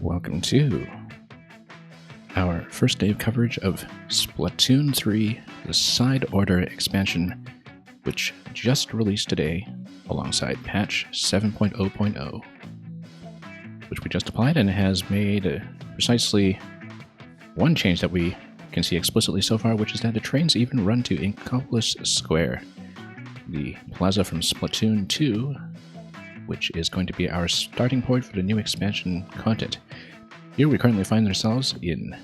Welcome to our first day of coverage of Splatoon 3, the Side Order expansion, which just released today alongside patch 7.0.0, which we just applied and has made precisely one change that we can see explicitly so far, which is that the trains even run to Inkopolis Square, the plaza from Splatoon 2, which is going to be our starting point for the new expansion content. Here we currently find ourselves in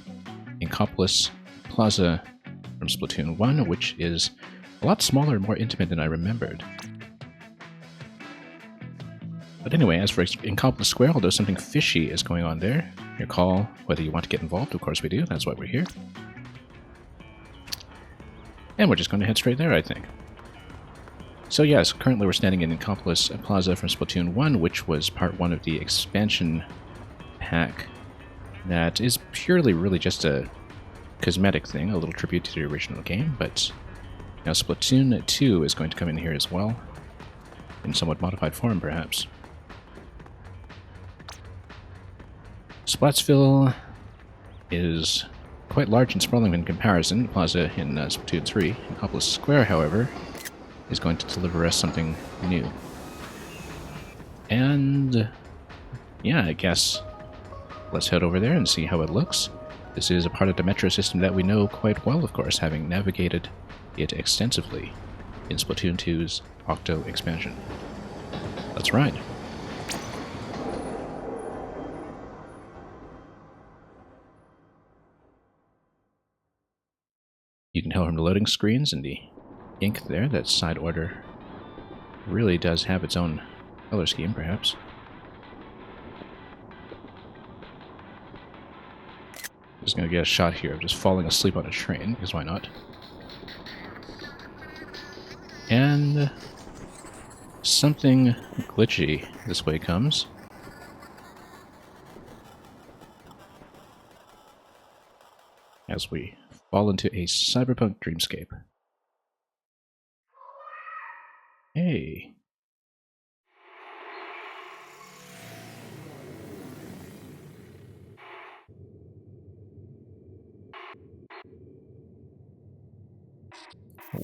Inkopolis Plaza from Splatoon 1, which is a lot smaller and more intimate than I remembered. But anyway, as for Inkopolis Square, although something fishy is going on there, your call whether you want to get involved. Of course we do, that's why we're here. And we're just going to head straight there, I think. So yes, currently we're standing in Inkopolis Plaza from Splatoon 1, which was part 1 of the expansion pack that is purely really just a cosmetic thing, a little tribute to the original game, but now Splatoon 2 is going to come in here as well, in somewhat modified form perhaps. Splatsville is quite large and sprawling in comparison. Plaza in Splatoon 3. Inkopolis Square, however, is going to deliver us something new. And yeah, I guess let's head over there and see how it looks. This is a part of the metro system that we know quite well, of course, having navigated it extensively in Splatoon 2's Octo expansion. Let's ride. You can tell from the loading screens and the ink there that Side Order really does have its own color scheme, perhaps. Just gonna get a shot here of just falling asleep on a train, because why not? And something glitchy this way comes. As we fall into a cyberpunk dreamscape. Hey.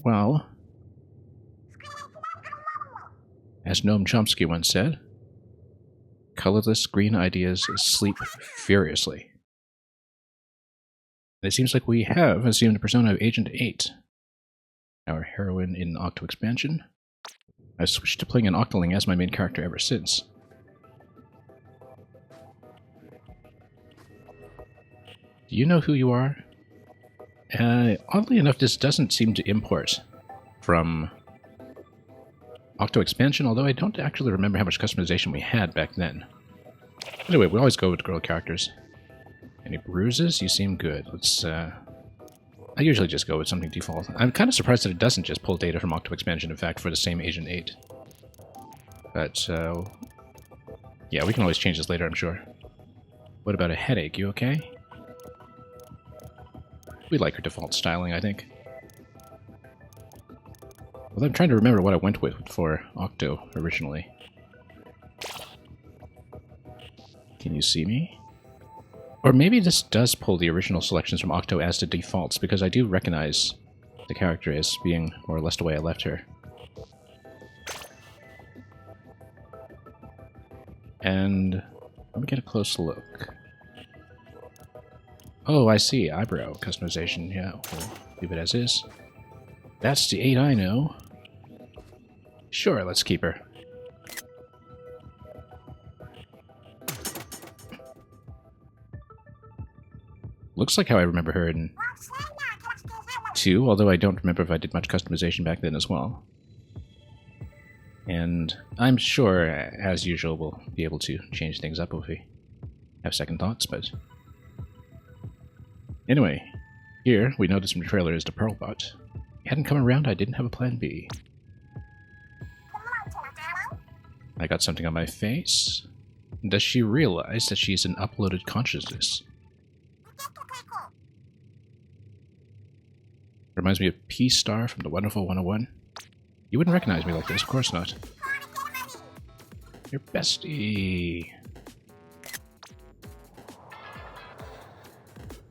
Well, as Noam Chomsky once said, colorless green ideas sleep furiously. It seems like we have assumed the persona of Agent 8, our heroine in Octo expansion. I've switched to playing an Octoling as my main character ever since. Do you know who you are? Oddly enough, this doesn't seem to import from Octo expansion, although I don't actually remember how much customization we had back then. Anyway, we always go with girl characters. Any bruises? You seem good. Let's, I usually just go with something default. I'm kind of surprised that it doesn't just pull data from Octo expansion, in fact, for the same Agent 8. But, yeah, we can always change this later, I'm sure. What about a headache? You okay? We like her default styling, I think. Well, I'm trying to remember what I went with for Octo originally. Can you see me? Or maybe this does pull the original selections from Octo as the defaults, because I do recognize the character as being more or less the way I left her. And let me get a close look. Oh, I see. Eyebrow customization. Yeah, we'll leave it as is. That's the 8 I know. Sure, let's keep her. Looks like how I remember her in 2, although I don't remember if I did much customization back then as well. And I'm sure, as usual, we'll be able to change things up if we have second thoughts, but... Anyway, here, we noticed from the trailer is the Pearlbot. He hadn't come around, I didn't have a plan B. I got something on my face. Does she realize that she's an uploaded consciousness? Reminds me of P-Star from the Wonderful 101. You wouldn't recognize me like this, of course not. Your bestie.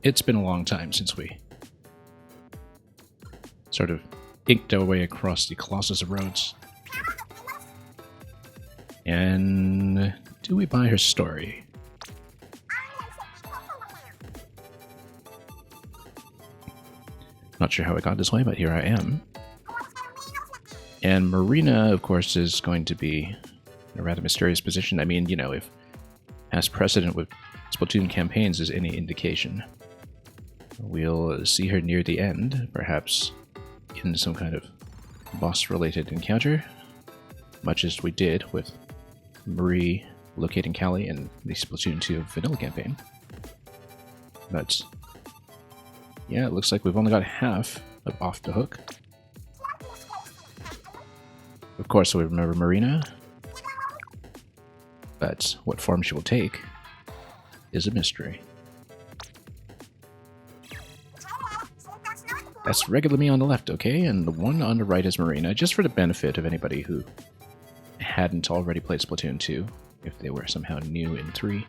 It's been a long time since we sort of inked our way across the Colossus of Rhodes. And do we buy her story? Not sure how I got this way, but here I am. And Marina, of course, is going to be in a rather mysterious position. I mean, you know, if past precedent with Splatoon campaigns is any indication, we'll see her near the end, perhaps in some kind of boss-related encounter, much as we did with Marie locating Callie in the Splatoon 2 vanilla campaign. But yeah, it looks like we've only got half of Off the Hook. Of course, we remember Marina, but what form she will take is a mystery. That's regular me on the left, okay? And the one on the right is Marina, just for the benefit of anybody who hadn't already played Splatoon 2, if they were somehow new in 3.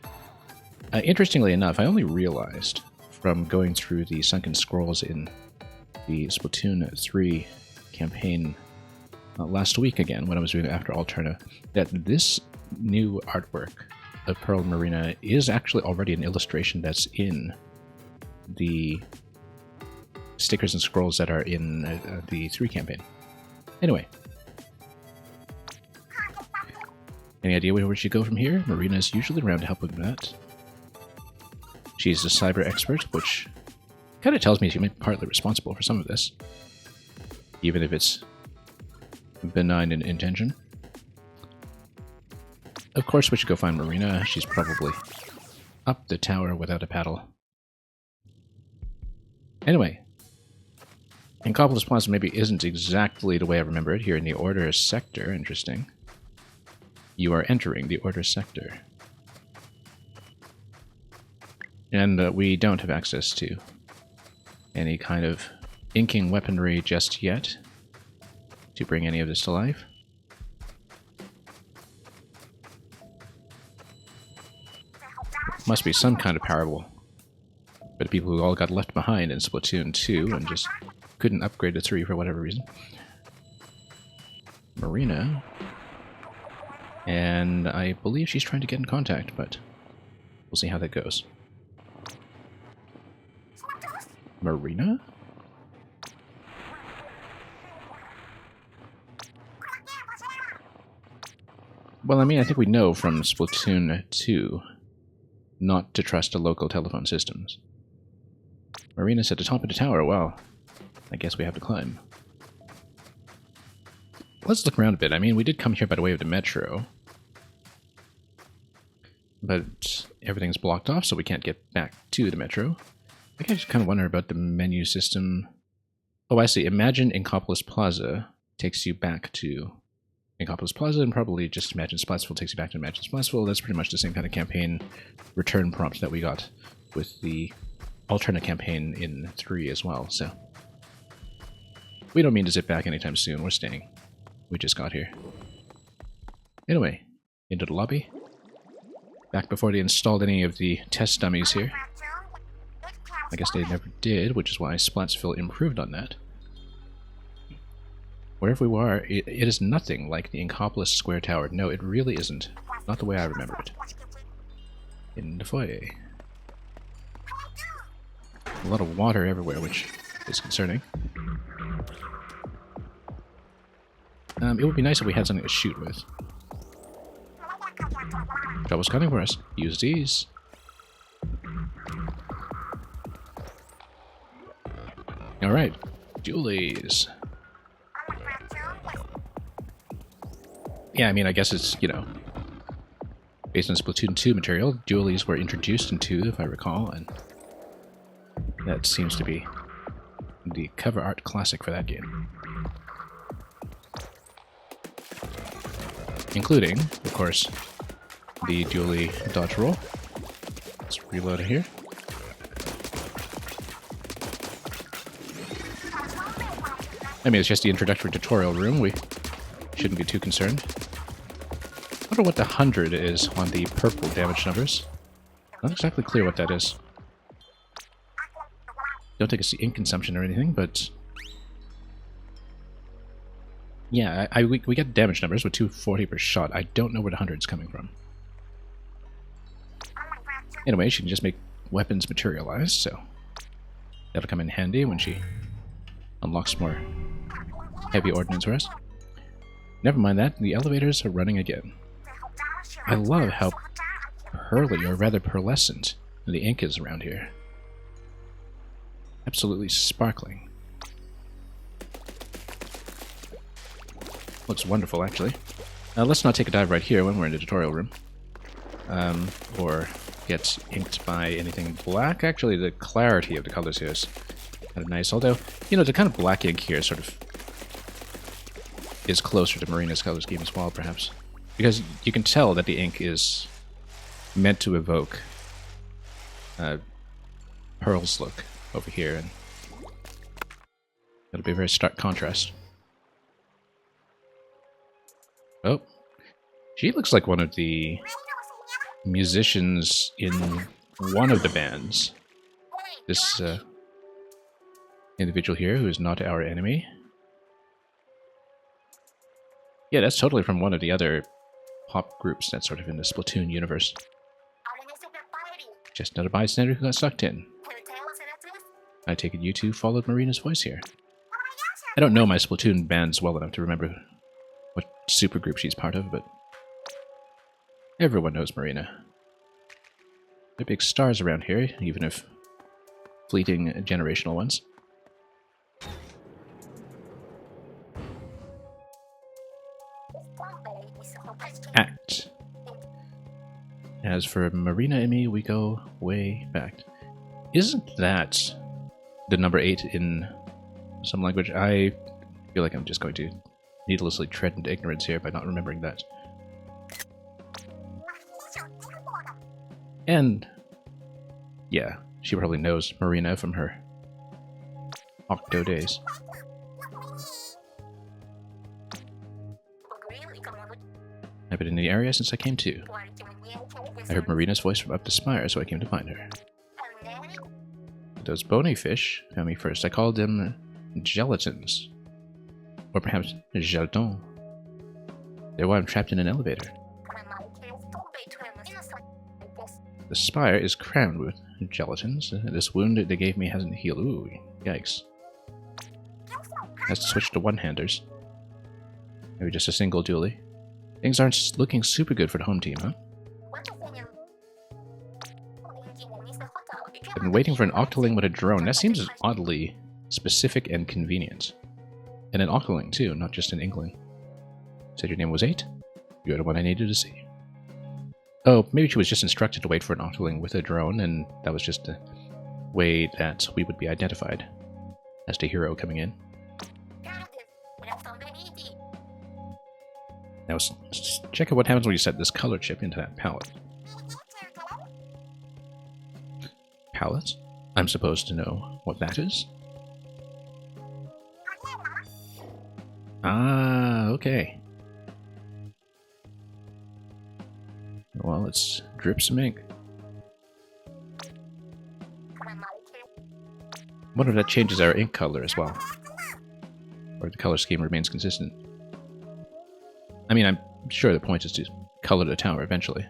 Interestingly enough, I only realized from going through the sunken scrolls in the Splatoon 3 campaign last week again, when I was doing it after Alterna, that this new artwork of Pearl and Marina is actually already an illustration that's in the stickers and scrolls that are in the 3 campaign. Anyway. Any idea where we should go from here? Marina is usually around to help with that. She's a cyber expert, which kind of tells me she might be partly responsible for some of this, even if it's benign in intention. Of course, we should go find Marina. She's probably up the tower without a paddle. Anyway, Incopolis Plaza maybe isn't exactly the way I remember it here in the Order sector. Interesting. You are entering the Order sector. And we don't have access to any kind of inking weaponry just yet to bring any of this to life. Must be some kind of parable for the people who all got left behind in Splatoon 2 and just couldn't upgrade to 3 for whatever reason. Marina. And I believe she's trying to get in contact, but we'll see how that goes. Marina? Well, I mean, I think we know from Splatoon 2 not to trust the local telephone systems. Marina's at the top of the tower. Well, I guess we have to climb. Let's look around a bit. I mean, we did come here by the way of the metro, but everything's blocked off, so we can't get back to the metro. I think I just kind of wonder about the menu system. Oh, I see. Imagine Incopolis Plaza takes you back to Incopolis Plaza, and probably just Imagine Splatsville takes you back to Imagine Splatsville. That's pretty much the same kind of campaign return prompt that we got with the alternate campaign in 3 as well, so we don't mean to zip back anytime soon. We're staying. We just got here. Anyway, into the lobby. Back before they installed any of the test dummies here. I guess they never did, which is why Splatsville improved on that. Wherever we were, it is nothing like the Incopolis Square Tower. No, it really isn't. Not the way I remember it. In the foyer. A lot of water everywhere, which is concerning. It would be nice if we had something to shoot with. Trouble's coming for us. Use these. Alright. Dualies. Yeah, I mean, I guess it's, you know, based on Splatoon 2 material. Dualies were introduced in 2, if I recall, and that seems to be the cover art classic for that game. Including, of course, the dually dodge roll. Let's reload it here. I mean, it's just the introductory tutorial room. We shouldn't be too concerned. I wonder what the 100 is on the purple damage numbers. Not exactly clear what that is. Don't take us to ink consumption or anything, but yeah, we get damage numbers with 240 per shot. I don't know where the 100's coming from. Anyway, she can just make weapons materialize, so that'll come in handy when she unlocks more heavy ordnance for us. Never mind that, the elevators are running again. I love how pearly, or rather pearlescent, the ink is around here. Absolutely sparkling. Looks wonderful, actually. Let's not take a dive right here when we're in the tutorial room. Or get inked by anything black. Actually, the clarity of the colors here is kind of nice. Although, you know, the kind of black ink here sort of is closer to Marina's color scheme as well, perhaps. Because you can tell that the ink is meant to evoke Pearl's look over here, and it'll be a very stark contrast. Oh, she looks like one of the musicians in one of the bands. This individual here, who is not our enemy. Yeah, that's totally from one of the other pop groups that's sort of in the Splatoon universe. Just another bystander who got sucked in. I take it you two followed Marina's voice here. I don't know my Splatoon bands well enough to remember what supergroup she's part of, but everyone knows Marina. They're big stars around here, even if fleeting generational ones. Act. As for Marina and me, we go way back. Isn't that the number 8 in some language? I feel like I'm just going to needlessly tread into ignorance here by not remembering that. And yeah, she probably knows Marina from her Octo days. I've been in the area since I came to. I heard Marina's voice from up the spire, so I came to find her. Those bony fish found me first. I called them gelatins. Or perhaps gelatons. They're why I'm trapped in an elevator. The spire is crammed with gelatins. This wound they gave me hasn't healed. Ooh, yikes. Has to switch to one-handers. Maybe just a single dually. Things aren't looking super good for the home team, huh? I've been waiting for an octoling with a drone. That seems oddly specific and convenient. And an octoling, too, not just an inkling. Said your name was 8? You're the one I needed to see. Oh, maybe she was just instructed to wait for an octoling with a drone, and that was just a way that we would be identified as the hero coming in. Now, let's check out what happens when you set this color chip into that palette. Palette? I'm supposed to know what that is? Ah, okay. Well, let's drip some ink. Wonder if that changes our ink color as well. Or the color scheme remains consistent. I mean, I'm sure the point is to color the tower eventually.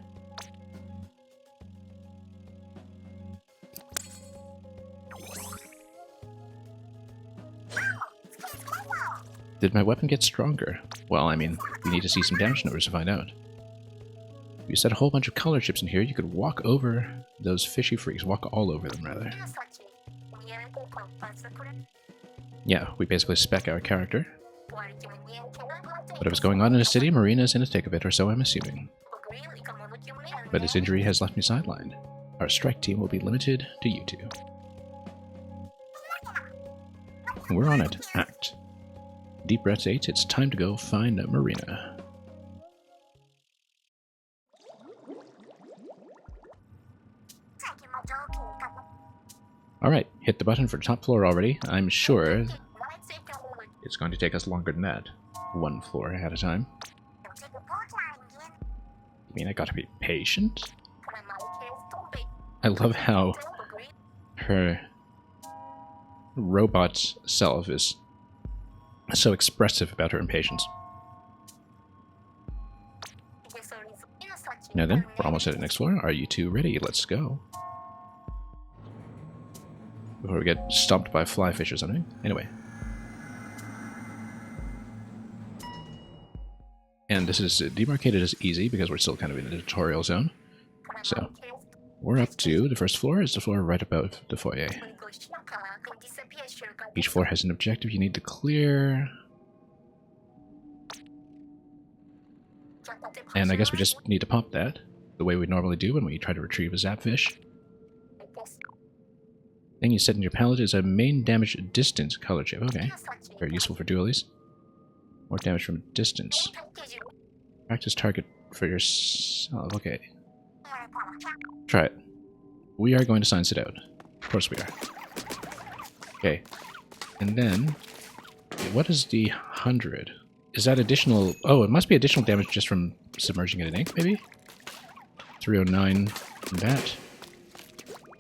Did my weapon get stronger? Well, I mean, we need to see some damage numbers to find out. If you set a whole bunch of color chips in here, you could walk over those fishy freaks. Walk all over them, rather. Yeah, we basically spec our character. Whatever's going on in the city, Marina's in the thick of it, or so I'm assuming. But his injury has left me sidelined. Our strike team will be limited to you two. We're on it. Act. Deep breaths 8, it's time to go find Marina. Alright, hit the button for top floor already. I'm sure it's going to take us longer than that. One floor at a time. I mean, I gotta be patient. I love how her robot self is so expressive about her impatience. Now then, we're almost at the next floor. Are you two ready? Let's go. Before we get stomped by flyfish or something. Anyway. And this is demarcated as easy because we're still kind of in the tutorial zone. So, we're up to the first floor. Is the floor right above the foyer. Each floor has an objective you need to clear. And I guess we just need to pop that the way we normally do when we try to retrieve a zapfish. Thing you set in your palette is a main damage distance color chip. Okay. Very useful for dualies. More damage from distance. Practice target for yourself. Okay. Try it. We are going to science it out. Of course we are. Okay. And then, what is the 100? Is that additional... Oh, it must be additional damage just from submerging it in ink, maybe? 309 from that.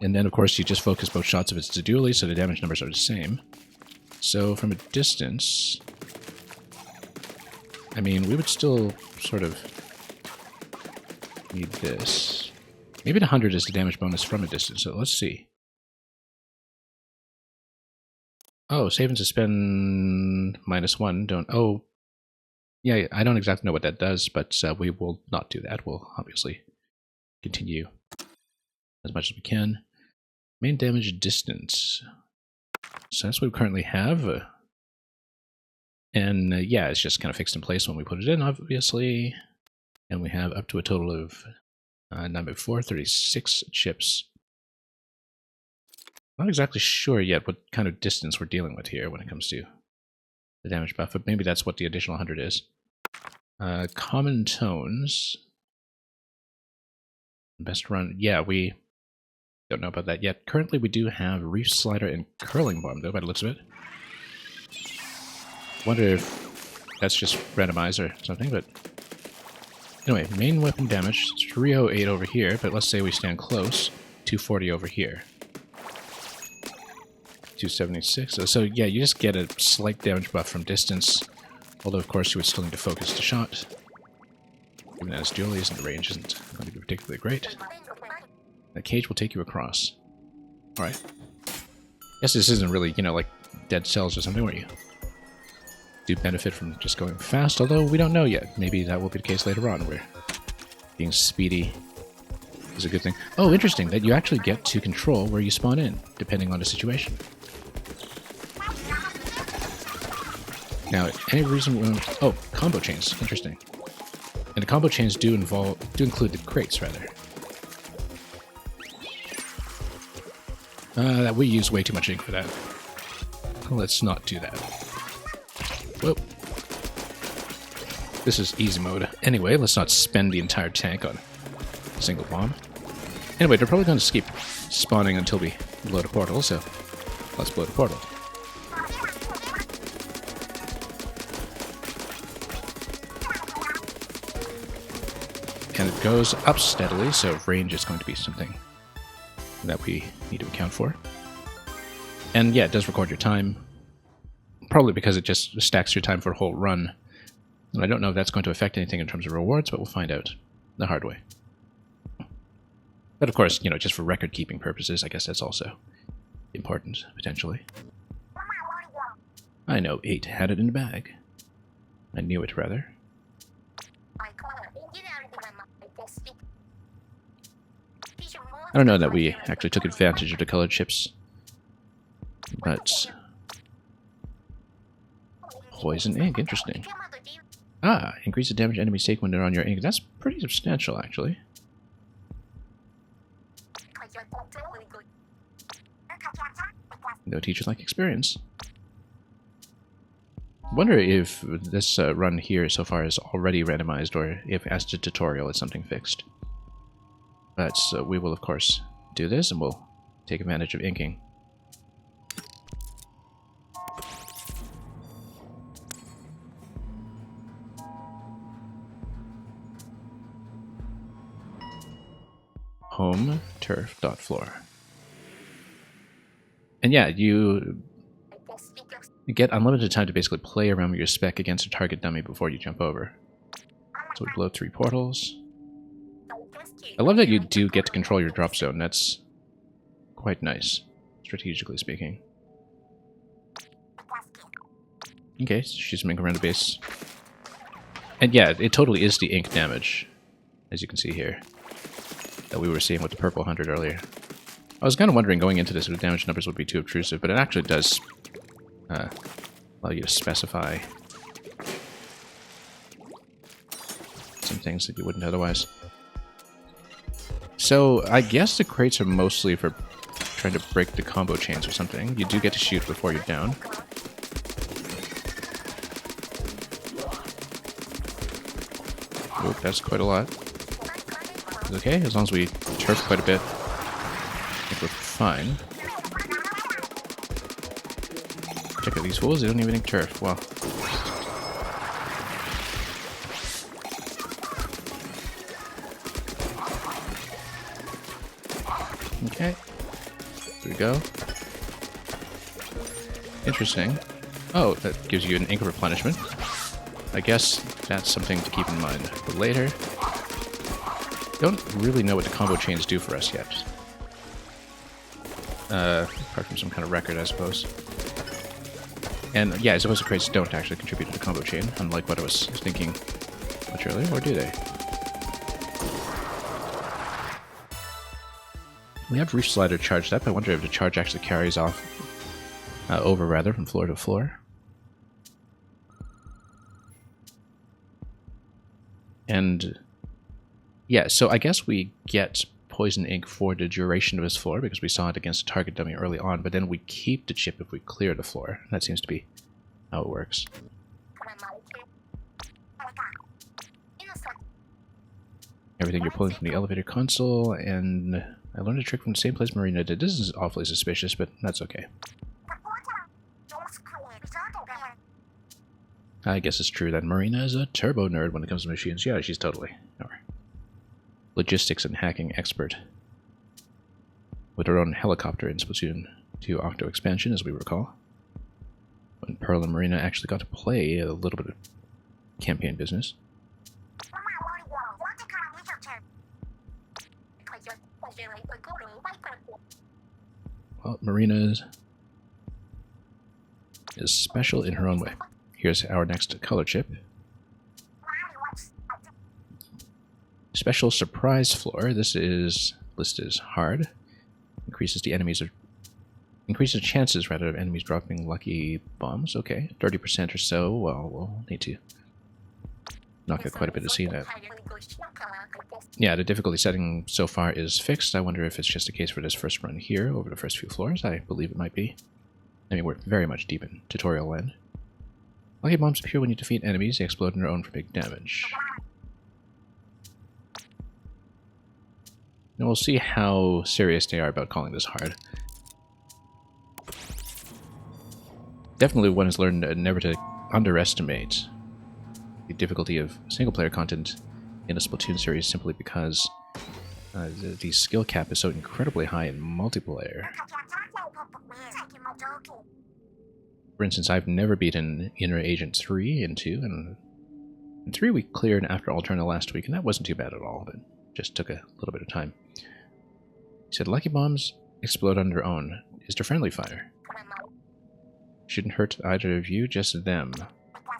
And then, of course, you just focus both shots if it's a dually, so the damage numbers are the same. So, from a distance... I mean, we would still sort of need this. Maybe the 100 is the damage bonus from a distance, so let's see. Oh, save and suspend -1. Don't... Oh, yeah, I don't exactly know what that does, but we will not do that. We'll obviously continue as much as we can. Main damage distance. So that's what we currently have. And yeah, it's just kind of fixed in place when we put it in, obviously. And we have up to a total of 36 chips. Not exactly sure yet what kind of distance we're dealing with here when it comes to the damage buff, but maybe that's what the additional 100 is. Common tones. Best run. Yeah, we don't know about that yet. Currently, we do have Reef Slider and Curling Bomb, though, by the looks of it. Wonder if that's just randomized or something, but... Anyway, main weapon damage, 308 over here, but let's say we stand close, 240 over here. 276. So yeah, you just get a slight damage buff from distance, although of course you would still need to focus the shot. Even as dualies and the range isn't going to be particularly great. That cage will take you across. Alright. Guess this isn't really, you know, like Dead Cells or something where you do benefit from just going fast, although we don't know yet. Maybe that will be the case later on, where being speedy is a good thing. Oh, interesting, that you actually get to control where you spawn in, depending on the situation. Now, any reason when... Oh, combo chains. Interesting. And the combo chains do include the crates, rather. That we use way too much ink for that. Let's not do that. Whoop. This is easy mode. Anyway, let's not spend the entire tank on a single bomb. Anyway, they're probably going to keep spawning until we blow the portal, so let's blow the portal. And it goes up steadily, so range is going to be something that we need to account for. And yeah, it does record your time. Probably because it just stacks your time for a whole run. And I don't know if that's going to affect anything in terms of rewards, but we'll find out the hard way. But of course, you know, just for record-keeping purposes, I guess that's also important, potentially. I know 8 had it in the bag. I knew it, rather. I don't know that we actually took advantage of the colored chips, but... Poison ink, interesting. Ah, increase the damage enemies take when they're on your ink. That's pretty substantial, actually. No teachers like experience. Wonder if this run here so far is already randomized, or if as to tutorial it's something fixed. But we will of course do this, and we'll take advantage of inking. Home turf dot floor. And yeah, you You get unlimited time to basically play around with your spec against a target dummy before you jump over. So we blow 3 portals. I love that you do get to control your drop zone. That's quite nice, strategically speaking. Okay, so she's moving around the base. And yeah, it totally is the ink damage, as you can see here, that we were seeing with the purple 100 earlier. I was kind of wondering going into this if the damage numbers would be too obtrusive, but it actually does allow you to specify some things that you wouldn't otherwise. So I guess the crates are mostly for trying to break the combo chains or something. You do get to shoot before you're down. Oh, that's quite a lot. It's okay, as long as we turf quite a bit, I think we're fine. Check out these fools, they don't even think turf. Wow. Okay. There we go. Interesting. Oh, that gives you an ink replenishment. I guess that's something to keep in mind for later. Don't really know what the combo chains do for us yet. Apart from some kind of record, I suppose. And yeah, I suppose the crates don't actually contribute to the combo chain, unlike what I was thinking much earlier, or do they? We have Reef Slider charged up. I wonder if the charge actually carries off over, rather, from floor to floor. And yeah, so I guess we get Poison Ink for the duration of his floor because we saw it against a target dummy early on, but then we keep the chip if we clear the floor. That seems to be how it works. Everything you're pulling from the elevator console, and I learned a trick from the same place Marina did. This is awfully suspicious, but that's okay. I guess it's true that Marina is a turbo nerd when it comes to machines. Yeah, she's totally our logistics and hacking expert. With her own helicopter in Splatoon 2 Octo expansion, as we recall. When Pearl and Marina actually got to play a little bit of campaign business. Well, Marina is special in her own way. Here's our next color chip. Special surprise floor. This is listed as hard. Increases the chances rather of enemies dropping lucky bombs. Okay, 30% or so. Well, we'll need to knock out quite a bit to see that. Yeah, the difficulty setting so far is fixed. I wonder if it's just a case for this first run here over the first few floors. I believe it might be. I mean, we're very much deep in tutorial land. Lucky bombs appear when you defeat enemies. They explode on their own for big damage. And we'll see how serious they are about calling this hard. Definitely one has learned never to underestimate the difficulty of single-player content in a Splatoon series simply because the skill cap is so incredibly high in multiplayer. For instance, I've never beaten Inner Agent 3 in 2, and in 3 we cleared after Alterna last week, and that wasn't too bad at all, but just took a little bit of time. He said, lucky bombs explode on their own. Is there friendly fire? Shouldn't hurt either of you, just them.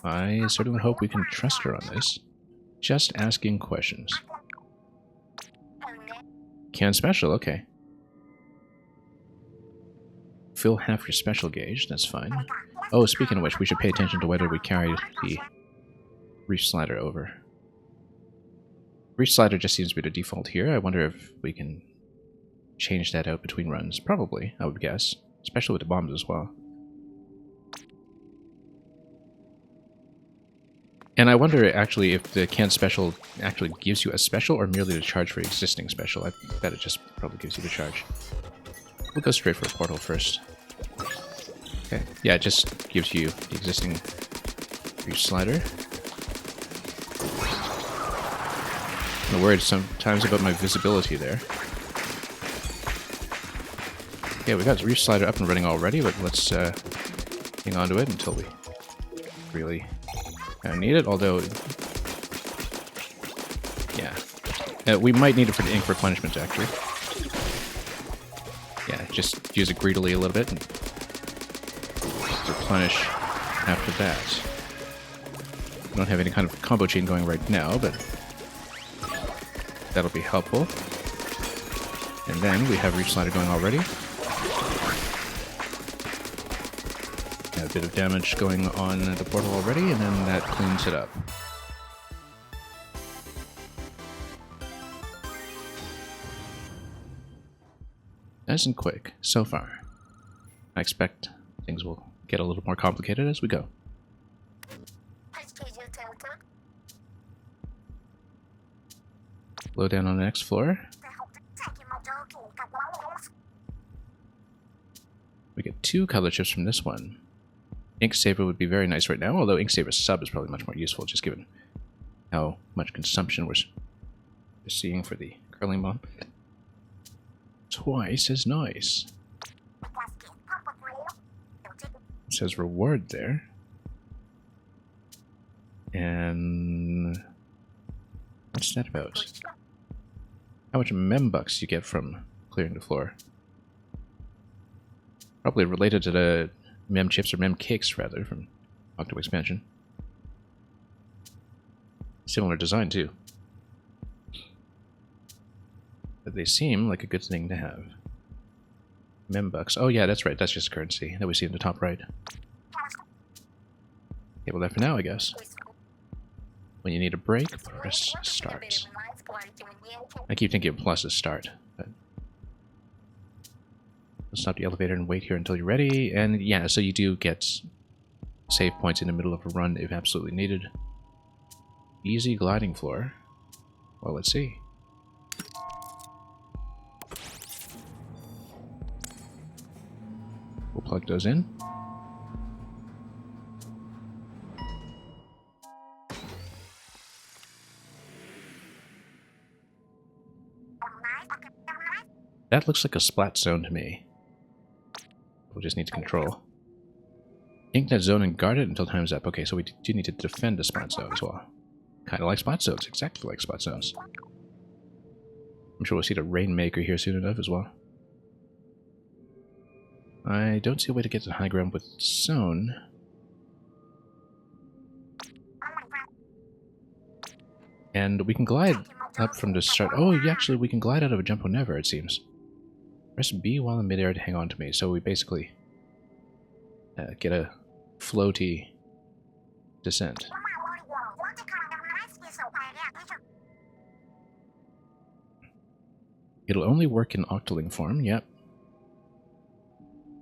I certainly hope we can trust her on this. Just asking questions. Can special, okay. Fill half your special gauge, that's fine. Oh, speaking of which, we should pay attention to whether we carry the Reef Slider over. Reef Slider just seems to be the default here. I wonder if we can change that out between runs. Probably, I would guess. Especially with the bombs as well. And I wonder, actually, if the canned special actually gives you a special or merely the charge for existing special. I bet it just probably gives you the charge. We'll go straight for a portal first. Okay, yeah, it just gives you the existing Reef Slider. I'm worried sometimes about my visibility there. Yeah, we got the Reef Slider up and running already, but let's hang on to it until we really need it, although, yeah. We might need it for the ink replenishment, actually. Yeah, just use it greedily a little bit and replenish after that. We don't have any kind of combo chain going right now, but that'll be helpful. And then we have Reef Slider going already. A bit of damage going on the portal already, and then that cleans it up. Nice and quick, so far. I expect things will get a little more complicated as we go. Low down on the next floor. We get 2 color chips from this one. Ink Saver would be very nice right now, although Ink Saver sub is probably much more useful, just given how much consumption we're seeing for the curling bomb. Twice as nice. It says reward there. And what's that about? How much membucks you get from clearing the floor? Probably related to the mem chips or mem cakes, rather, from Octo Expansion. Similar design, too. But they seem like a good thing to have. Membucks. Oh, yeah, that's right. That's just currency that we see in the top right. Table that for now, I guess. When you need a break, press start. I keep thinking plus is start, but let's stop the elevator and wait here until you're ready. And yeah, so you do get save points in the middle of a run if absolutely needed. Easy gliding floor. Well, let's see. We'll plug those in. That looks like a splat zone to me. We'll just need to control. Ink that zone and guard it until time's up. Okay, so we do need to defend the splat zone as well. Kind of like splat zones, exactly like splat zones. I'm sure we'll see the Rainmaker here soon enough as well. I don't see a way to get to high ground with zone. And we can glide up from the start. Oh, actually, we can glide out of a jump never, it seems. Press B while in midair to hang on to me. So we basically get a floaty descent. It'll only work in Octoling form, yep.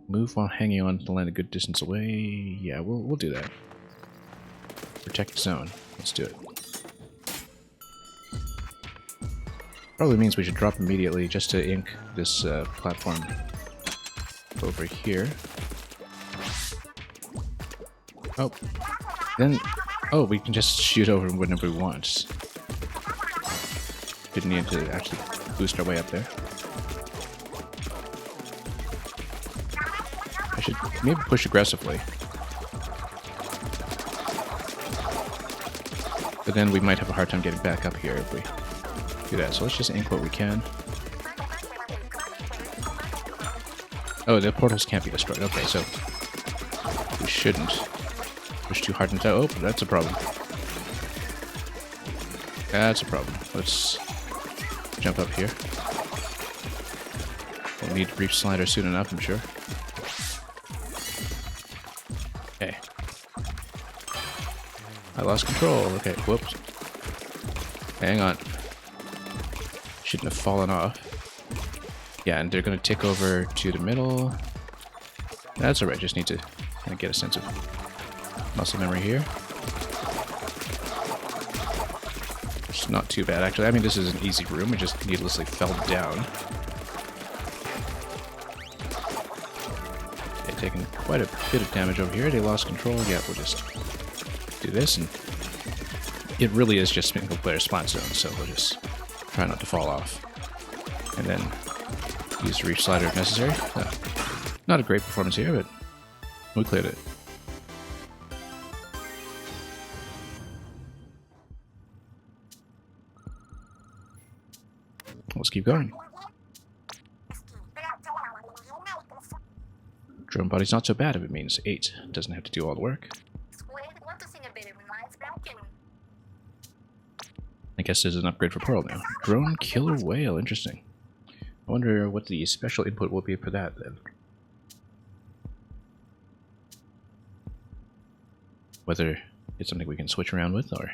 Move while hanging on to land a good distance away. Yeah, we'll do that. Protect zone. Let's do it. Probably means we should drop immediately just to ink this platform over here. Oh, then, oh, we can just shoot over whenever we want. Didn't need to actually boost our way up there. I should maybe push aggressively. But then we might have a hard time getting back up here if we do that. So let's just ink what we can. Oh, the portals can't be destroyed. Okay, so we shouldn't push too hard into... Oh, that's a problem. That's a problem. Let's jump up here. We'll need Reef Slider soon enough, I'm sure. Okay. I lost control. Okay, whoops. Hang on. Shouldn't have fallen off. Yeah, and they're going to tick over to the middle. That's alright, just need to kind of get a sense of muscle memory here. It's not too bad, actually. I mean, this is an easy room. We just needlessly fell down. Okay, taking quite a bit of damage over here. They lost control. Yeah, we'll just do this. And it really is just single player splat zone, so we'll just try not to fall off. And then use the Reef Slider if necessary. Not a great performance here, but we cleared it. Let's keep going. Drone body's not so bad if it means 8 doesn't have to do all the work. I guess there's an upgrade for Pearl now. Drone killer whale, interesting. I wonder what the special input will be for that then. Whether it's something we can switch around with or...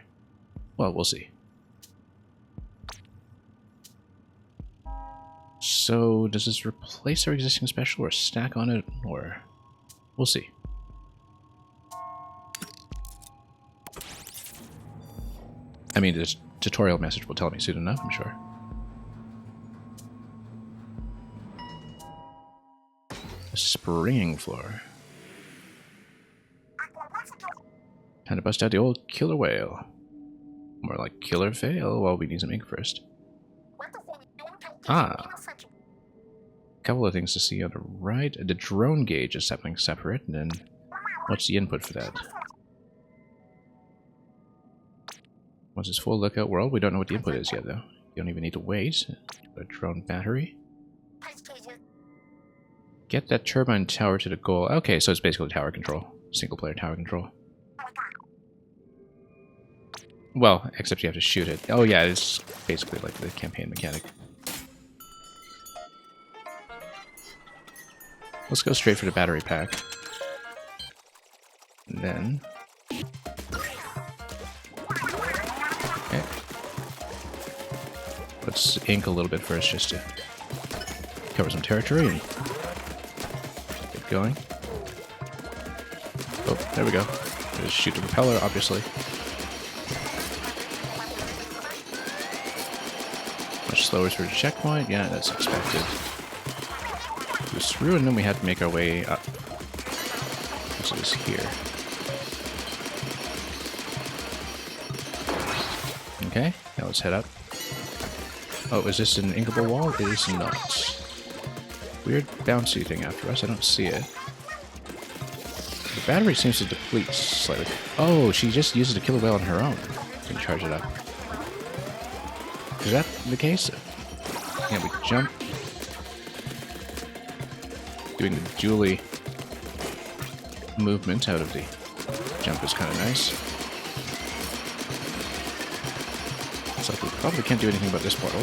well, we'll see. So, does this replace our existing special or stack on it, or... we'll see. I mean, this tutorial message will tell me soon enough, I'm sure. A springing floor. Time to bust out the old killer whale. More like killer fail. Well, we need some ink first. Ah. A couple of things to see on the right. The drone gauge is something separate, and then what's the input for that? What's this full lookout world? We don't know what the input is yet, though. You don't even need to wait. A drone battery. Get that turbine tower to the goal. Okay, so it's basically tower control. Single player tower control. Well, except you have to shoot it. Oh yeah, it's basically like the campaign mechanic. Let's go straight for the battery pack. And then... okay. Let's ink a little bit first just to cover some territory and get going. Oh, there we go. Just shoot the propeller, obviously. Much slower through the checkpoint. Yeah, that's expected. It was through, and then we had to make our way up. So it's here. Okay, now let's head up. Oh, is this an inkable wall? It is not. Weird bouncy thing after us. I don't see it. The battery seems to deplete slightly. Oh, she just uses the killer whale on her own. Can charge it up. Is that the case? Yeah, we jump. Doing the dually movement out of the jump is kind of nice. Looks like we probably can't do anything about this portal.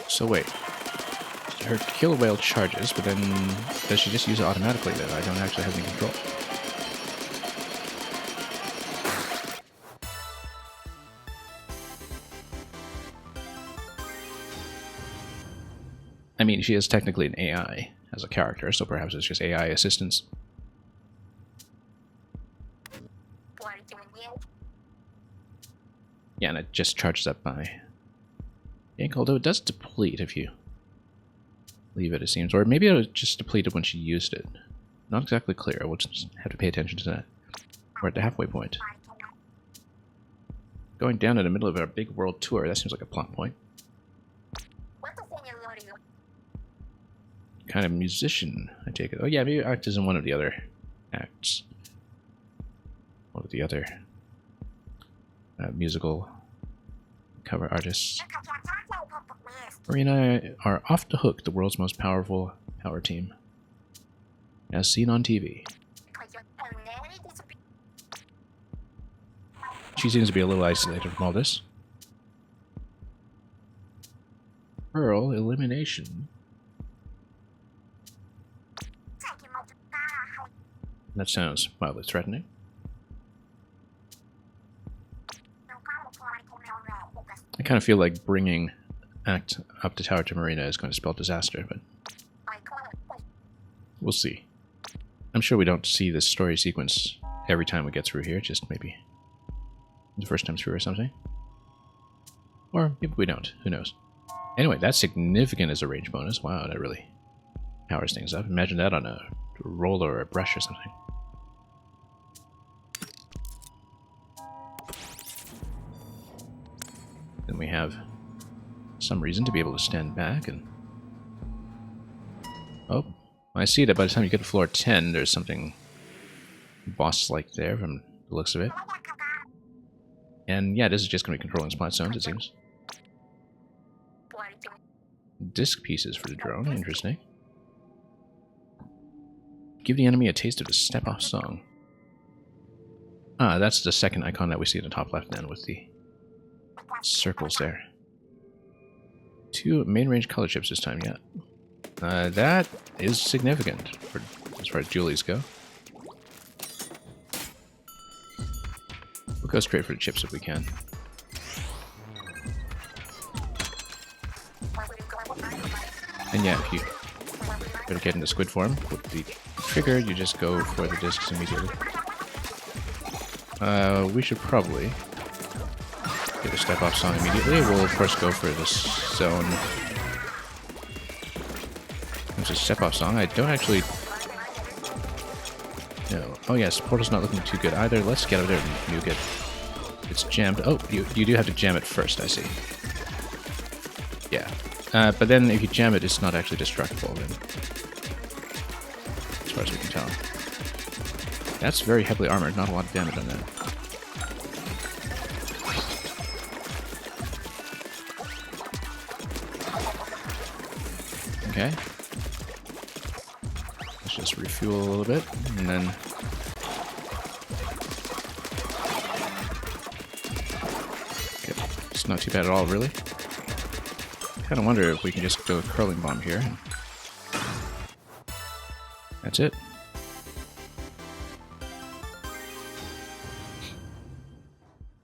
So wait. Her killer whale charges, but then does she just use it automatically then? I don't actually have any control. I mean, she is technically an AI as a character, so perhaps it's just AI assistance. Yeah, and it just charges up by ink, although it does deplete if you leave it, it seems. Or maybe it was just depleted when she used it. Not exactly clear. We'll just have to pay attention to that. We're at the halfway point. Going down in the middle of our big world tour, that seems like a plot point. Kind of musician, I take it. Oh yeah, maybe act is in one of the other acts. One of the other musical cover artists. Marina are off the hook, the world's most powerful power team, as seen on TV. She seems to be a little isolated from all this. Pearl elimination. That sounds mildly threatening. I kind of feel like bringing Act up the tower to Marina is going to spell disaster, but we'll see. I'm sure we don't see this story sequence every time we get through here, just maybe the first time through or something. Or maybe we don't, who knows. Anyway, that's significant as a range bonus. Wow, that really powers things up. Imagine that on a roller or a brush or something. Then we have some reason to be able to stand back and... oh, I see that by the time you get to floor 10, there's something boss-like there from the looks of it. And yeah, this is just going to be controlling splat zones, it seems. Disc pieces for the drone. Interesting. Give the enemy a taste of the step-off song. Ah, that's the second icon that we see in the top left then with the circles there. 2 main range color chips this time, yeah. That is significant for, as far as Julies go. We'll go straight for the chips if we can. And yeah, if you better get into squid form with the trigger, you just go for the discs immediately. We should probably get a step-off song immediately. We'll of course go for this zone. There's a step-off song. I don't actually know. Oh yes, portal's not looking too good either. Let's get over there and nuke it. It's jammed. Oh, you do have to jam it first, I see. Yeah. But then if you jam it, it's not actually destructible then. As far as we can tell. That's very heavily armored, not a lot of damage on that. Okay. Let's just refuel a little bit, and then... Okay. It's not too bad at all, really. Kind of wonder if we can just go a curling bomb here. That's it.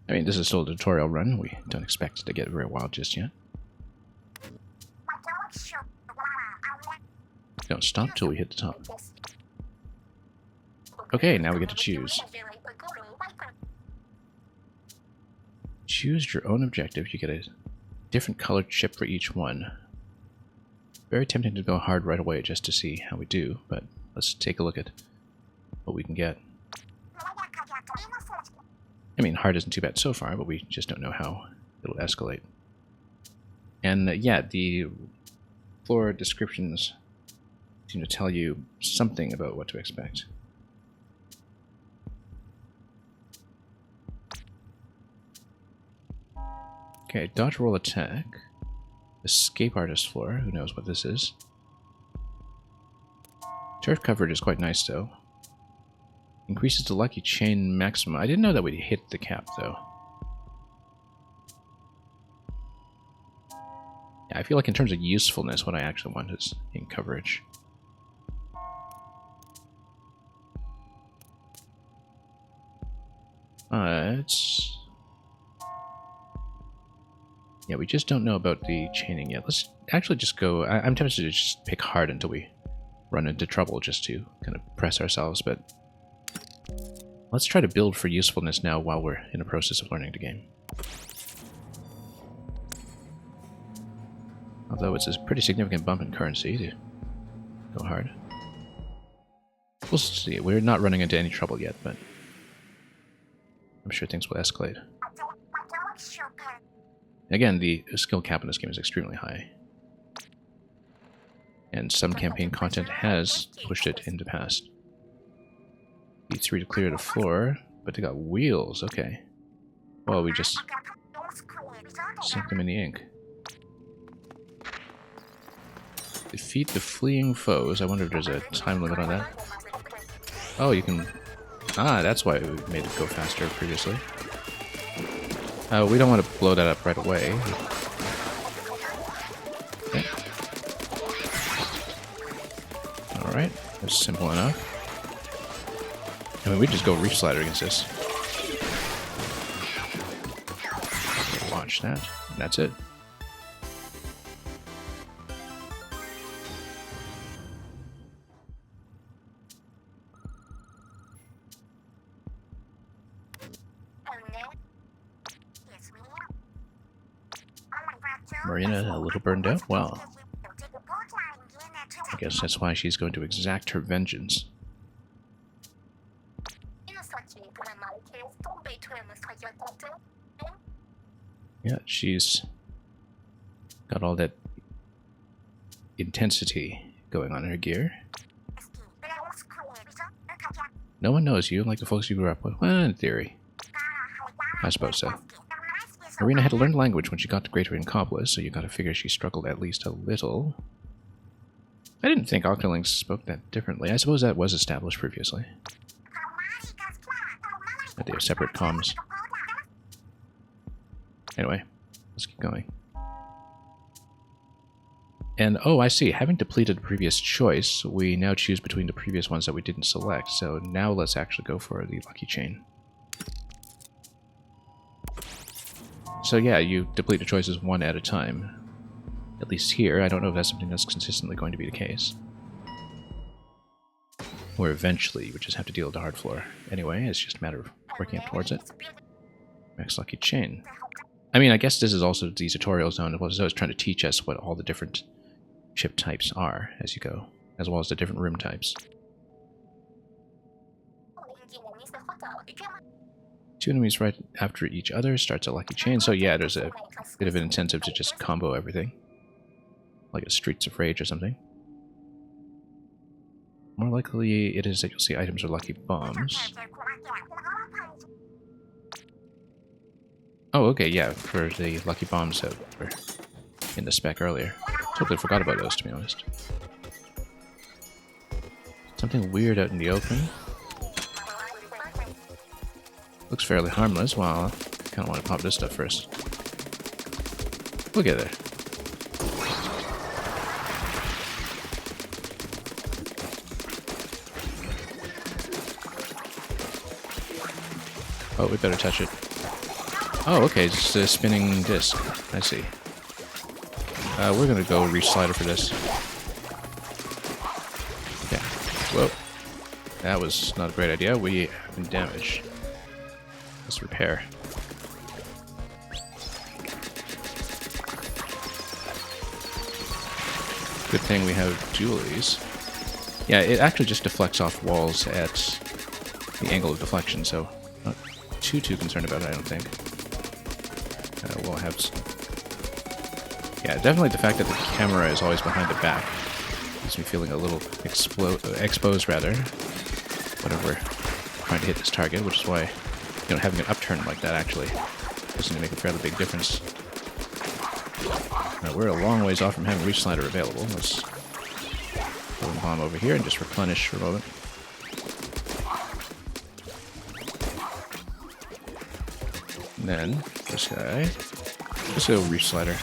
I mean, this is still a tutorial run. We don't expect it to get very wild just yet. Don't stop till we hit the top. Okay, now we get to choose. Choose your own objective. You get a different colored chip for each one. Very tempting to go hard right away just to see how we do, but let's take a look at what we can get. I mean, hard isn't too bad so far, but we just don't know how it'll escalate. And yeah, the floor descriptions seem to tell you something about what to expect. Okay, dodge roll attack. Escape artist floor, who knows what this is. Turf coverage is quite nice though. Increases the lucky chain maximum. I didn't know that we'd hit the cap though. Yeah, I feel like in terms of usefulness, what I actually want is in coverage. It's... Yeah, we just don't know about the chaining yet. Let's actually just go... I'm tempted to just pick hard until we run into trouble just to kind of press ourselves, but... Let's try to build for usefulness now while we're in the process of learning the game. Although it's a pretty significant bump in currency to go hard. We'll see. We're not running into any trouble yet, but I'm sure things will escalate. Again, the skill cap in this game is extremely high. And some campaign content has pushed it into past. B3 to clear the floor, but they got wheels, okay. Well, we just sink them in the ink. Defeat the fleeing foes. I wonder if there's a time limit on that. Oh, you can... Ah, that's why we made it go faster previously. We don't want to blow that up right away. Okay. Alright, that's simple enough. I mean, we just go reef slider against this. Launch that, and that's it. Marina a little burned out? Well, I guess that's why she's going to exact her vengeance. Yeah, she's got all that intensity going on in her gear. No one knows you like the folks you grew up with. Well, in theory. I suppose so. Arena had to learn language when she got to Greater Incopolis, so you gotta figure she struggled at least a little. I didn't think Octolings spoke that differently. I suppose that was established previously. That they have separate comms. Anyway, let's keep going. And, oh, I see. Having depleted the previous choice, we now choose between the previous ones that we didn't select. So now let's actually go for the lucky chain. So yeah, you deplete the choices one at a time. At least here. I don't know if that's something that's consistently going to be the case. Or eventually, you would just have to deal with the hard floor. Anyway, it's just a matter of working up towards it. Max lucky chain. I mean, I guess this is also the tutorial zone. It was trying to teach us what all the different chip types are as you go, as well as the different room types. 2 enemies right after each other starts a lucky chain, so yeah, there's a bit of an incentive to just combo everything. Like a Streets of Rage or something. More likely it is that you'll see items or lucky bombs. Oh, okay, yeah, for the lucky bombs that were in the spec earlier. Totally forgot about those, to be honest. Something weird out in the open. Looks fairly harmless. Wow, I kind of want to pop this stuff first. Look at it. Oh, we better touch it. Oh, okay, it's a spinning disc. I see. We're gonna go reach slider for this. Yeah. Whoa. That was not a great idea. We have been damaged. Let's repair. Good thing we have dualies. Yeah, it actually just deflects off walls at the angle of deflection, so not too concerned about it, I don't think. We'll have... Yeah, definitely the fact that the camera is always behind the back leaves me feeling a little exposed, rather, whenever we're trying to hit this target, which is why, you know, having an upturn like that actually doesn't make a fairly big difference. Now, we're a long ways off from having Reach Slider available. Let's throw a bomb over here and just replenish for a moment. And then, this guy, let's go Reach Slider.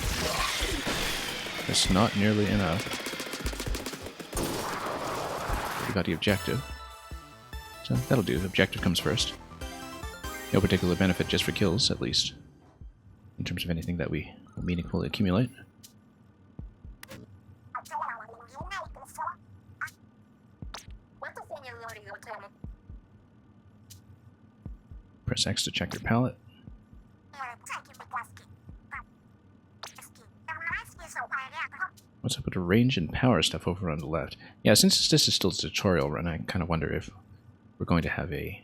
That's not nearly enough. We got the objective. So that'll do. Objective comes first. No particular benefit, just for kills, at least. In terms of anything that we meaningfully accumulate. Press X to check your palette. What's up with the range and power stuff over on the left? Yeah, since this is still a tutorial run, I kind of wonder if we're going to have a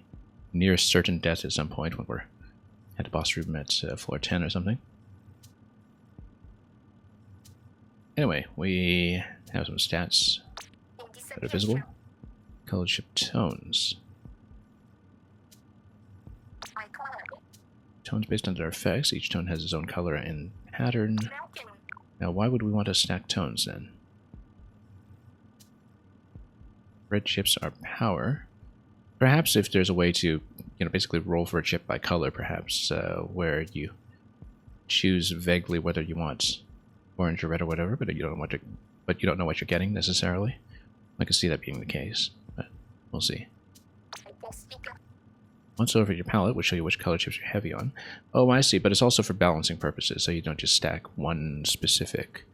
near certain death at some point when we're at the boss room at floor 10 or something. Anyway, we have some stats that are visible. Colored chip tones. Tones based on their effects. Each tone has its own color and pattern. Now, why would we want to stack tones then? Red chips are power. Perhaps if there's a way to, you know, basically roll for a chip by color, perhaps, where you choose vaguely whether you want orange or red or whatever, but you don't know what you're getting necessarily. I can see that being the case, but we'll see. Once over your palette, will show you which color chips you're heavy on. Oh, I see, but it's also for balancing purposes, so you don't just stack one specific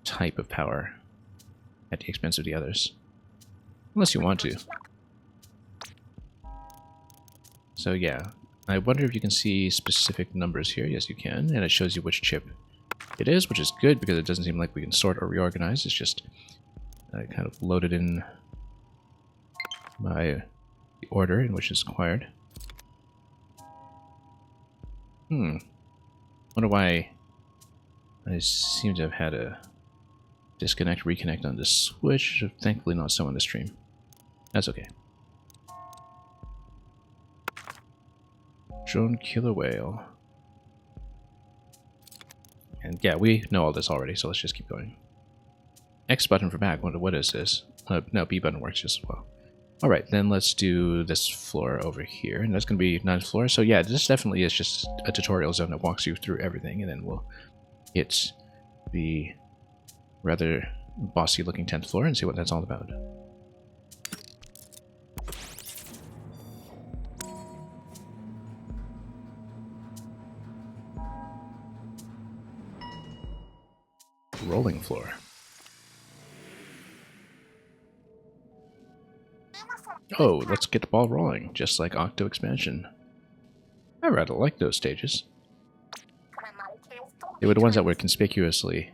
type of power at the expense of the others. Unless you want to. So yeah, I wonder if you can see specific numbers here. Yes, you can, and it shows you which chip it is, which is good because it doesn't seem like we can sort or reorganize. It's just kind of loaded in by the order in which it's acquired. Wonder why I seem to have had a disconnect, reconnect on this switch. Thankfully not so on the stream. That's okay. Drone killer whale. And yeah, we know all this already, so let's just keep going. X button for back. What is this? No, B button works just as well. Alright, then let's do this floor over here. And that's going to be 9th floor. So yeah, this definitely is just a tutorial zone that walks you through everything. And then we'll hit the rather bossy looking 10th floor and see what that's all about. Rolling floor. Oh, let's get the ball rolling, just like Octo Expansion. I rather like those stages. They were the ones that were conspicuously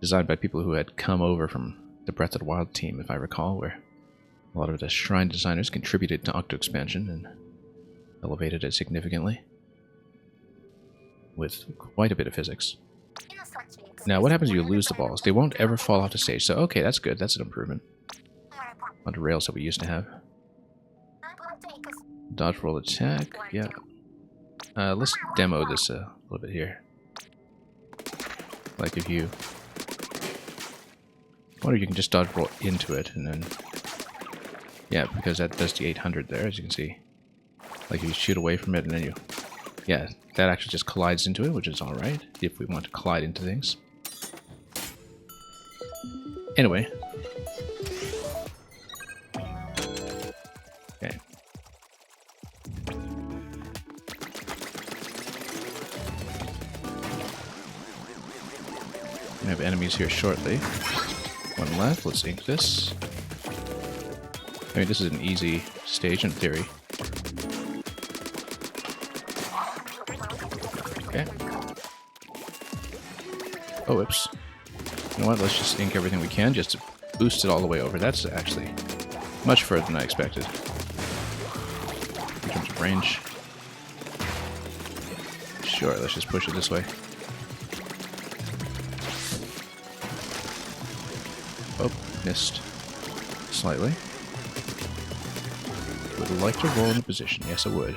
designed by people who had come over from the Breath of the Wild team, if I recall, where a lot of the shrine designers contributed to Octo Expansion and elevated it significantly, with quite a bit of physics. Now, what happens if you lose the balls? They won't ever fall off the stage, so okay, that's good, that's an improvement on the rails that we used to have. Dodge roll attack, yeah. Let's demo this a little bit here. Like if you... I wonder if you can just dodge roll into it and then... Yeah, because that does the 800 there, as you can see. Like if you shoot away from it and then you... Yeah, that actually just collides into it, which is alright, if we want to collide into things. Anyway. Okay. We have enemies here shortly. One left, let's ink this. I mean, this is an easy stage in theory. Okay. Oh, whoops. You know what, let's just ink everything we can just to boost it all the way over. That's actually much further than I expected. In terms of range. Sure, let's just push it this way. Oh, missed. Slightly. Would like to roll into position. Yes, I would.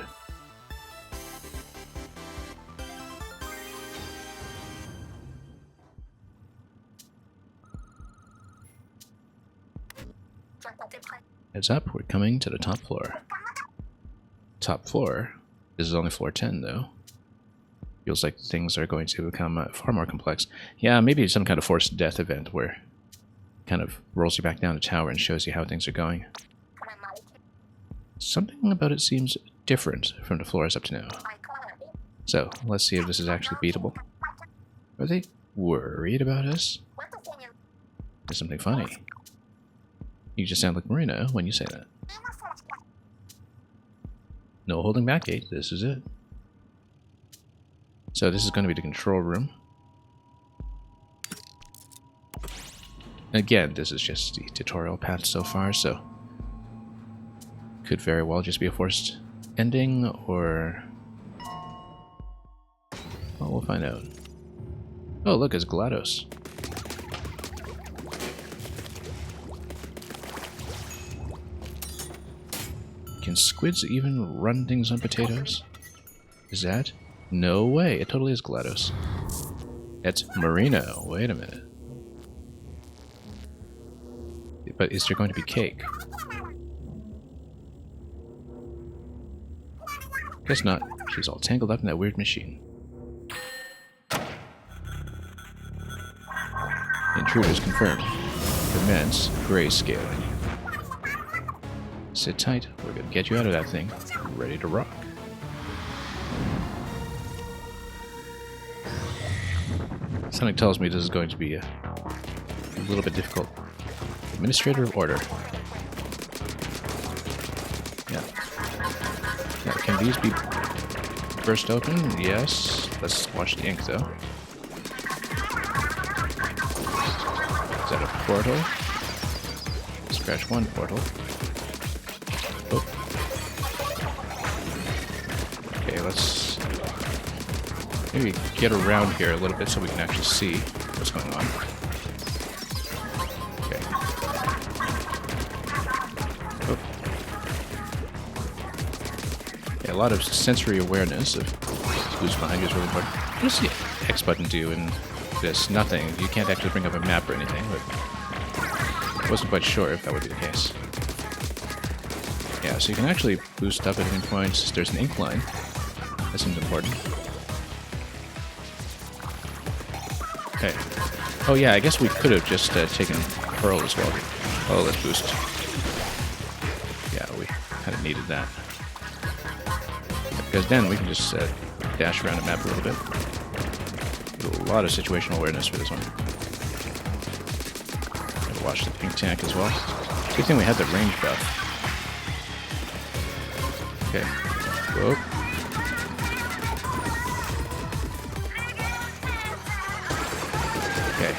Heads up, we're coming to the top floor. Top floor? This is only floor 10, though. Feels like things are going to become far more complex. Yeah, maybe some kind of forced death event where it kind of rolls you back down the tower and shows you how things are going. Something about it seems different from the floors up to now. So, let's see if this is actually beatable. Are they worried about us? There's something funny. You just sound like Marina when you say that. No holding back, 8. This is it. So this is going to be the control room. Again, this is just the tutorial path so far, so could very well just be a forced ending, or... Well, we'll find out. Oh, look, it's GLaDOS. Can squids even run things on potatoes? Is that? No way, it totally is GLaDOS. It's Marina, wait a minute. But is there going to be cake? Guess not. She's all tangled up in that weird machine. Intruders confirmed. Commence grayscaling. Sit tight. We're gonna get you out of that thing. Ready to rock. Something tells me this is going to be a little bit difficult. Administrator of Order. Yeah. Now, can these be burst open? Yes. Let's watch the ink, though. Is that a portal? Scratch one portal. Oh. Okay, let's maybe get around here a little bit so we can actually see what's going on. Okay. Oh. Yeah, a lot of sensory awareness of who's behind you is really important. What does the X button do in this nothing. You can't actually bring up a map or anything, but I wasn't quite sure if that would be the case. Yeah, so you can actually boost up at any points. There's an ink line. That seems important. Okay. Oh yeah, I guess we could have just taken Pearl as well. Oh, let's boost. Yeah, we kind of needed that. Because then we can just dash around the map a little bit. A lot of situational awareness for this one. Gotta watch the pink tank as well. Good thing we had the range buff. Okay. Whoa. Okay.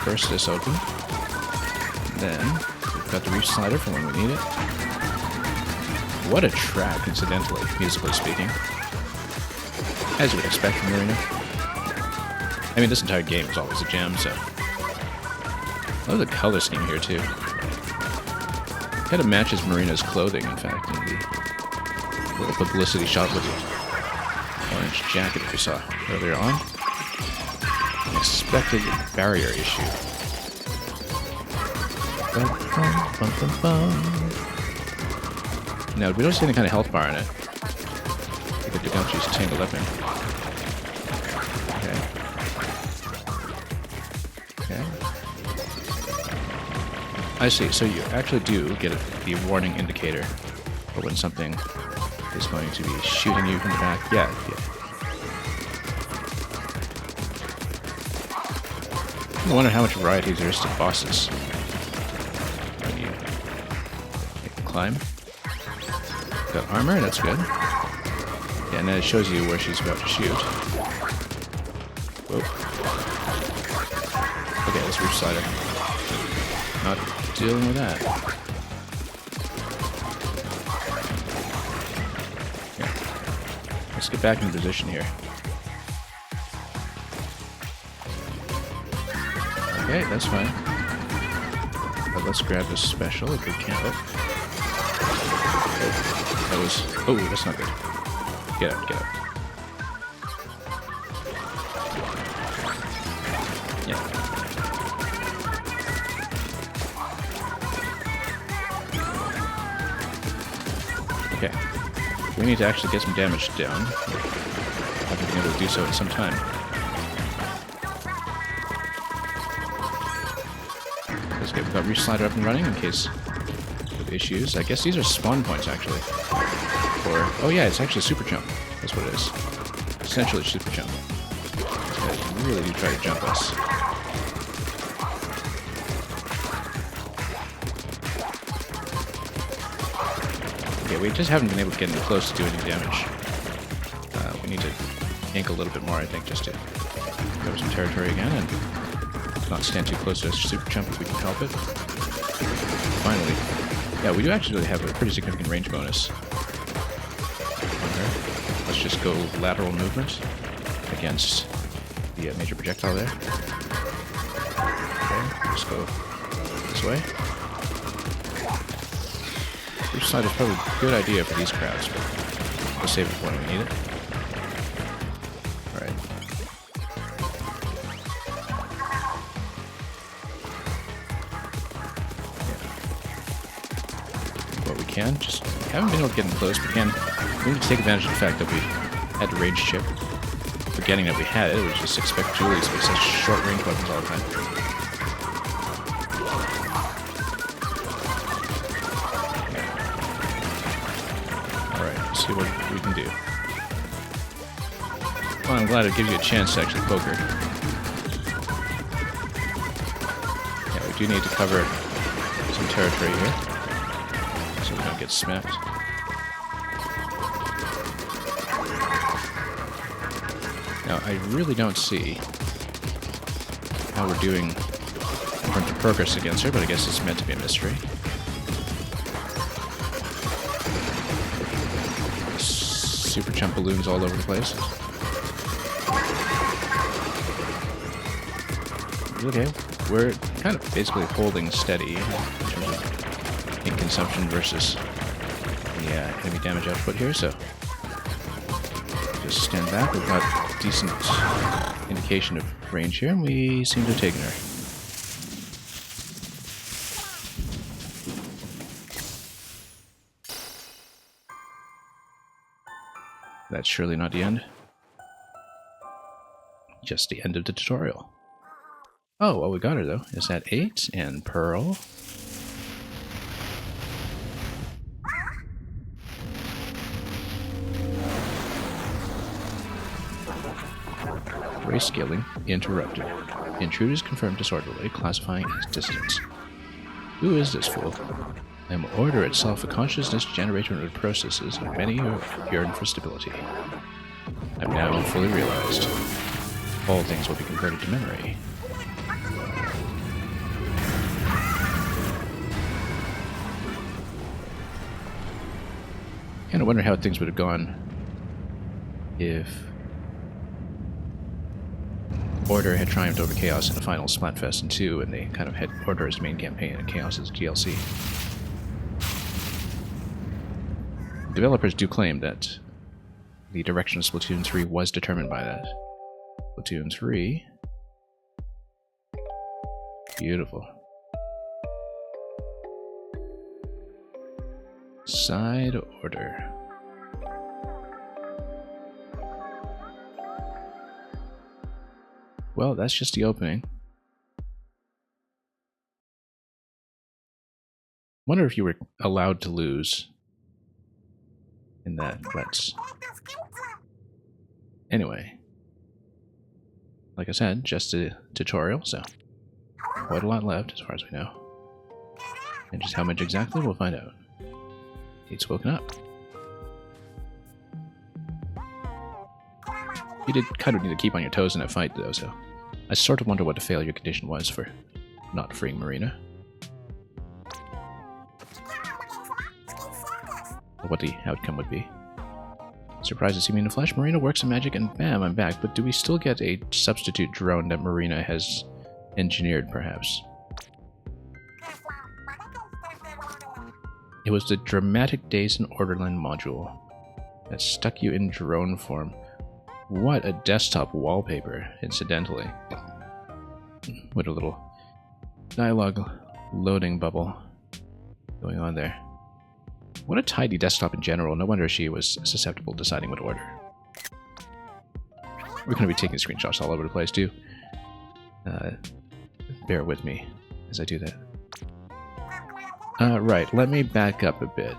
Burst this open. Then we've got the reach slider for when we need it. What a track, incidentally, musically speaking. As you would expect from Marina. I mean, this entire game is always a jam, so... I love the color scheme here, too. Kind of matches Marina's clothing, in fact, in the little publicity shot with the orange jacket that we saw earlier on. Unexpected barrier issue. Bum, bum, bum, bum, bum. Now, we don't see any kind of health bar in it. We don't use Tangle Weapon. Okay. Okay. I see. So you actually do get the warning indicator for when something is going to be shooting you from the back. Yeah, yeah. I wonder how much variety there is to bosses. When you climb. Got armor, that's good. Yeah, and then it shows you where she's about to shoot. Whoa. Okay, let's reach slider. Not dealing with that. Okay. Let's get back into position here. Okay, that's fine. But let's grab this special if we can. Oh. That was... Oh, that's not good. Get out, get out. Yeah. Okay. We need to actually get some damage down. I haven't been able to do so in some time. Let's get that reach slider up and running in case of issues. I guess these are spawn points, actually. Or, oh yeah, it's actually super jump. That's what it is. Essentially super jump. These guys really do try to jump us. Okay, we just haven't been able to get in close to do any damage. We need to ink a little bit more, I think, just to cover some territory again and not stand too close to a super jump if we can help it. Finally. Yeah, we do actually have a pretty significant range bonus. Let's just go lateral movement against the major projectile there. Okay, let's go this way. Each side is probably a good idea for these crowds, but we'll save it for when we need it. Alright. Yeah. What we can, just haven't been able to get in close, but again, we need to take advantage of the fact that we had the range chip. Forgetting that we had it, we just expect Julie's to be such short range weapons all the time. Alright, let's see what we can do. Well, I'm glad it gives you a chance to actually poke her. Yeah, we do need to cover some territory here, so we don't get smacked. Now, I really don't see how we're doing in terms of progress against her, but I guess it's meant to be a mystery. Super jump balloons all over the place. Okay, we're kind of basically holding steady in terms of ink consumption versus the enemy damage output here, so just stand back. We've got decent indication of range here, and we seem to have taken her. That's surely not the end. Just the end of the tutorial. Oh, well, we got her, though. Is that 8? And Pearl. Race scaling interrupted. Intruders confirmed disorderly, classifying as dissidents. Who is this fool? I am Order itself, a consciousness generator and processes, and many who yearn for stability. I've now fully realized. All things will be converted to memory. Kind of wonder how things would have gone if Order had triumphed over Chaos in the final Splatfest and 2, and they kind of had Order as main campaign and Chaos as DLC. Developers do claim that the direction of Splatoon 3 was determined by that. Splatoon 3. Beautiful. Side order. Well, that's just the opening. Wonder if you were allowed to lose in that, but anyway. Like I said, just a tutorial, so quite a lot left as far as we know. And just how much exactly, we'll find out. He's woken up. You did kind of need to keep on your toes in that fight, though, so I sort of wonder what the failure condition was for not freeing Marina. Or what the outcome would be. Surprised to see me in the flesh. Marina works in magic, and bam, I'm back. But do we still get a substitute drone that Marina has engineered, perhaps? It was the Dramatic Days in Orderland module that stuck you in drone form. What a desktop wallpaper, incidentally. With a little dialogue loading bubble going on there. What a tidy desktop in general. No wonder she was susceptible to deciding what to order. We're going to be taking screenshots all over the place, too. Bear with me as I do that. Right, let me back up a bit.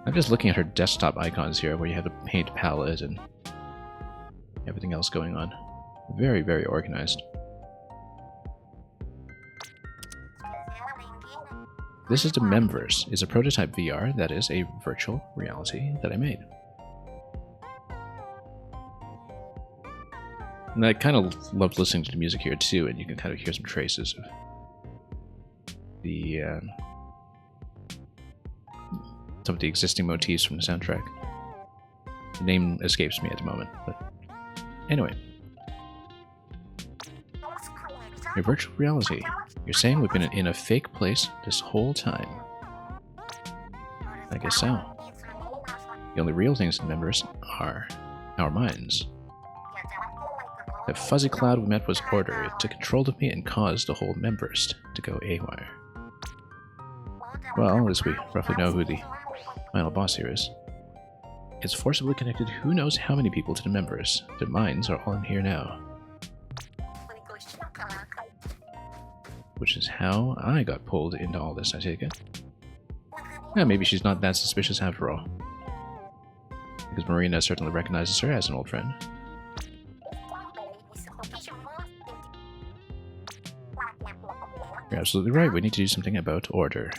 I'm just looking at her desktop icons here, where you have the paint palette and everything else going on. Very, very organized. This is the Memverse. It's a prototype VR that is a virtual reality that I made. And I kind of loved listening to the music here too, and you can kind of hear some traces of the some of the existing motifs from the soundtrack. The name escapes me at the moment, but anyway. Your virtual reality. You're saying we've been in a fake place this whole time? I guess so. The only real things in Memverse are our minds. The fuzzy cloud we met was Order. It took control of me and caused the whole Memverse to go AWire. Well, as we roughly know who the final boss here is. It's forcibly connected who knows how many people to the Memverse. Their minds are all in here now. Which is how I got pulled into all this, I take it. Yeah, maybe she's not that suspicious after all. Because Marina certainly recognizes her as an old friend. You're absolutely right, we need to do something about Order.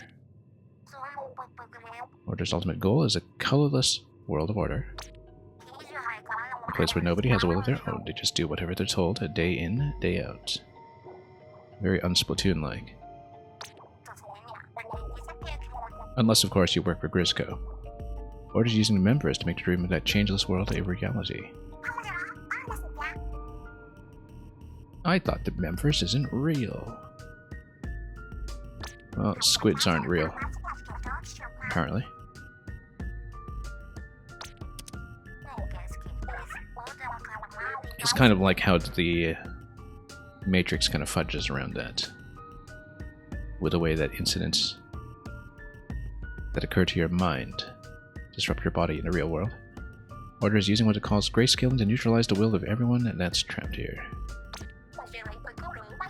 Order's ultimate goal is a colorless world of order. A place where nobody has a will of their own. They just do whatever they're told, day in, day out. Very un-Splatoon-like. Unless, of course, you work for Grisco. Order's using the members to make the dream of that changeless world a reality. I thought the Memverse isn't real. Well, squids aren't real. Apparently. It's kind of like how the Matrix kind of fudges around that, with the way that incidents that occur to your mind disrupt your body in the real world. Order is using what it calls grayscaling to neutralize the will of everyone that's trapped here.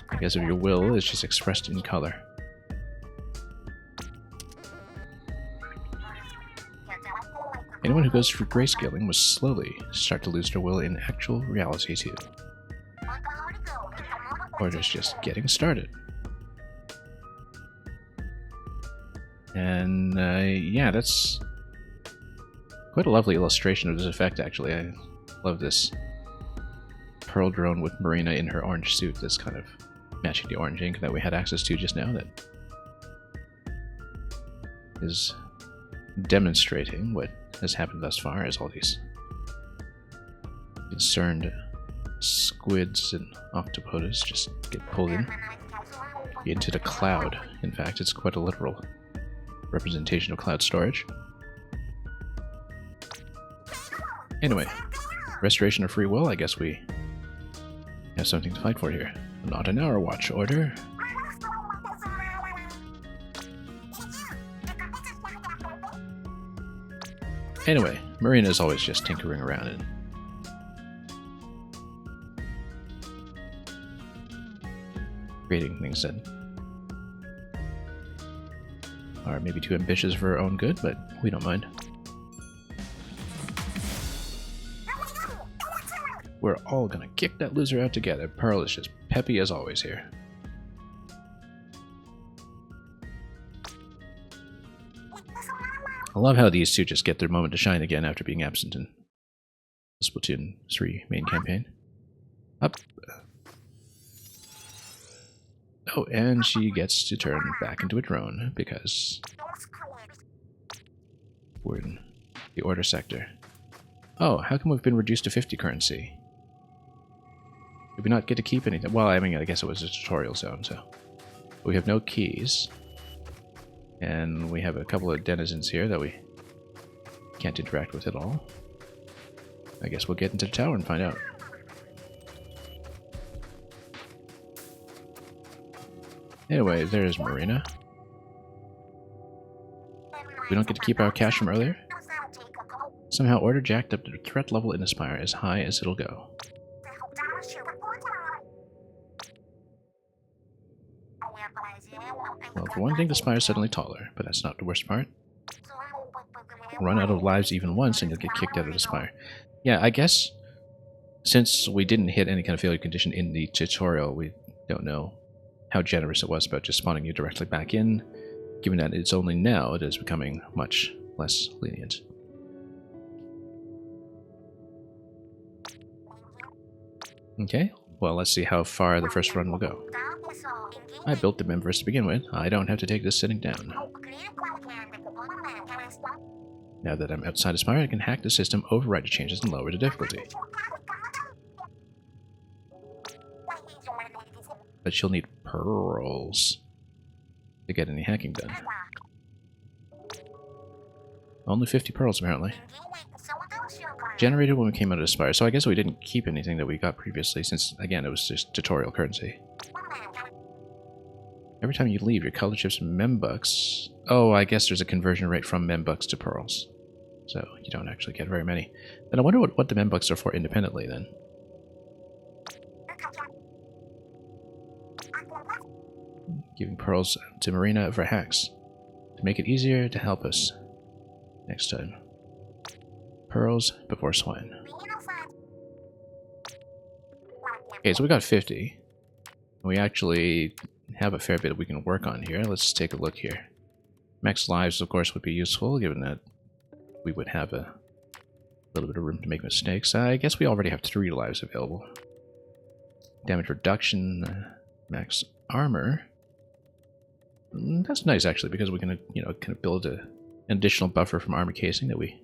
I guess if your will is just expressed in color. Anyone who goes through grayscaling will slowly start to lose their will in actual reality too. Order's just getting started. And yeah, that's quite a lovely illustration of this effect, actually. I love this pearl drone with Marina in her orange suit that's kind of matching the orange ink that we had access to just now, that is demonstrating what has happened thus far as all these concerned squids and octopodes just get pulled into the cloud. In fact, it's quite a literal representation of cloud storage. Anyway, restoration of free will, I guess we have something to fight for here. Not an hour watch order. Anyway, Marina's always just tinkering around and creating things that are maybe too ambitious for her own good, but we don't mind. We're all gonna kick that loser out together. Pearl is just peppy as always here. I love how these two just get their moment to shine again after being absent in the Splatoon 3 main campaign. Up. Oh, and she gets to turn back into a drone because we're in the order sector. Oh, how come we've been reduced to 50 currency? Did we not get to keep anything? Well, I mean, I guess it was a tutorial zone, so. We have no keys. And we have a couple of denizens here that we can't interact with at all. I guess we'll get into the tower and find out. Anyway, there's Marina. We don't get to keep our cash from earlier? Somehow Order jacked up the threat level in Aspire as high as it'll go. Well, for one thing, the Spire's suddenly taller, but that's not the worst part. Run out of lives even once and you'll get kicked out of the Spire. Yeah, I guess since we didn't hit any kind of failure condition in the tutorial, we don't know how generous it was about just spawning you directly back in, given that it's only now it is becoming much less lenient. Okay, well, let's see how far the first run will go. I built the Memverse to begin with. I don't have to take this sitting down. Now that I'm outside Aspire, I can hack the system, override the changes, and lower the difficulty. But you'll need pearls to get any hacking done. Only 50 pearls, apparently. Generated when we came out of Aspire, so I guess we didn't keep anything that we got previously, since, again, it was just tutorial currency. Every time you leave, your color shifts membucks. Oh, I guess there's a conversion rate from membucks to pearls. So you don't actually get very many. Then I wonder what the membucks are for independently, then. Giving pearls to Marina for hacks. To make it easier to help us next time. Pearls before swine. Okay, so we got 50. We actually have a fair bit we can work on here. Let's take a look here. Max lives, of course, would be useful, given that we would have a little bit of room to make mistakes. I guess we already have 3 lives available. Damage reduction, max armor. That's nice, actually, because we can, you know, kind of build an additional buffer from armor casing that we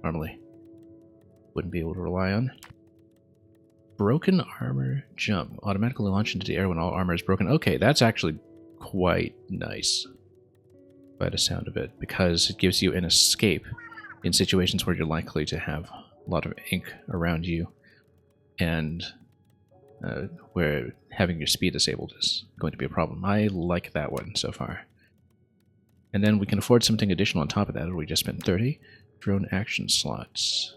normally wouldn't be able to rely on. Broken armor jump. Automatically launch into the air when all armor is broken. Okay, that's actually quite nice by the sound of it, because it gives you an escape in situations where you're likely to have a lot of ink around you and where having your speed disabled is going to be a problem. I like that one so far. And then we can afford something additional on top of that. We just spent 30 drone action slots.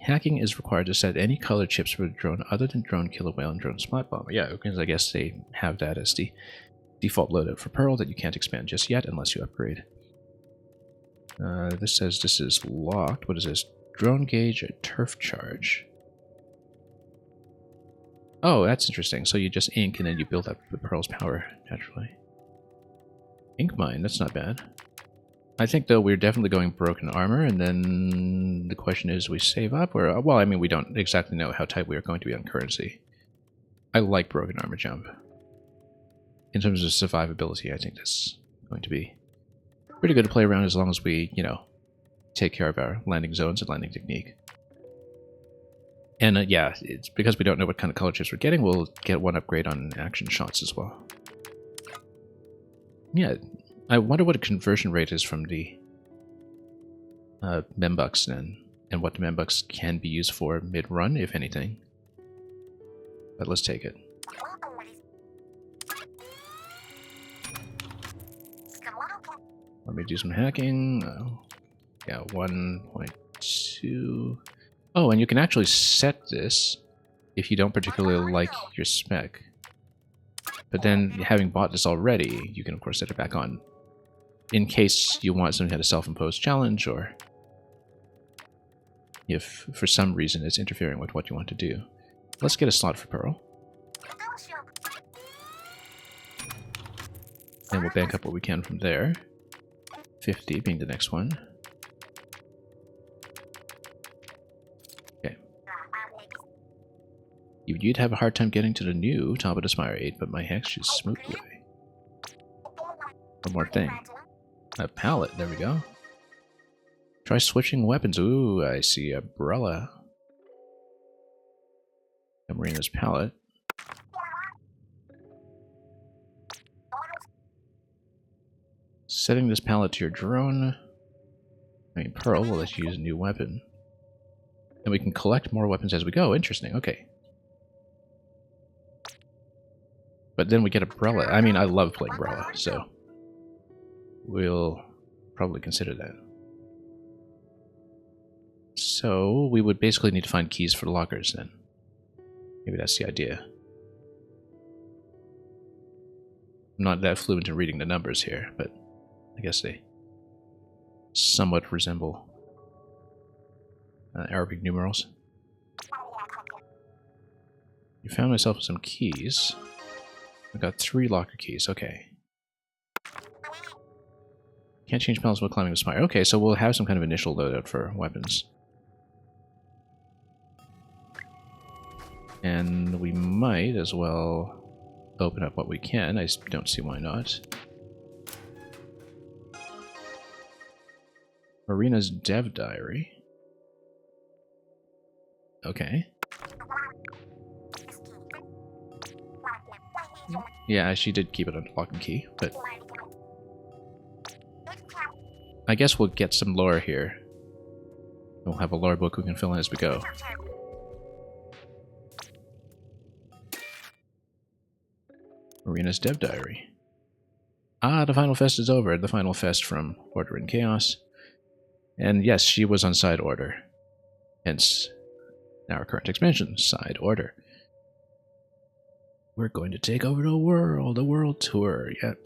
Hacking is required to set any color chips for a drone other than drone killer whale and drone spot bomber. Yeah, because I guess they have that as the default loadout for Pearl that you can't expand just yet unless you upgrade. This says this is locked. What is this? Drone gauge, a turf charge. Oh, that's interesting. So you just ink and then you build up the Pearl's power naturally. Ink mine, that's not bad. I think, though, we're definitely going broken armor, and then the question is, we save up, or... Well, I mean, we don't exactly know how tight we are going to be on currency. I like broken armor jump. In terms of survivability, I think that's going to be pretty good to play around as long as we, you know, take care of our landing zones and landing technique. And, yeah, it's because we don't know what kind of color chips we're getting, we'll get one upgrade on action shots as well. Yeah, I wonder what a conversion rate is from the membucks then, and what the membucks can be used for mid-run, if anything. But let's take it. Let me do some hacking. Yeah, 1.2. Oh, and you can actually set this if you don't particularly like your spec. But then, having bought this already, you can of course set it back on in case you want something to have a self-imposed challenge, or if for some reason it's interfering with what you want to do. Let's get a slot for Pearl. And we'll bank up what we can from there. 50 being the next one. Okay. You'd have a hard time getting to the new Top of the Spire 8, but my hex should smoothly. One more thing. A pallet, there we go. Try switching weapons. Ooh, I see a umbrella. A Marina's pallet. Setting this pallet to your drone. I mean, Pearl will let you use a new weapon. And we can collect more weapons as we go. Interesting, okay. But then we get umbrella. I mean, I love playing umbrella, so we'll probably consider that. So we would basically need to find keys for the lockers then. Maybe that's the idea. I'm not that fluent in reading the numbers here, but I guess they somewhat resemble Arabic numerals. You found myself with some keys. I got 3 locker keys, okay. Can't change pallets while climbing the spire. Okay, so we'll have some kind of initial loadout for weapons. And we might as well open up what we can. I don't see why not. Marina's dev diary. Okay. Yeah, she did keep it under lock and key, but I guess we'll get some lore here. We'll have a lore book we can fill in as we go. Marina's dev diary. Ah, the final fest is over. The final fest from Order and Chaos. And yes, she was on side order. Hence, our current expansion, side order. We're going to take over the world, a world tour. Yep.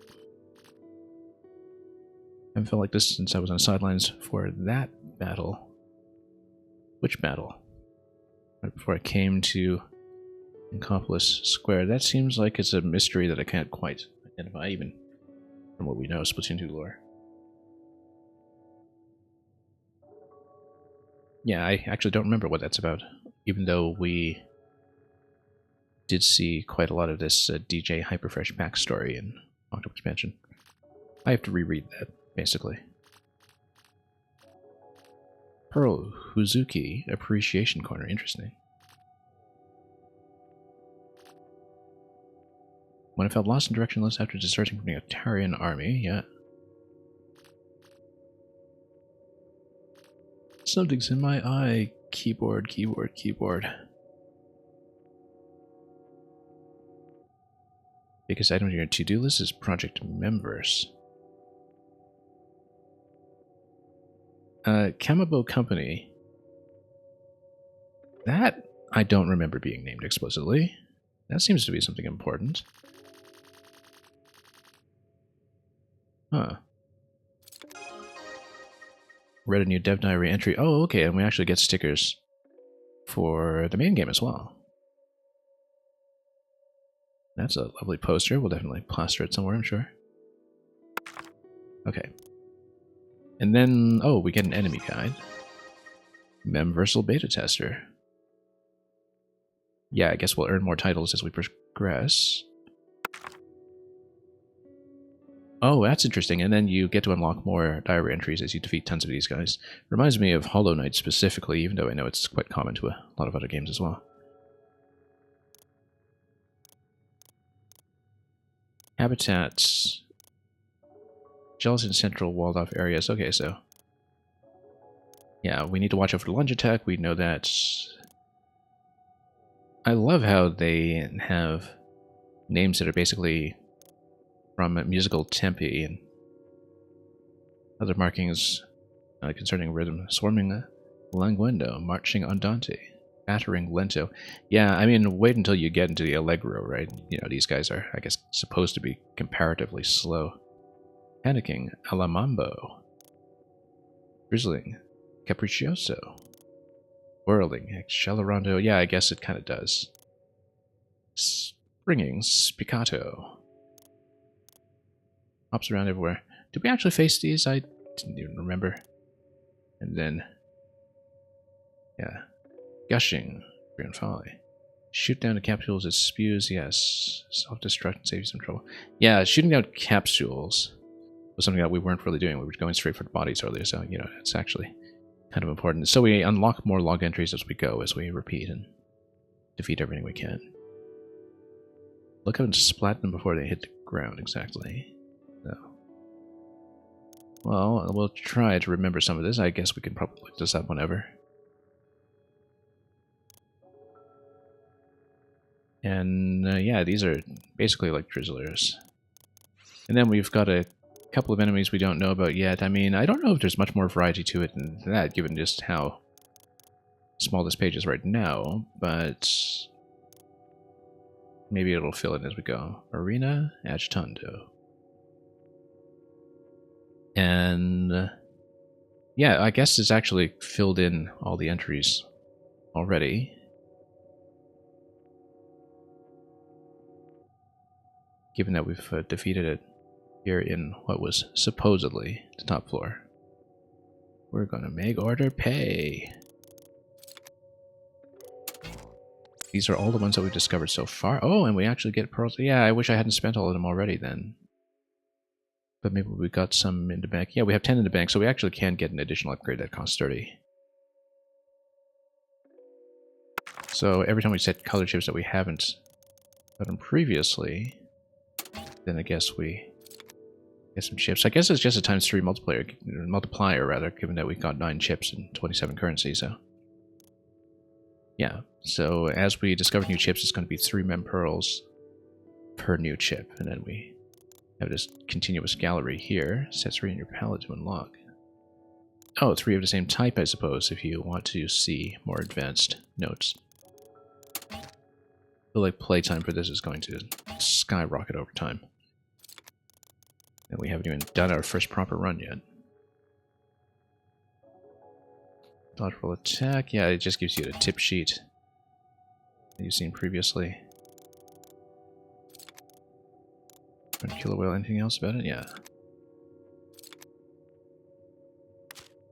I haven't felt like this since I was on sidelines for that battle. Which battle? Right before I came to Incopolis Square. That seems like it's a mystery that I can't quite identify, even from what we know of Splatoon 2 lore. Yeah, I actually don't remember what that's about, even though we did see quite a lot of this DJ Hyperfresh backstory in October Expansion. I have to reread that, basically. Pearl Huzuki Appreciation Corner, interesting. When I felt lost and directionless after deserting from the Otarian army, yeah. Something's in my eye. keyboard, keyboard, keyboard. Biggest item on your to-do list is project members. Kamabo Company. That I don't remember being named explicitly. That seems to be something important. Huh. Read a new dev diary entry. Oh, okay, and we actually get stickers for the main game as well. That's a lovely poster. We'll definitely plaster it somewhere, I'm sure. Okay. And then, oh, we get an enemy guide. Memversal Beta Tester. Yeah, I guess we'll earn more titles as we progress. Oh, that's interesting. And then you get to unlock more diary entries as you defeat tons of these guys. Reminds me of Hollow Knight specifically, even though I know it's quite common to a lot of other games as well. Habitats. Gelatin Central walled off areas. Okay, so... yeah, we need to watch out for the lunge attack. We know that. I love how they have names that are basically from musical tempi and other markings concerning rhythm. Swarming Languendo, Marching Andante, Battering Lento. Yeah, I mean, wait until you get into the Allegro, right? You know, these guys are, I guess, supposed to be comparatively slow. Panicking, Alamambo. Drizzling, Capriccioso. Whirling, Accelerando. Yeah, I guess it kind of does. Springing, Spiccato. Hops around everywhere. Did we actually face these? I didn't even remember. And then... yeah. Gushing, Grand Folly. Shoot down the capsules as spews, yes. Self-destruct, save you some trouble. Yeah, shooting down capsules was something that we weren't really doing. We were going straight for the bodies earlier, so, you know, it's actually kind of important. So we unlock more log entries as we go, as we repeat and defeat everything we can. Look out and splat them before they hit the ground, exactly. So. Well, we'll try to remember some of this. I guess we can probably look this up whenever. And yeah, these are basically like drizzlers. And then we've got a couple of enemies we don't know about yet. I mean, I don't know if there's much more variety to it than that, given just how small this page is right now, but maybe it'll fill in as we go. Arena Agitando. And yeah, I guess it's actually filled in all the entries already. Given that we've defeated it here in what was supposedly the top floor. We're gonna make order pay. These are all the ones that we've discovered so far. Oh, and we actually get pearls. Yeah, I wish I hadn't spent all of them already then. But maybe we got some in the bank. Yeah, we have 10 in the bank, so we actually can get an additional upgrade that costs 30. So every time we set color chips that we haven't gotten previously, then I guess we get some chips. I guess it's just a ×3 multiplier, rather, given that we got 9 chips and 27 currency, so... yeah, so as we discover new chips, it's going to be 3 mem pearls per new chip, and then we have this continuous gallery here. Set 3 in your palette to unlock. Oh, 3 of the same type, I suppose, if you want to see more advanced notes. I feel like playtime for this is going to skyrocket over time. And we haven't even done our first proper run yet. Dodgeball attack. Yeah, it just gives you the tip sheet that you've seen previously. Killer whale, anything else about it? Yeah.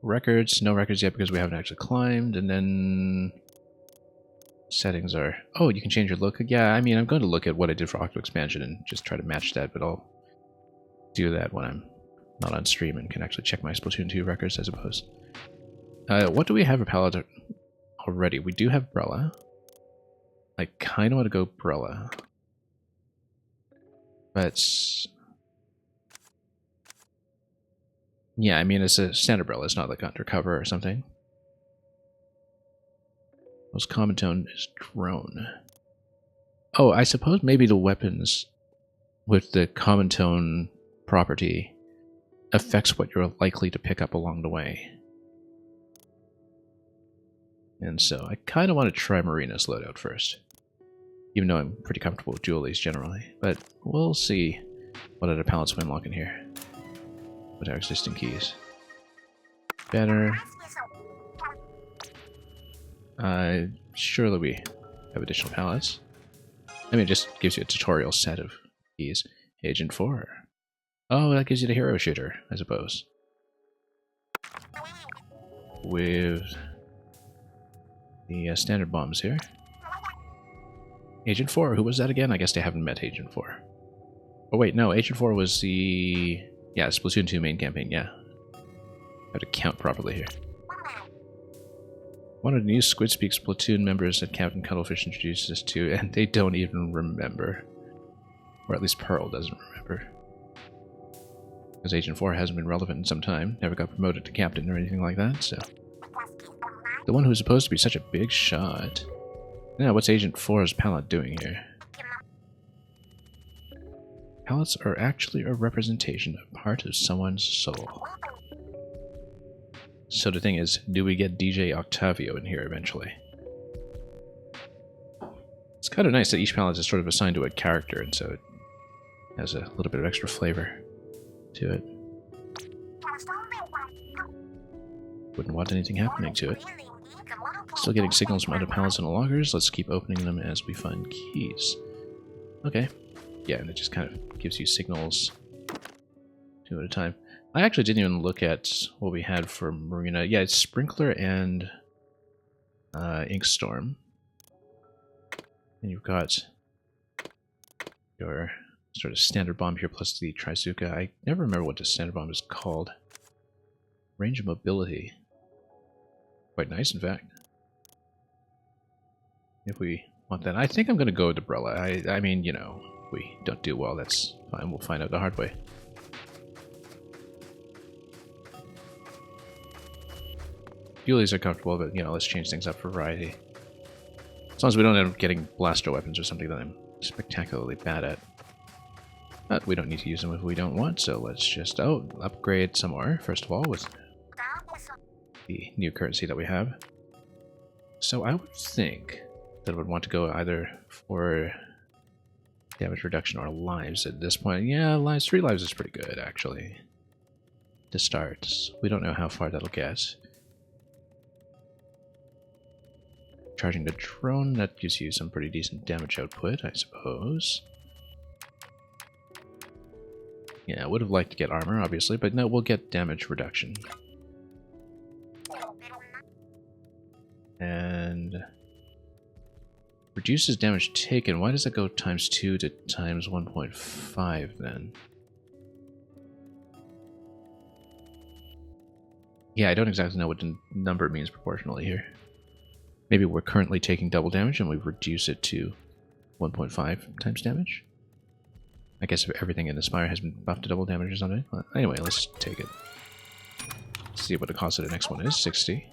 Records. No records yet because we haven't actually climbed. And then... settings are... oh, you can change your look. Yeah, I mean, I'm going to look at what I did for Octo Expansion and just try to match that, but I'll do that when I'm not on stream and can actually check my Splatoon 2 records, I suppose. What do we have a palette already? We do have Brella. I kind of want to go Brella. But... yeah, I mean, it's a standard Brella. It's not like undercover or something. Most common tone is drone. Oh, I suppose maybe the weapons with the common tone property affects what you're likely to pick up along the way. And so I kind of want to try Marina's loadout first. Even though I'm pretty comfortable with Julie's generally. But we'll see what other palettes we unlock in here with our existing keys. Banner. Surely we have additional palettes. I mean, it just gives you a tutorial set of keys. Agent 4. Oh, that gives you the hero shooter, I suppose. With the standard bombs here. Agent 4, who was that again? I guess they haven't met Agent 4. Oh wait, no, Agent 4 was the... yeah, Splatoon 2 main campaign, yeah. I have to count properly here. One of the new Squid Speak Splatoon members that Captain Cuttlefish introduced us to, and they don't even remember. Or at least Pearl doesn't remember. Because Agent 4 hasn't been relevant in some time, never got promoted to captain or anything like that, so... The one who was supposed to be such a big shot. Now, what's Agent 4's palette doing here? Palettes are actually a representation of part of someone's soul. So the thing is, do we get DJ Octavio in here eventually? It's kind of nice that each palette is sort of assigned to a character, and so it has a little bit of extra flavor to it. Wouldn't want anything happening to it. Still getting signals from other palettes and loggers. Let's keep opening them as we find keys. Okay. Yeah, and it just kind of gives you signals two at a time. I actually didn't even look at what we had for Marina. Yeah, it's Sprinkler and Inkstorm. And you've got your sort of standard bomb here plus the Trizuka. I never remember what the standard bomb is called. Range of mobility. Quite nice, in fact. If we want that. I think I'm going to go with Umbrella. I mean, you know, if we don't do well, that's fine. We'll find out the hard way. Julie's are comfortable, but, you know, let's change things up for variety. As long as we don't end up getting blaster weapons or something that I'm spectacularly bad at. But we don't need to use them if we don't want, so let's just, upgrade some more, first of all, with the new currency that we have. So I would think that I would want to go either for damage reduction or lives at this point. Yeah, lives, 3 lives is pretty good, actually, to start. We don't know how far that'll get. Charging the drone, that gives you some pretty decent damage output, I suppose. Yeah, I would have liked to get armor, obviously, but no, we'll get damage reduction. And reduces damage taken. Why does that go times 2 to times 1.5 then? Yeah, I don't exactly know what the number means proportionally here. Maybe we're currently taking double damage and we reduce it to 1.5 times damage? I guess if everything in the Spire has been buffed to double damage or something. Well, anyway, let's take it. See what the cost of the next one is. 60.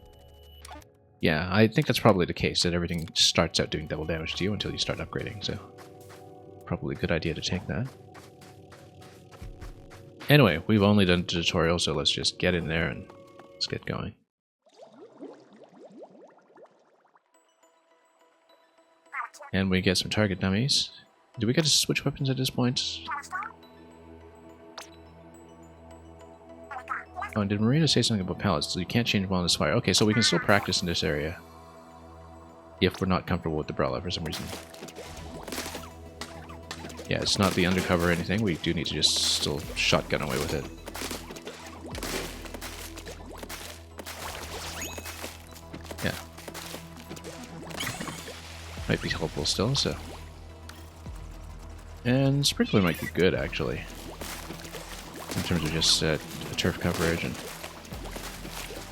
Yeah, I think that's probably the case, that everything starts out doing double damage to you until you start upgrading, so probably a good idea to take that. Anyway, we've only done the tutorial, so let's just get in there and let's get going. And we get some target dummies. Do we get to switch weapons at this point? Oh, and did Marina say something about pallets? So you can't change while in the Spire. Okay, so we can still practice in this area. If we're not comfortable with the umbrella for some reason. Yeah, it's not the undercover or anything. We do need to just still shotgun away with it. Yeah. Might be helpful still, so. And Sprinkler might be good, actually. In terms of just turf coverage and...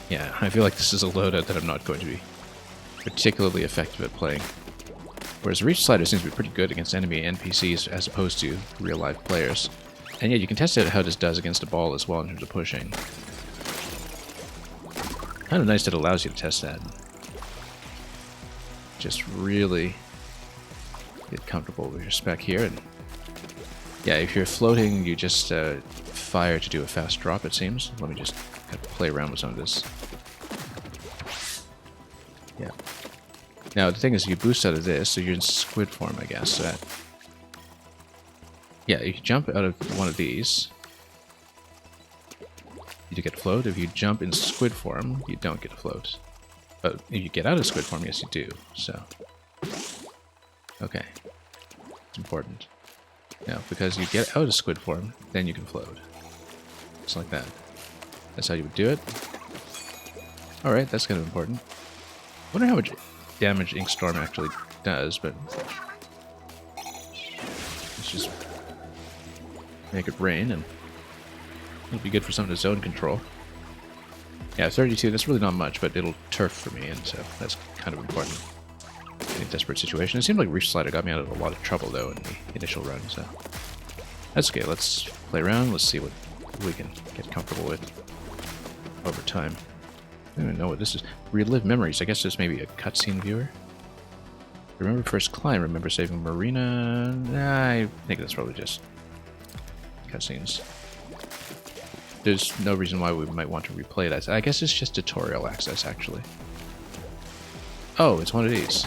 Yeah, I feel like this is a loadout that I'm not going to be particularly effective at playing. Whereas Reach Slider seems to be pretty good against enemy NPCs as opposed to real-life players. And yeah, you can test out how this does against a ball as well in terms of pushing. Kind of nice that it allows you to test that. just really get comfortable with your spec here. And yeah, if you're floating, you just fire to do a fast drop, it seems. Let me just kind of play around with some of this. Yeah. Now, the thing is, you boost out of this, so you're in squid form, I guess. So that, yeah, you can jump out of one of these. You get float. If you jump in squid form, you don't get a float. But if you get out of squid form, yes, you do. So, okay. It's important. Now, because you get out of squid form, then you can float. Just like that. That's how you would do it. Alright, that's kind of important. I wonder how much damage Ink Storm actually does, but let's just make it rain, and it'll be good for some of the zone control. Yeah, 32, that's really not much, but it'll turf for me, and so that's kind of important in a desperate situation. It seemed like Reach Slider got me out of a lot of trouble, though, in the initial run, so that's okay. Let's play around, let's see what we can get comfortable with over time. I don't even know what this is. Relive memories. I guess this may be a cutscene viewer. Remember first climb. Remember saving Marina. Nah, I think that's probably just cutscenes. There's no reason why we might want to replay that. I guess it's just tutorial access, actually. Oh, it's one of these.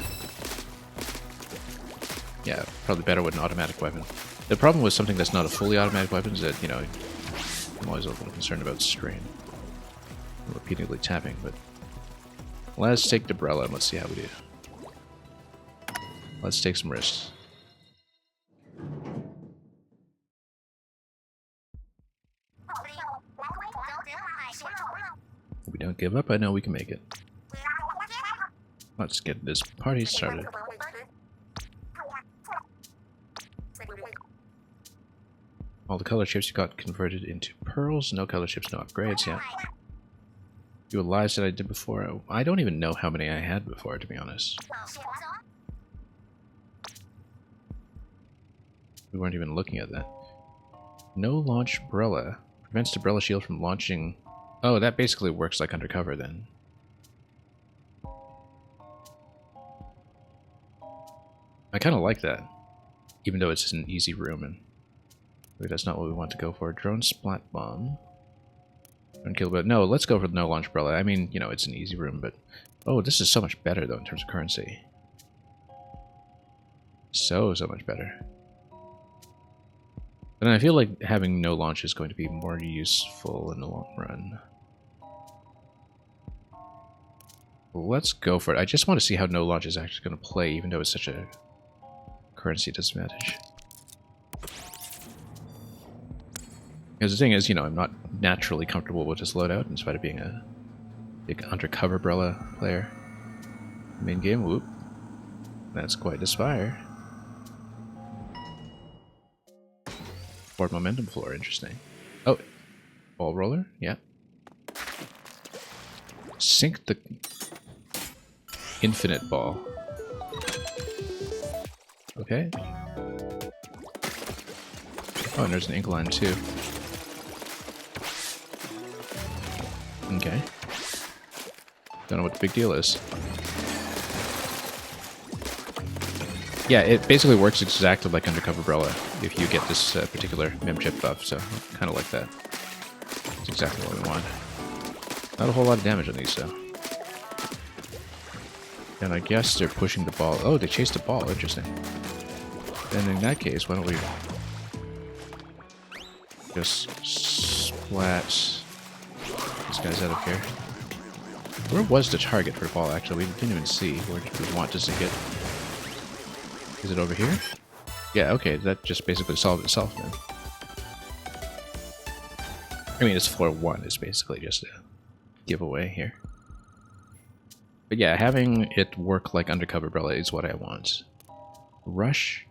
Yeah, probably better with an automatic weapon. The problem with something that's not a fully automatic weapon is that, you know, I'm always a little concerned about strain. Repeatedly tapping, but let's take Debrella and let's see how we do. Let's take some risks. We don't give up, I know we can make it. Let's get this party started. All the color chips got converted into pearls, no color chips, no upgrades, yeah. You lives that I did before. I don't even know how many I had before, to be honest. We weren't even looking at that. No launch Brella. Prevents Debrella shield from launching. Oh, that basically works like undercover then. I kind of like that. Even though it's an easy room, and maybe that's not what we want to go for. Drone Splat Bomb. Kill, but no, let's go for the no launch umbrella. I mean, you know, it's an easy room, but oh, this is so much better though in terms of currency. So much better. And I feel like having no launch is going to be more useful in the long run. Let's go for it. I just want to see how no launch is actually going to play, even though it's such a currency disadvantage. Because the thing is, you know, I'm not naturally comfortable with this loadout, in spite of being a big undercover umbrella player. Main game, whoop. That's quite a spire. Board momentum floor, interesting. Oh, ball roller, yeah. Sink the infinite ball. Okay. Oh, and there's an ink line too. Okay. Don't know what the big deal is. Yeah, it basically works exactly like Undercover Umbrella if you get this particular mem chip buff, so kind of like that. It's exactly what we want. Not a whole lot of damage on these, though. And I guess they're pushing the ball. Oh, they chased the ball. Interesting. Then in that case, why don't we just splat these guys out of here? Where was the target for the ball, actually? We didn't even see. Where did we want to sink it? Is it over here? Yeah, okay, that just basically solved itself then. I mean, it's floor 1 is basically just a giveaway here. But yeah, having it work like Undercover Umbrella is what I want. Rush.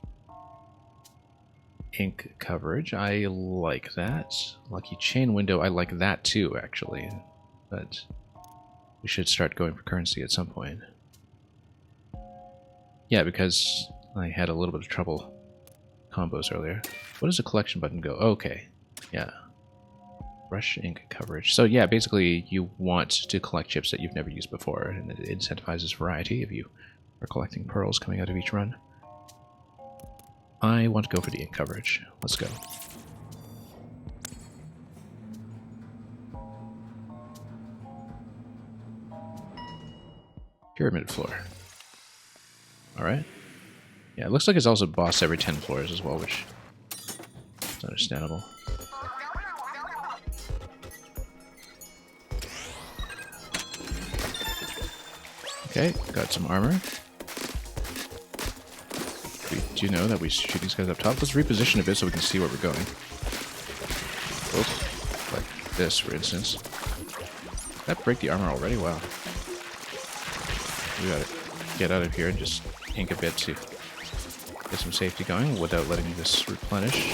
Ink coverage, I like that. Lucky Chain Window, I like that too, actually. But we should start going for currency at some point. Yeah, because I had a little bit of trouble combos earlier. What does the collection button go? Okay, yeah. Rush ink coverage. So yeah, basically you want to collect chips that you've never used before, and it incentivizes variety. If you We're collecting pearls coming out of each run. I want to go for the ink coverage. Let's go. Pyramid floor. Alright. Yeah, it looks like it's also boss every 10 floors as well, which is understandable. Okay, got some armor. We do know that we shoot these guys up top. Let's reposition a bit so we can see where we're going. Oh, like this, for instance. Did that break the armor already? Wow. We gotta get out of here and just ink a bit to get some safety going without letting this replenish.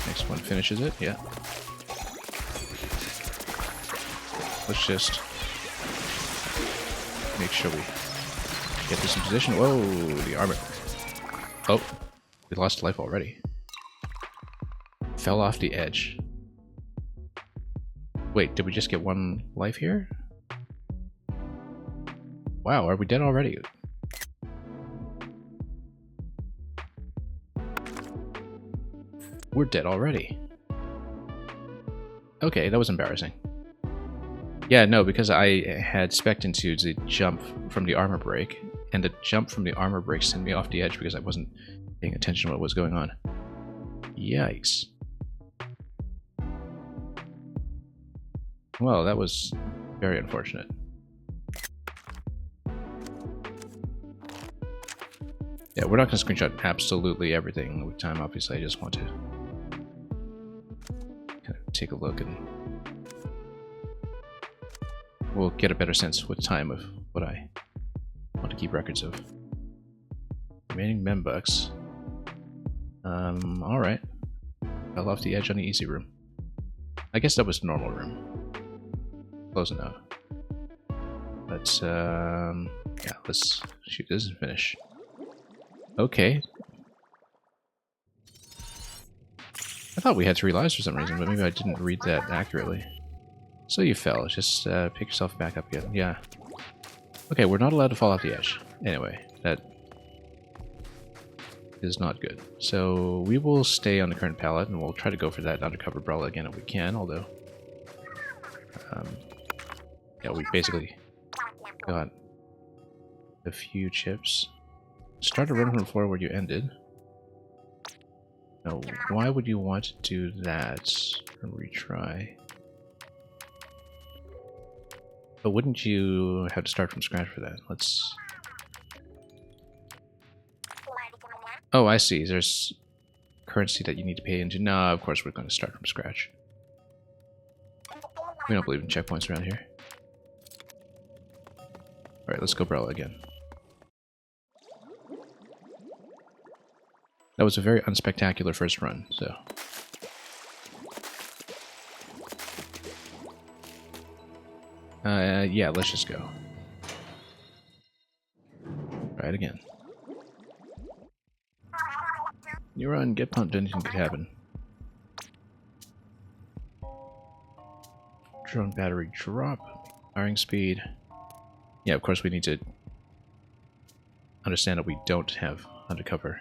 Next one finishes it, yeah. Let's just make sure we get this in position. Whoa, the armor. Oh, we lost life already. Fell off the edge. Wait, did we just get one life here? Wow, are we dead already? We're dead already. Okay, that was embarrassing. Yeah, no, because I had spec'd into the jump from the armor break, and the jump from the armor break sent me off the edge because I wasn't paying attention to what was going on. Yikes. Well, that was very unfortunate. Yeah, we're not going to screenshot absolutely everything with time, obviously. I just want to kind of take a look and we'll get a better sense with time of what I want to keep records of. Remaining membucks. Alright. Fell off the edge on the easy room. I guess that was the normal room. Close enough. But, yeah, let's shoot this and finish. Okay. I thought we had 3 lives for some reason, but maybe I didn't read that accurately. So you fell. Just pick yourself back up again. Yeah. Okay, we're not allowed to fall off the edge. Anyway, that is not good. So we will stay on the current palette, and we'll try to go for that undercover umbrella again if we can, although... yeah, we basically got a few chips. Start a run from the floor where you ended. Now, why would you want to do that? Or retry? But wouldn't you have to start from scratch for that? Let's... Oh, I see. There's currency that you need to pay into. No, of course we're going to start from scratch. We don't believe in checkpoints around here. Alright, let's go umbrella again. That was a very unspectacular first run, so... yeah, let's just go. Try it again. You run, get pumped, anything could happen. Drone battery drop, firing speed. Yeah, of course we need to understand that we don't have undercover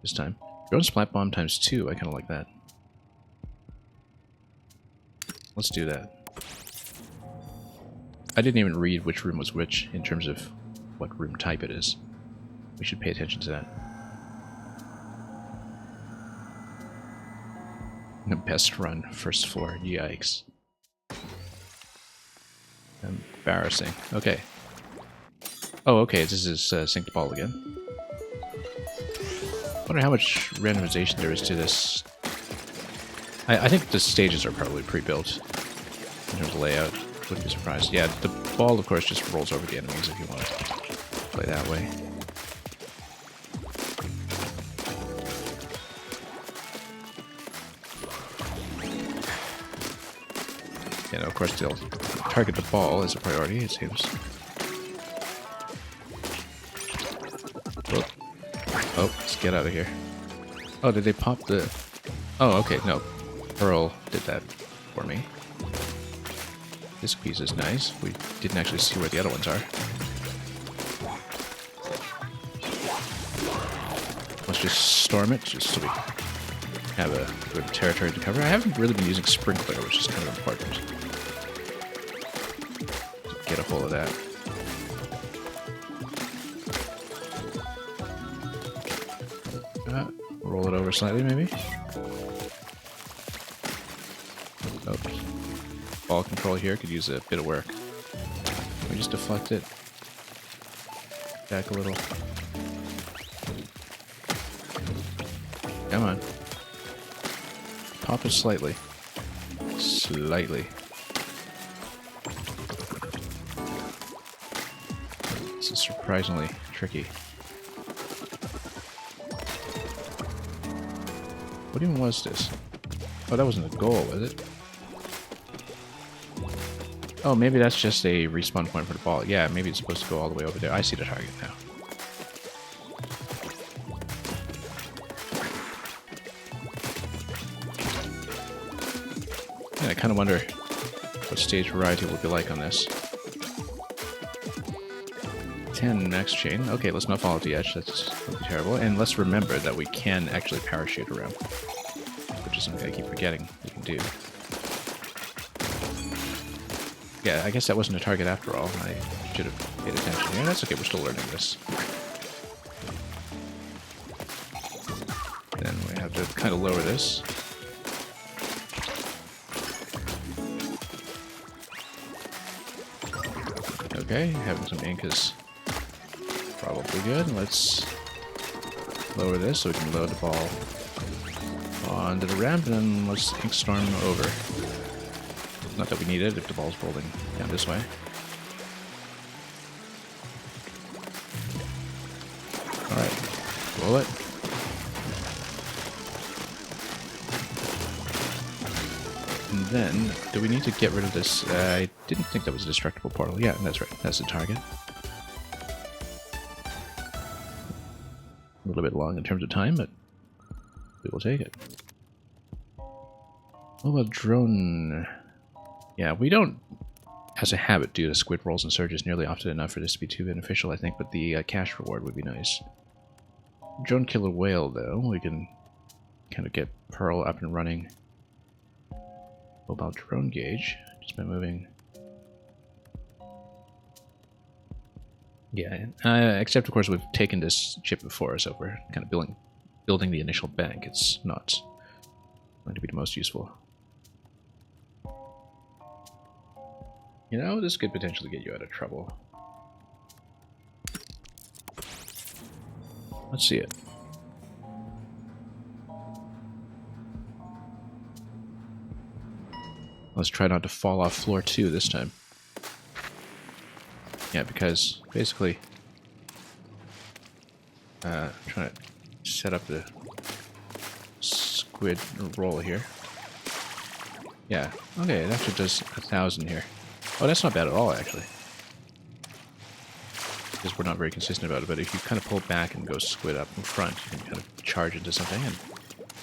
this time. Drone splat bomb times 2, I kind of like that. Let's do that. I didn't even read which room was which in terms of what room type it is. We should pay attention to that. The best run, first floor, yikes. Embarrassing. Okay. Oh, okay, this is synced ball again. I wonder how much randomization there is to this. I think the stages are probably pre-built in terms of layout. Wouldn't be surprised. Yeah, the ball, of course, just rolls over the enemies if you want to play that way. You know, of course, they'll target the ball as a priority, it seems. Oh, oh, let's get out of here. Oh, did they pop the... Oh, okay, no. Pearl did that for me. This piece is nice. We didn't actually see where the other ones are. just storm it, just so we have a bit of territory to cover. I haven't really been using Sprinkler, which is kind of important. Get a hold of that. Roll it over slightly, maybe. Oops. Ball control here could use a bit of work. Can we just deflect it back a little? Come on. Pop it slightly. Slightly. This is surprisingly tricky. What even was this? Oh, that wasn't a goal, was it? Oh, maybe that's just a respawn point for the ball. Yeah, maybe it's supposed to go all the way over there. I see the target now. Yeah, I kind of wonder what stage variety will be like on this. 10 max chain. Okay, let's not fall off the edge. That's would be terrible. And let's remember that we can actually parachute around, which is something I keep forgetting we can do. Yeah, I guess that wasn't a target after all. I should have paid attention here. That's okay, we're still learning this. Then we have to kind of lower this. Okay, having some ink is probably good. Let's lower this so we can load the ball onto the ramp, and then let's ink storm over. Not that we need it if the ball's rolling down this way. Alright, roll it. And then, do we need to get rid of this? I didn't think that was a destructible portal. Yeah, that's right. That's the target. A little bit long in terms of time, but we will take it. Oh, well, drone... Yeah, we don't, as a habit, do the squid rolls and surges nearly often enough for this to be too beneficial, I think, but the cash reward would be nice. Drone killer whale, though, we can kind of get Pearl up and running. Mobile drone gauge, just by moving. Yeah, except of course we've taken this chip before, so we're kind of building the initial bank. It's not going to be the most useful. You know, this could potentially get you out of trouble. Let's see it. Let's try not to fall off floor 2 this time. Yeah, because basically, I'm trying to set up the squid roll here. Yeah, okay, it actually does 1,000 here. Oh, that's not bad at all, actually. Because we're not very consistent about it, but if you kind of pull back and go squid up in front, you can kind of charge into something, and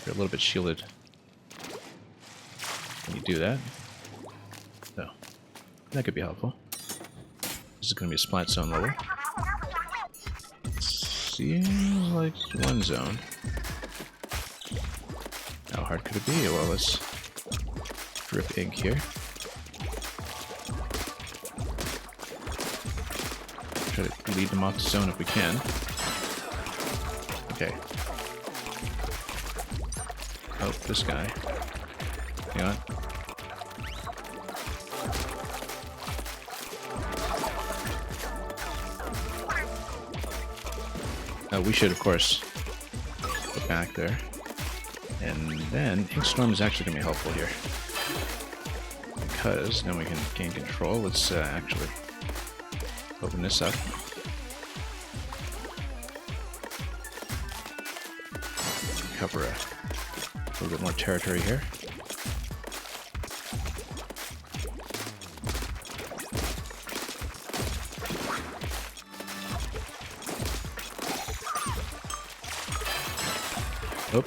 you're a little bit shielded when you do that. So, that could be helpful. This is going to be a splat zone level. Seems like one zone. How hard could it be? Well, let's drip ink here. Try to lead them off the zone if we can. Okay. Oh, this guy. Hang on. We should, of course, go back there. And then Inkstorm is actually going to be helpful here. Because now we can gain control. Let's actually open this up. Cover a little bit more territory here. Oh,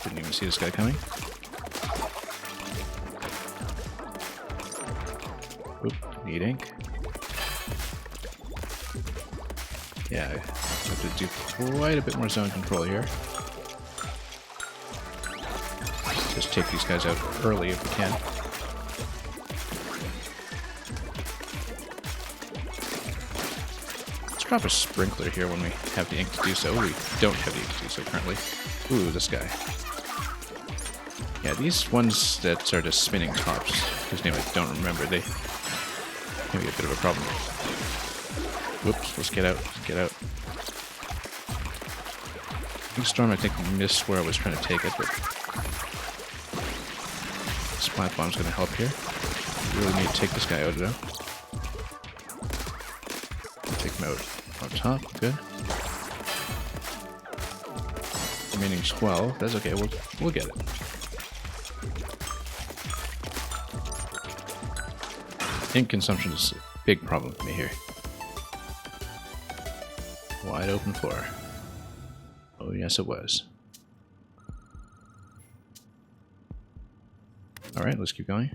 didn't even see this guy coming. Oop, need ink. Yeah, I have to do quite a bit more zone control here. Just take these guys out early if we can. Let's drop a sprinkler here when we have the ink to do so. We don't have the ink to do so currently. Ooh, this guy. Yeah, these ones that are just spinning tops, whose name I don't remember, they can be a bit of a problem. Whoops, let's get out, get out. Big Storm, I think, missed where I was trying to take it, but Splat Bomb's going to help here. We really need to take this guy out though. Take him out on top, good. Remaining 12, that's okay, we'll get it. Ink consumption is a big problem for me here. Wide open floor. Oh yes it was. Alright, let's keep going.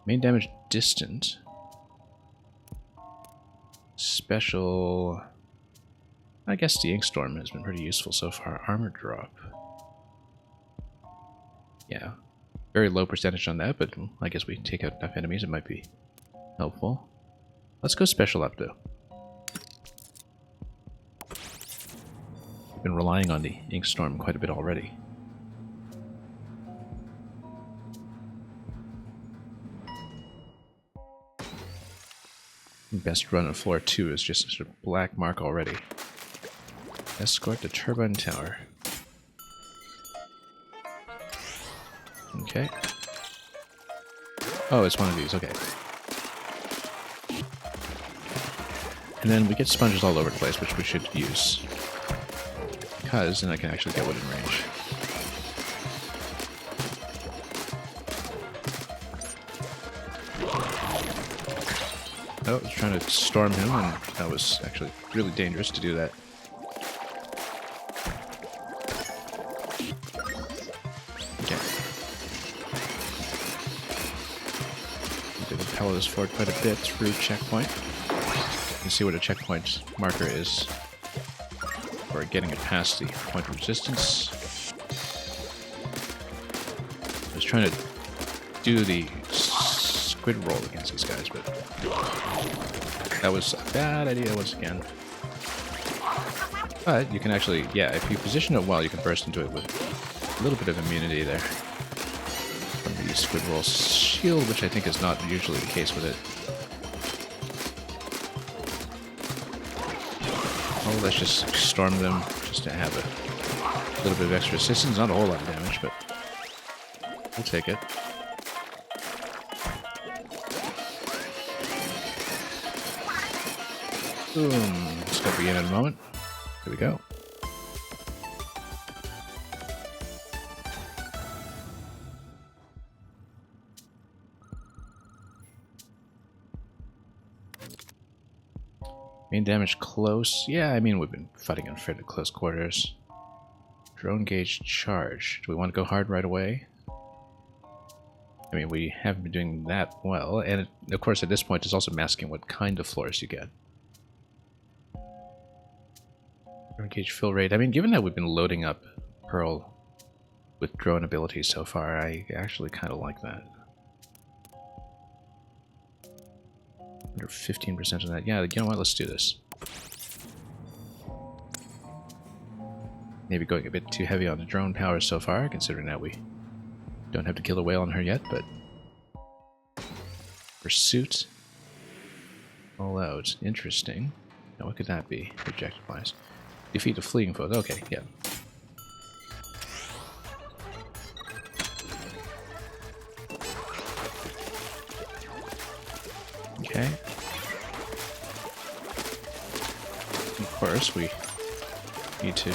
Main damage distant. Special... I guess the Ink Storm has been pretty useful so far. Armor drop. Yeah. Very low percentage on that, but I guess we take out enough enemies, it might be helpful. Let's go special up though. We've been relying on the Ink Storm quite a bit already. Best run on floor 2 is just a black mark already. Escort the turbine tower. Okay. Oh, it's one of these, okay. And then we get sponges all over the place, which we should use. Because then I can actually get one in range. Oh, I was trying to storm him, and that was actually really dangerous to do that. Okay. Did repel this forward quite a bit through checkpoint. You can see what a checkpoint marker is for getting it past the point of resistance. I was trying to do the squid roll against these guys, but that was a bad idea once again. But you can actually, yeah, if you position it well, you can burst into it with a little bit of immunity there from the squid roll shield, which I think is not usually the case with it. Oh, let's just storm them just to have a little bit of extra resistance. Not a whole lot of damage, but we'll take it. Boom. It's going to begin in a moment. Here we go. Main damage close. Yeah, I mean, we've been fighting in fairly close quarters. Drone gauge charge. Do we want to go hard right away? I mean, we haven't been doing that well. And of course, at this point, it's also masking what kind of floors you get. Gauge fill rate. I mean, given that we've been loading up Pearl with drone abilities so far, I actually kind of like that. Under 15% of that. Yeah, you know what? Let's do this. Maybe going a bit too heavy on the drone power so far, considering that we don't have to kill a whale on her yet, but... Pursuit. All out. Interesting. Now, what could that be, objective-wise? Defeat the fleeing foes. Okay, yeah. Okay. Of course, we need to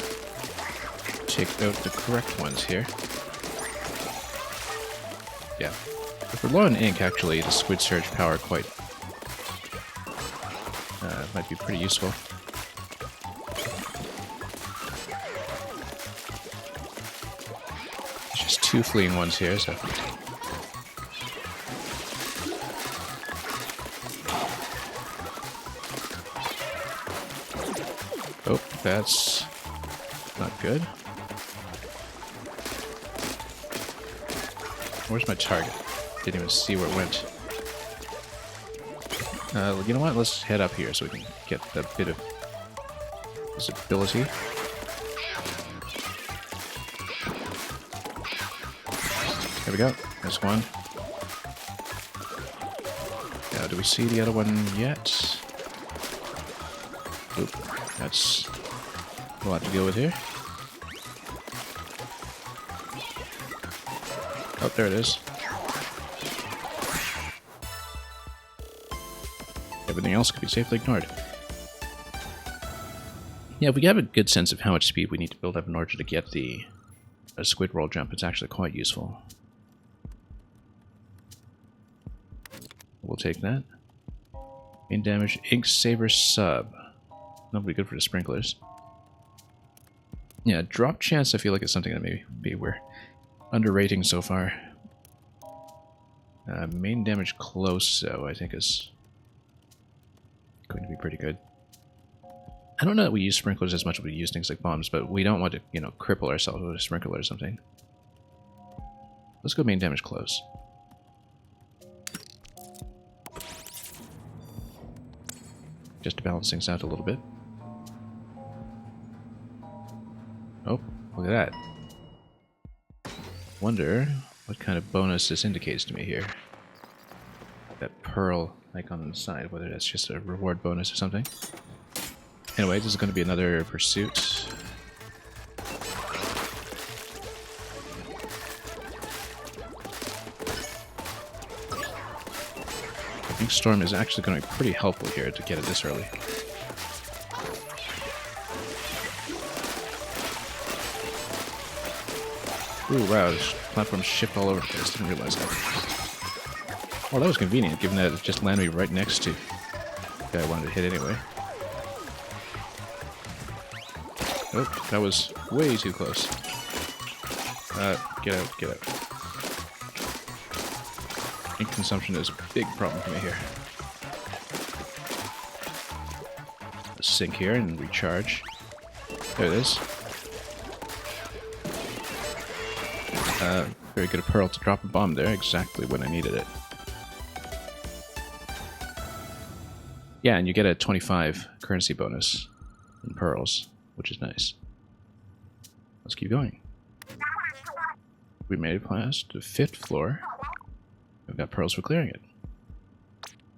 take out the correct ones here. Yeah. If we're low on ink, actually, the Squid Surge power might be pretty useful. Just two fleeing ones here, so... Oh, that's not good. Where's my target? Didn't even see where it went. You know what? Let's head up here so we can get that bit of visibility. There we go. There's one. Now, do we see the other one yet? Oop, that's a lot to deal with here. Oh, there it is. Everything else could be safely ignored. Yeah, if we have a good sense of how much speed we need to build up in order to get the squid roll jump, it's actually quite useful. We'll take that. Main damage, Ink Saber sub. That'll be good for the sprinklers. Yeah, drop chance I feel like it's something that maybe we're underrating so far. Main damage close, though, I think is going to be pretty good. I don't know that we use sprinklers as much as we use things like bombs, but we don't want to, you know, cripple ourselves with a sprinkler or something. Let's go main damage close. Just to balance things out a little bit. Oh, look at that. Wonder what kind of bonus this indicates to me here. That pearl icon on the side, whether that's just a reward bonus or something. Anyway, this is going to be another pursuit. I think Storm is actually going to be pretty helpful here to get it this early. Ooh, wow, this platform shift all over the place. Didn't realize that. Oh, that was convenient, given that it just landed me right next to the guy I wanted to hit anyway. Oh, that was way too close. Get out, get out. Ink consumption is a big problem for me here. Let's sink here and recharge. There it is. Very good of Pearl to drop a bomb there, exactly when I needed it. Yeah, and you get a 25 currency bonus in pearls, which is nice. Let's keep going. We made it past the 5th floor. We've got pearls for clearing it.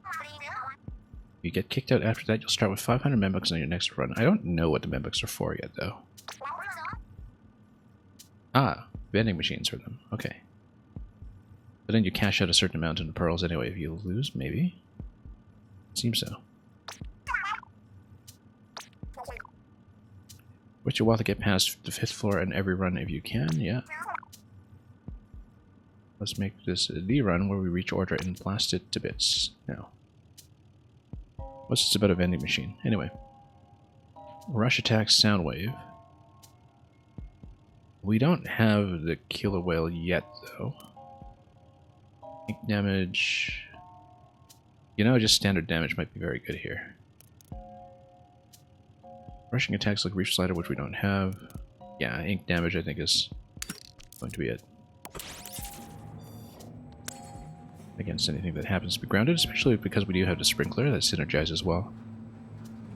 If you get kicked out after that, you'll start with 500 membucks on your next run. I don't know what the membucks are for yet, though. Ah, vending machines for them. Okay. But then you cash out a certain amount in pearls anyway if you lose, maybe? Seems so. Wait a while to get past the 5th floor and every run if you can, yeah. Let's make this the run where we reach order and blast it to bits. Now, what's this about a vending machine? Anyway, rush attack sound wave. We don't have the killer whale yet, though. Ink damage. You know, just standard damage might be very good here. Rushing attacks like Reef Slider, which we don't have. Yeah, ink damage I think is going to be it. Against anything that happens to be grounded, especially because we do have the sprinkler that synergizes well.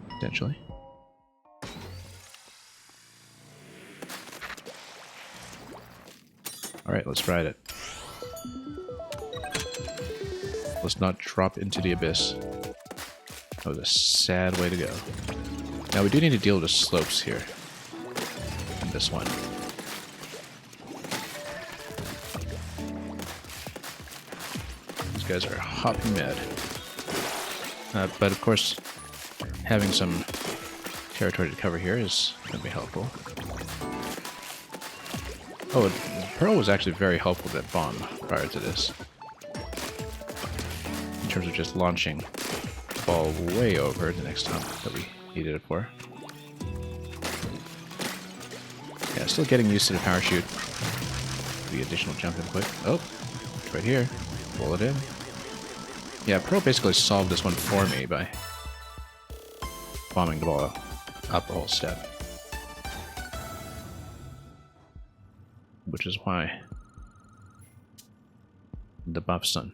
Potentially. Alright, let's ride it. Let's not drop into the abyss. That was a sad way to go. Now we do need to deal with the slopes here. In this one. These guys are hopping mad. But of course, having some territory to cover here is going to be helpful. Oh, Pearl was actually very helpful with that bomb prior to this. In terms of just launching the ball way over the next time that we needed it for. Yeah, still getting used to the parachute. The additional jump input. Oh, it's right here. Pull it in. Yeah, Pearl basically solved this one for me by bombing the ball up a whole step. Which is why the buffs on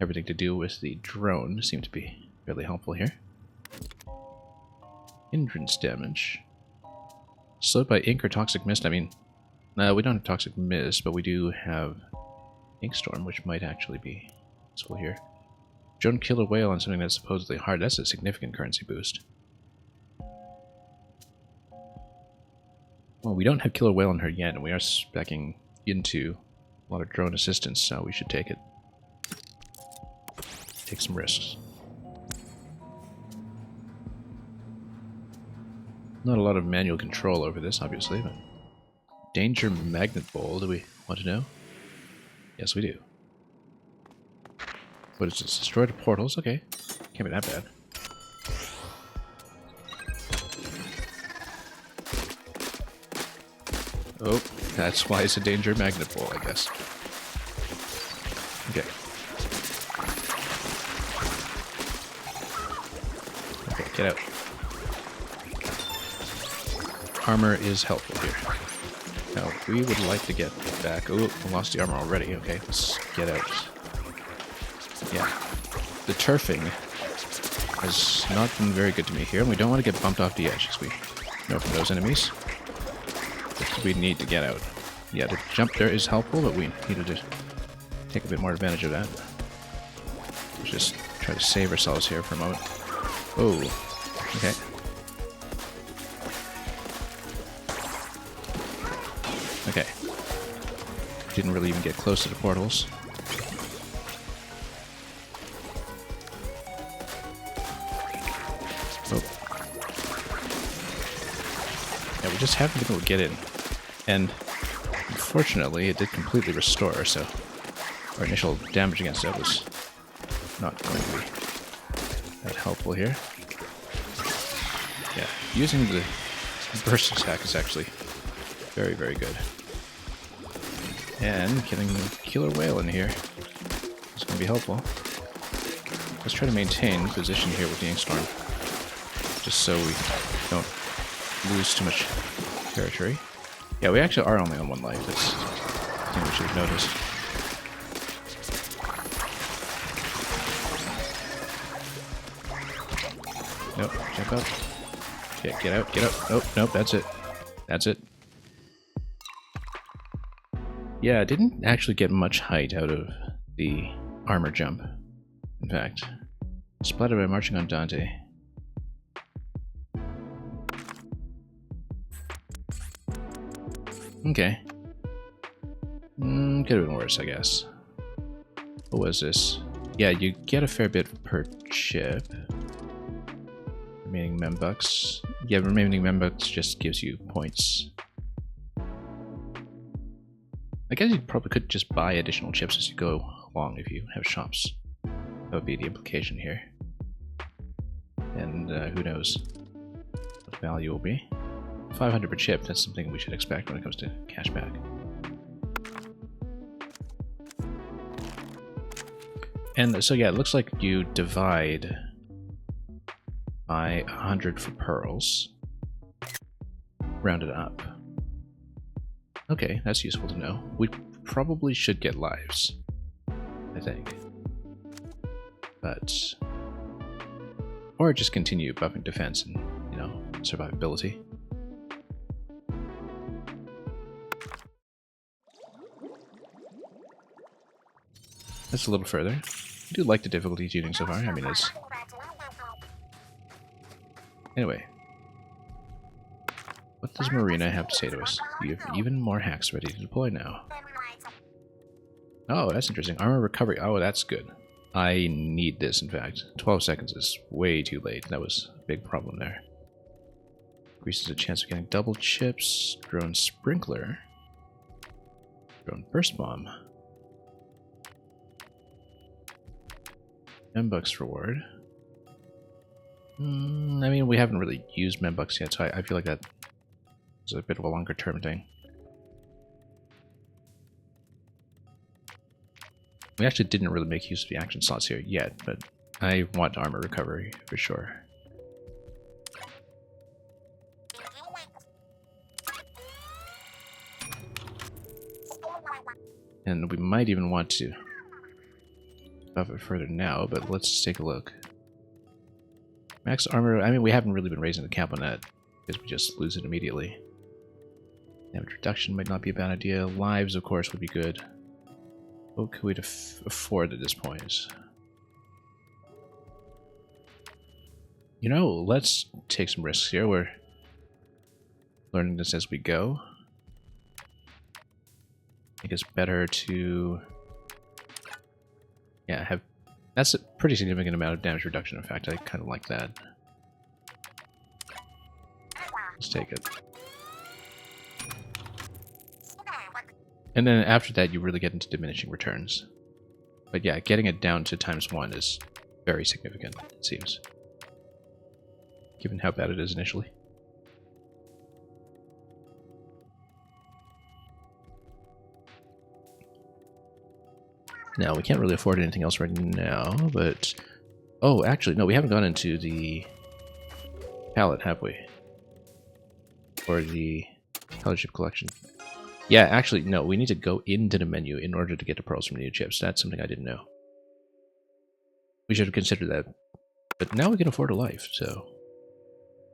everything to do with the drone seem to be fairly helpful here. Hindrance damage. Slowed by ink or toxic mist. I mean, we don't have toxic mist, but we do have ink storm, which might actually be useful here. Drone kill a whale on something that's supposedly hard. That's a significant currency boost. Well, we don't have killer whale on her yet, and we are speccing into a lot of drone assistance, so we should take it. Take some risks. Not a lot of manual control over this, obviously, but... Danger magnet bowl, do we want to know? Yes, we do. What is this? Destroy the portals? Okay. Can't be that bad. Oh, that's why it's a danger magnet bowl, I guess. Okay. Okay, get out. Armor is helpful here. Now, we would like to get back... Oh, I lost the armor already. Okay, let's get out. Yeah. The turfing has not been very good to me here, and we don't want to get bumped off the edge, as we know from those enemies. We need to get out. Yeah, the jump there is helpful, but we needed to take a bit more advantage of that. Let's just try to save ourselves here for a moment. Oh, okay. Okay. Didn't really even get close to the portals. Oh. Yeah, we just haven't been able to get in. And unfortunately, it did completely restore, so our initial damage against it was not going to be that helpful here. Yeah, using the burst attack is actually very, very good. And getting the killer whale in here is going to be helpful. Let's try to maintain position here with the ink storm, just so we don't lose too much territory. Yeah, we actually are only on one life. That's something we should have noticed. Nope, jump up. Yeah, get out, get out. Nope, nope, that's it. That's it. Yeah, I didn't actually get much height out of the armor jump. In fact, splattered by marching on Dante. Okay. Could have been worse, I guess. What was this? Yeah, you get a fair bit per chip. Remaining membucks. Yeah, remaining membucks just gives you points. I guess you probably could just buy additional chips as you go along if you have shops. That would be the implication here. And who knows what the value will be. 500 per chip, that's something we should expect when it comes to cashback. And so yeah, it looks like you divide by 100 for pearls. Rounded up. Okay, that's useful to know. We probably should get lives, I think. But... or just continue buffing defense and, you know, survivability. That's a little further. I do like the difficulty tuning so far. I mean, it's... Anyway. What does Marina have to say to us? You have even more hacks ready to deploy now. Oh, that's interesting. Armor recovery. Oh, that's good. I need this, in fact. 12 seconds is way too late. That was a big problem there. Increases the chance of getting double chips. Drone sprinkler. Drone burst bomb. Membucks reward. I mean, we haven't really used Membucks yet, so I feel like that is a bit of a longer term thing. We actually didn't really make use of the action slots here yet, but I want armor recovery for sure. And we might even want to buff it further now, but let's just take a look. Max armor, I mean, we haven't really been raising the cap on that, because we just lose it immediately. Damage reduction might not be a bad idea. Lives, of course, would be good. What could we afford at this point? You know, let's take some risks here. We're learning this as we go. I think it's better to... yeah, have... that's a pretty significant amount of damage reduction, in fact. I kind of like that. Let's take it. And then after that, you really get into diminishing returns. But yeah, getting it down to ×1 is very significant, it seems. Given how bad it is initially. Now, we can't really afford anything else right now, but... oh, actually, no, we haven't gone into the palette, have we? Or the color chip collection. Yeah, actually, no, we need to go into the menu in order to get the pearls from new chips. That's something I didn't know. We should have considered that. But now we can afford a life, so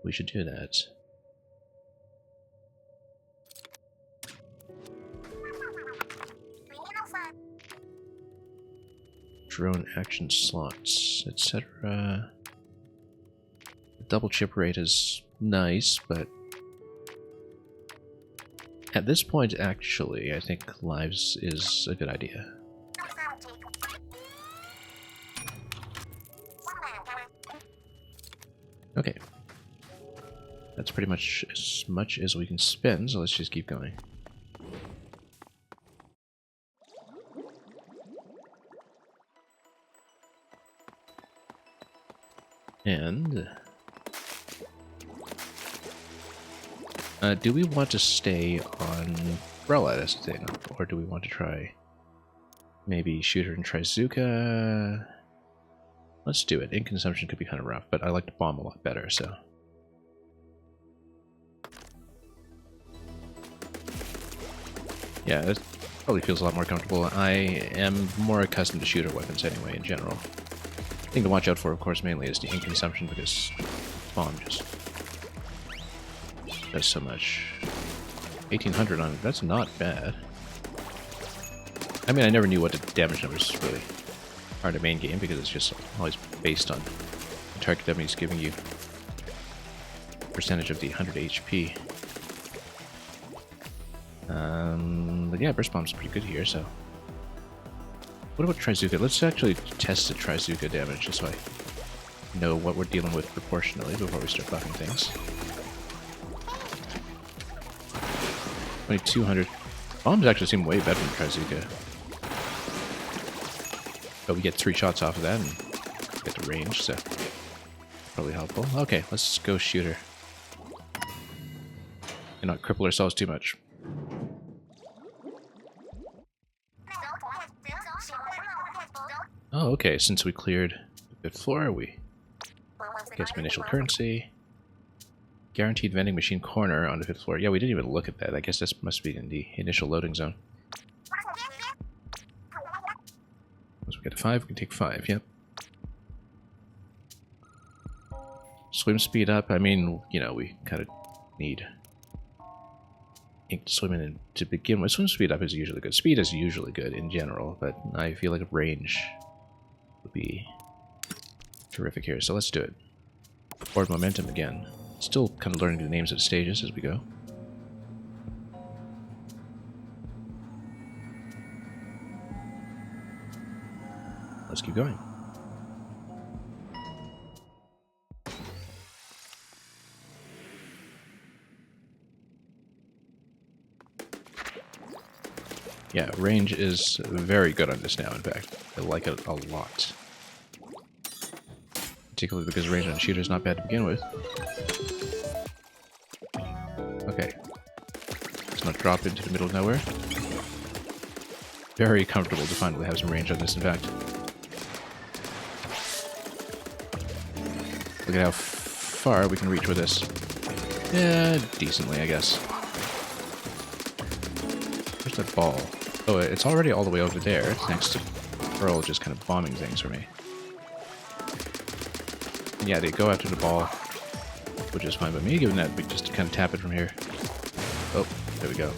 we should do that. Drone action slots, etc. The double chip rate is nice, but at this point, actually, I think lives is a good idea. Okay. That's pretty much as we can spend, so let's just keep going. And... do we want to stay on Umbrella as a thing, or do we want to try maybe Shooter and Trizuka? Let's do it. Ink consumption could be kind of rough, but I like the bomb a lot better, so... yeah, it probably feels a lot more comfortable. I am more accustomed to shooter weapons anyway, in general. The thing to watch out for, of course, mainly is the ink consumption, because bomb just does so much. 1800 on it, that's not bad. I mean, I never knew what the damage numbers really are in the main game, because it's just always based on the target enemies giving you percentage of the 100 HP. But yeah, burst bomb's pretty good here, so... what about Trizuka? Let's actually test the Trizuka damage, just so I know what we're dealing with proportionally before we start buffing things. 2200. Bombs actually seem way better than Trizuka. But we get 3 shots off of that and get the range, so probably helpful. Okay, let's go shooter. And not cripple ourselves too much. Oh, okay, since we cleared the 5th floor, we get some initial currency. Guaranteed vending machine corner on the 5th floor. Yeah, we didn't even look at that. I guess this must be in the initial loading zone. Once we get to 5, we can take 5, yep. Swim speed up. I mean, you know, we kind of need ink to swim in to begin with. Swim speed up is usually good. Speed is usually good in general, but I feel like range would be terrific here, so let's do it. Forward momentum again. Still kind of learning the names of the stages as we go. Let's keep going. Yeah, range is very good on this now, in fact. I like it a lot. Particularly because range on shooter is not bad to begin with. Okay. Let's not drop into the middle of nowhere. Very comfortable to finally have some range on this, in fact. Look at how far we can reach with this. Yeah, decently, I guess. Where's that ball? Oh, it's already all the way over there. It's next to Pearl, just kind of bombing things for me. Yeah, they go after the ball, which is fine by me, given that we just kind of tap it from here. Oh, there we go.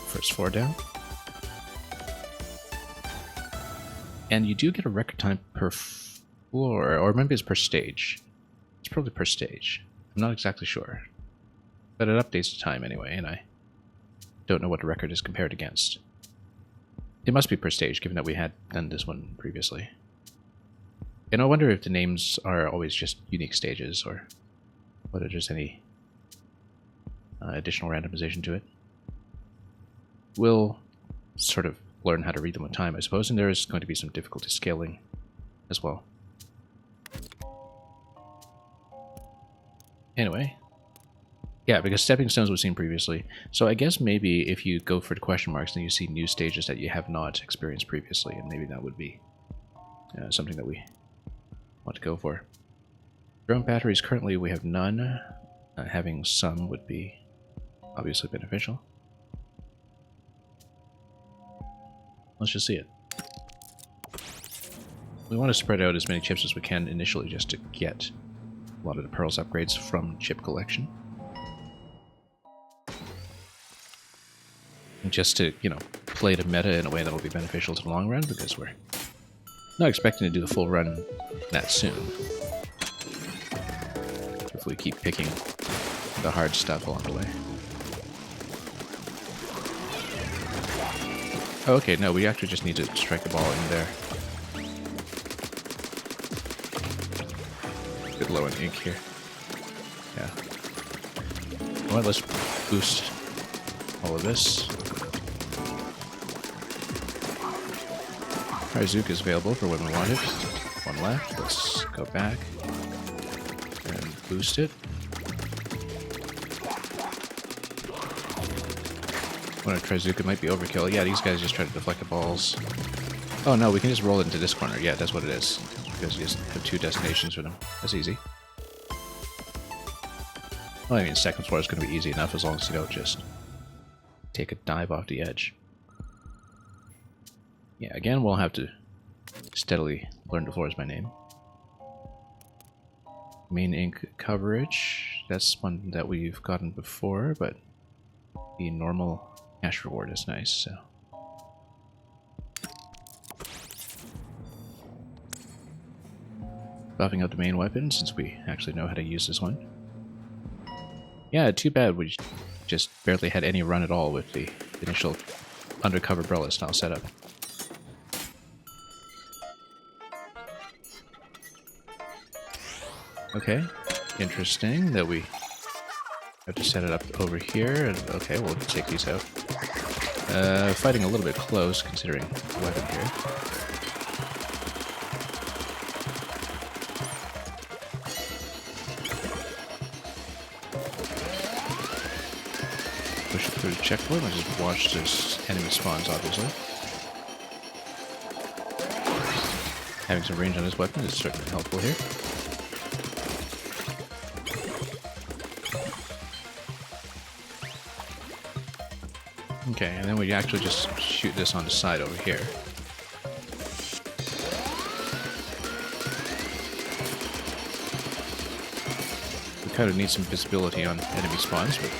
First 4 down. And you do get a record time per floor, or maybe it's per stage. It's probably per stage. I'm not exactly sure. But it updates the time anyway, and I don't know what the record is compared against. It must be per stage, given that we had done this one previously. And I wonder if the names are always just unique stages, or whether there's any additional randomization to it. We'll sort of learn how to read them with time, I suppose, and there is going to be some difficulty scaling as well. Anyway, yeah, because stepping stones we've seen previously, so I guess maybe if you go for the question marks, then you see new stages that you have not experienced previously, and maybe that would be something that we want to go for. Drone batteries, currently we have none. Having some would be obviously beneficial. Let's just see it. We want to spread out as many chips as we can initially, just to get a lot of the Pearls upgrades from chip collection. And just to, you know, play the meta in a way that will be beneficial to the long run, because we're not expecting to do the full run that soon. If we keep picking the hard stuff along the way. Oh, okay, no, we actually just need to strike the ball in there. A bit low in ink here. Yeah. Well, let's boost all of this. Ryzuka is available for when we want it. One left. Let's go back and boost it. One of Trizuka might be overkill. Yeah, these guys just try to deflect the balls. Oh no, we can just roll it into this corner. Yeah, that's what it is. Because you just have 2 destinations for them. That's easy. Well, I mean, second floor is going to be easy enough as long as you don't just take a dive off the edge. Yeah, again, we'll have to steadily learn the floors by name. Main ink coverage. That's one that we've gotten before, but the normal cash reward is nice, so. Buffing out the main weapon, since we actually know how to use this one. Yeah, too bad we just barely had any run at all with the initial undercover Brella style setup. Okay, interesting that we have to set it up over here, and okay, we'll take these out. Fighting a little bit close, considering the weapon here. Push it through the checkpoint, let's just watch this enemy spawns, obviously. Having some range on this weapon is certainly helpful here. Okay, and then we actually just shoot this on the side over here. We kind of need some visibility on enemy spawns, but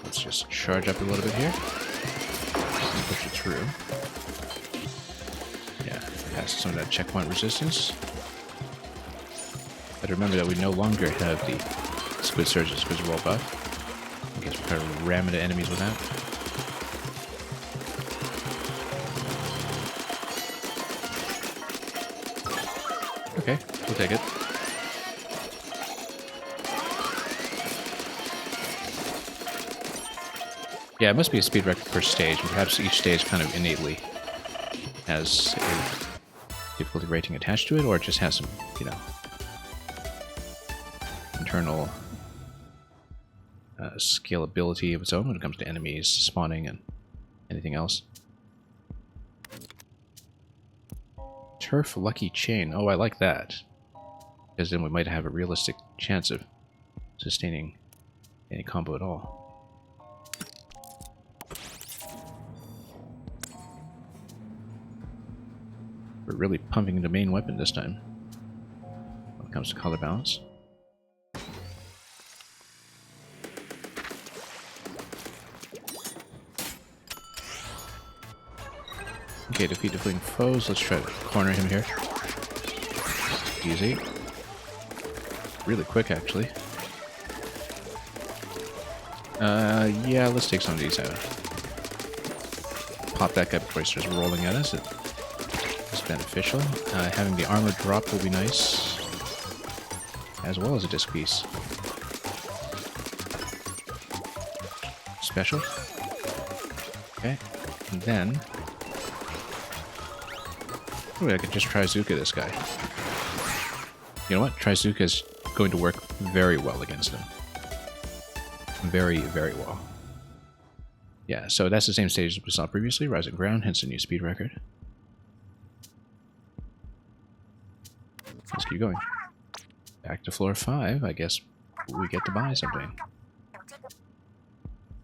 let's just charge up a little bit here. Push it through. Yeah, past some of that checkpoint resistance. But remember that we no longer have the Squid Surge's Squid Roll buff. I guess we're kind of ramming the enemies with that. Okay, we'll take it. Yeah, it must be a speed record per stage, and perhaps each stage kind of innately has a difficulty rating attached to it, or it just has some, you know, internal scalability of its own when it comes to enemies spawning and anything else. Turf Lucky Chain. Oh, I like that. Because then we might have a realistic chance of sustaining any combo at all. We're really pumping the main weapon this time when it comes to color balance. Okay, defeat the fleeing foes. Let's try to corner him here. Easy. Really quick, actually. Yeah, let's take some of these out. Pop that guy before he starts rolling at us. It's beneficial. Having the armor drop will be nice. As well as a disc piece. Special. Okay. And then... ooh, I could just Trizuka this guy. You know what? Trizuka is going to work very well against him. Very, very well. Yeah, so that's the same stage as we saw previously. Rising Ground, hence a new speed record. Let's keep going. Back to floor 5. I guess we get to buy something.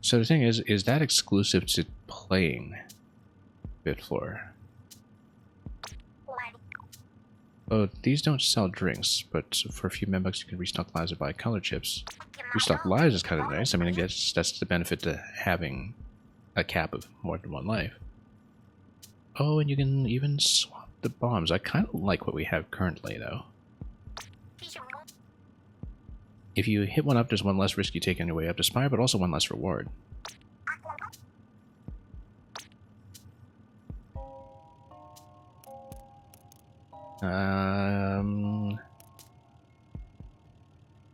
So the thing is that exclusive to playing 5th floor? Oh, these don't sell drinks, but for a few membucks you can restock lives or buy color chips. Restock lives is kind of nice. I mean, I guess that's the benefit to having a cap of more than one life. Oh, and you can even swap the bombs. I kind of like what we have currently, though. If you hit one up, there's one less risk you take on your way up to Spire, but also one less reward.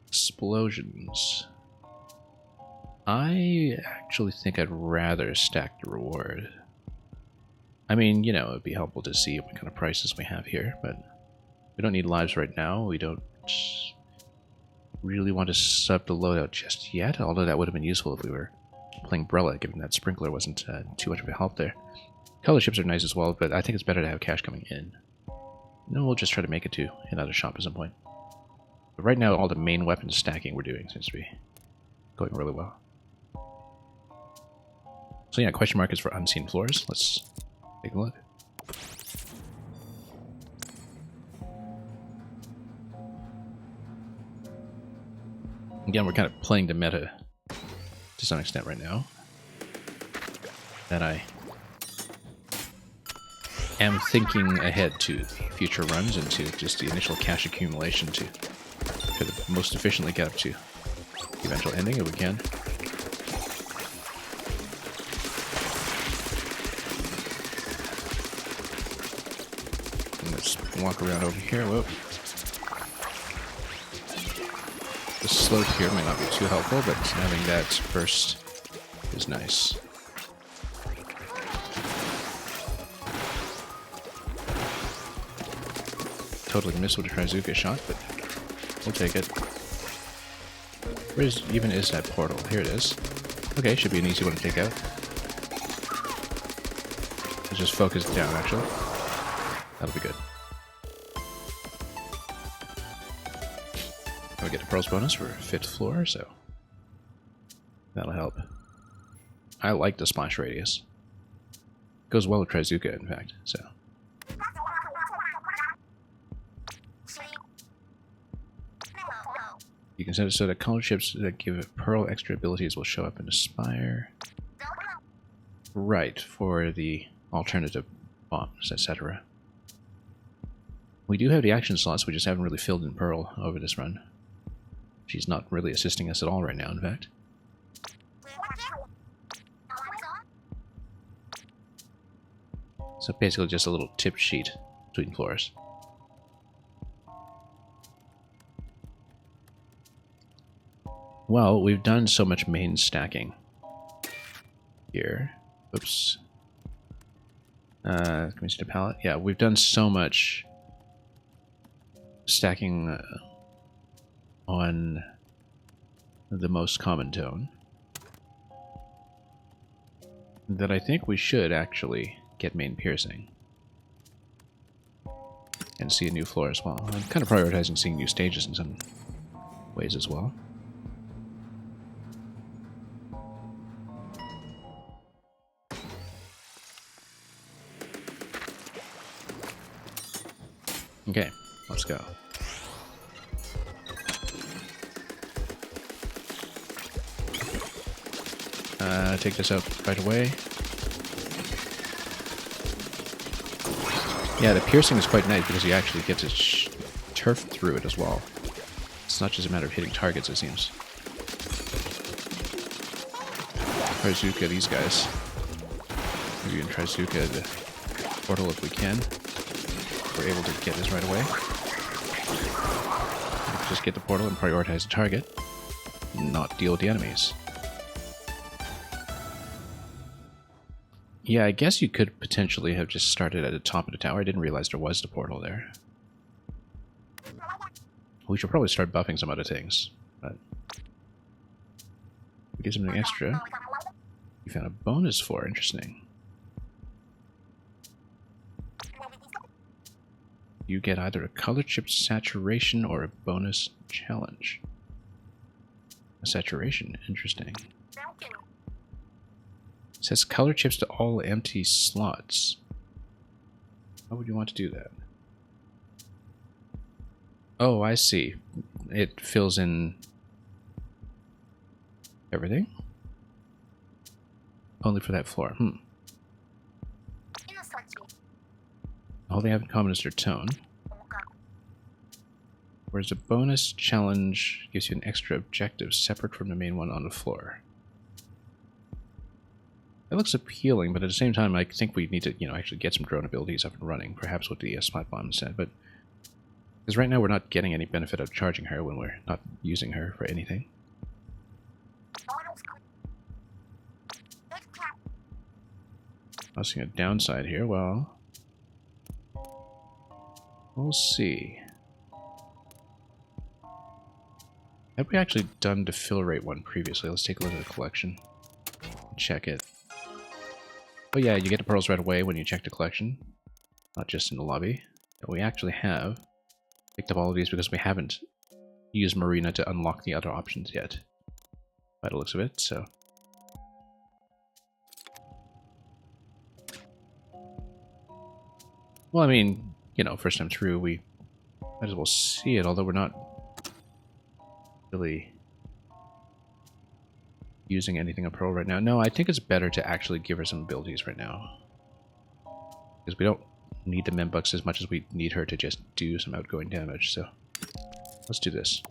Explosions. I actually think I'd rather stack the reward. I mean, you know, it'd be helpful to see what kind of prices we have here, but we don't need lives right now. We don't really want to sub the loadout just yet, although that would have been useful if we were playing Brella, given that Sprinkler wasn't too much of a help there. Color chips are nice as well, but I think it's better to have cash coming in. No, we'll just try to make it to another shop at some point. But right now, all the main weapon stacking we're doing seems to be going really well. So yeah, question mark is for unseen floors. Let's take a look. Again, we're kind of playing the meta to some extent right now. And I am thinking ahead to future runs and to just the initial cash accumulation to most efficiently get up to the eventual ending if we can. And let's walk around over here. Whoa. The slope here might not be too helpful, but having that burst is nice. Totally missed with a Trizuka shot, but we'll take it. Where even is that portal? Here it is. Okay, should be an easy one to take out. Let's just focus it down, actually. That'll be good. We get a Pearls bonus for 5th floor, so that'll help. I like the splash radius. Goes well with Trizuka, in fact, so. You can set it so that color chips that give Pearl extra abilities will show up in the Spire. Right, for the alternative bombs, etc. We do have the action slots, we just haven't really filled in Pearl over this run. She's not really assisting us at all right now, in fact. So basically just a little tip sheet between floors. Well, we've done so much main stacking here. Oops. Can we see the palette? Yeah, we've done so much stacking on the most common tone. that I think we should actually get main piercing. And see a new floor as well. I'm kind of prioritizing seeing new stages in some ways as well. Okay, let's go. Take this out right away. Yeah, the piercing is quite nice because you actually get to turf through it as well. It's not just a matter of hitting targets, it seems. Trizuka these guys. Maybe even Trizuka the portal if we can. We're able to get this right away. Just get the portal and prioritize the target. Not deal with the enemies. Yeah, I guess you could potentially have just started at the top of the tower. I didn't realize there was the portal there. We should probably start buffing some other things, but we get something extra. You found a bonus for, interesting. You get either a color chip saturation or a bonus challenge. A saturation, interesting. It says color chips to all empty slots. How would you want to do that? Oh, I see. It fills in everything? Only for that floor. All they have in common is their tone. Whereas a bonus challenge gives you an extra objective separate from the main one on the floor. It looks appealing, but at the same time, I think we need to, actually get some drone abilities up and running, perhaps with the spot bomb instead. But because right now we're not getting any benefit of charging her when we're not using her for anything. I was seeing a downside here. Well, we'll see. Have we actually done the fill rate one previously? Let's take a look at the collection. Check it. Oh yeah, you get the pearls right away when you check the collection. Not just in the lobby. But we actually have picked up all of these because we haven't used Marina to unlock the other options yet. By the looks of it, so. Well, I mean, first time through, we might as well see it, although we're not really using anything on Pearl right now. No, I think it's better to actually give her some abilities right now. Because we don't need the Membucks as much as we need her to just do some outgoing damage, so let's do this.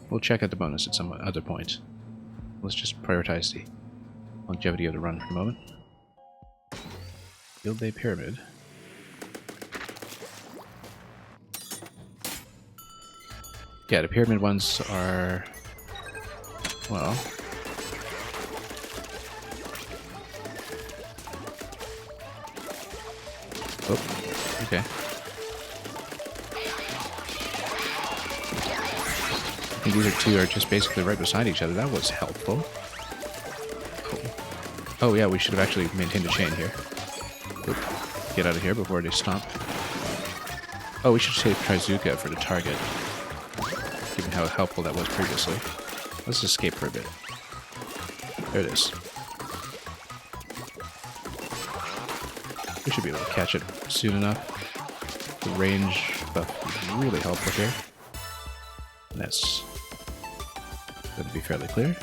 We'll check out the bonus at some other point. Let's just prioritize the longevity of the run for the moment. Field Day Pyramid. Yeah, the pyramid ones are, well, oh, okay. I think these two are just basically right beside each other. That was helpful. Oh yeah, we should have actually maintained a chain here. Oop. Get out of here before they stop. Oh, we should save Trizuka for the target, given how helpful that was previously. Let's escape for a bit. There it is. We should be able to catch it soon enough. The range buff is really helpful here. And that's going to be fairly clear.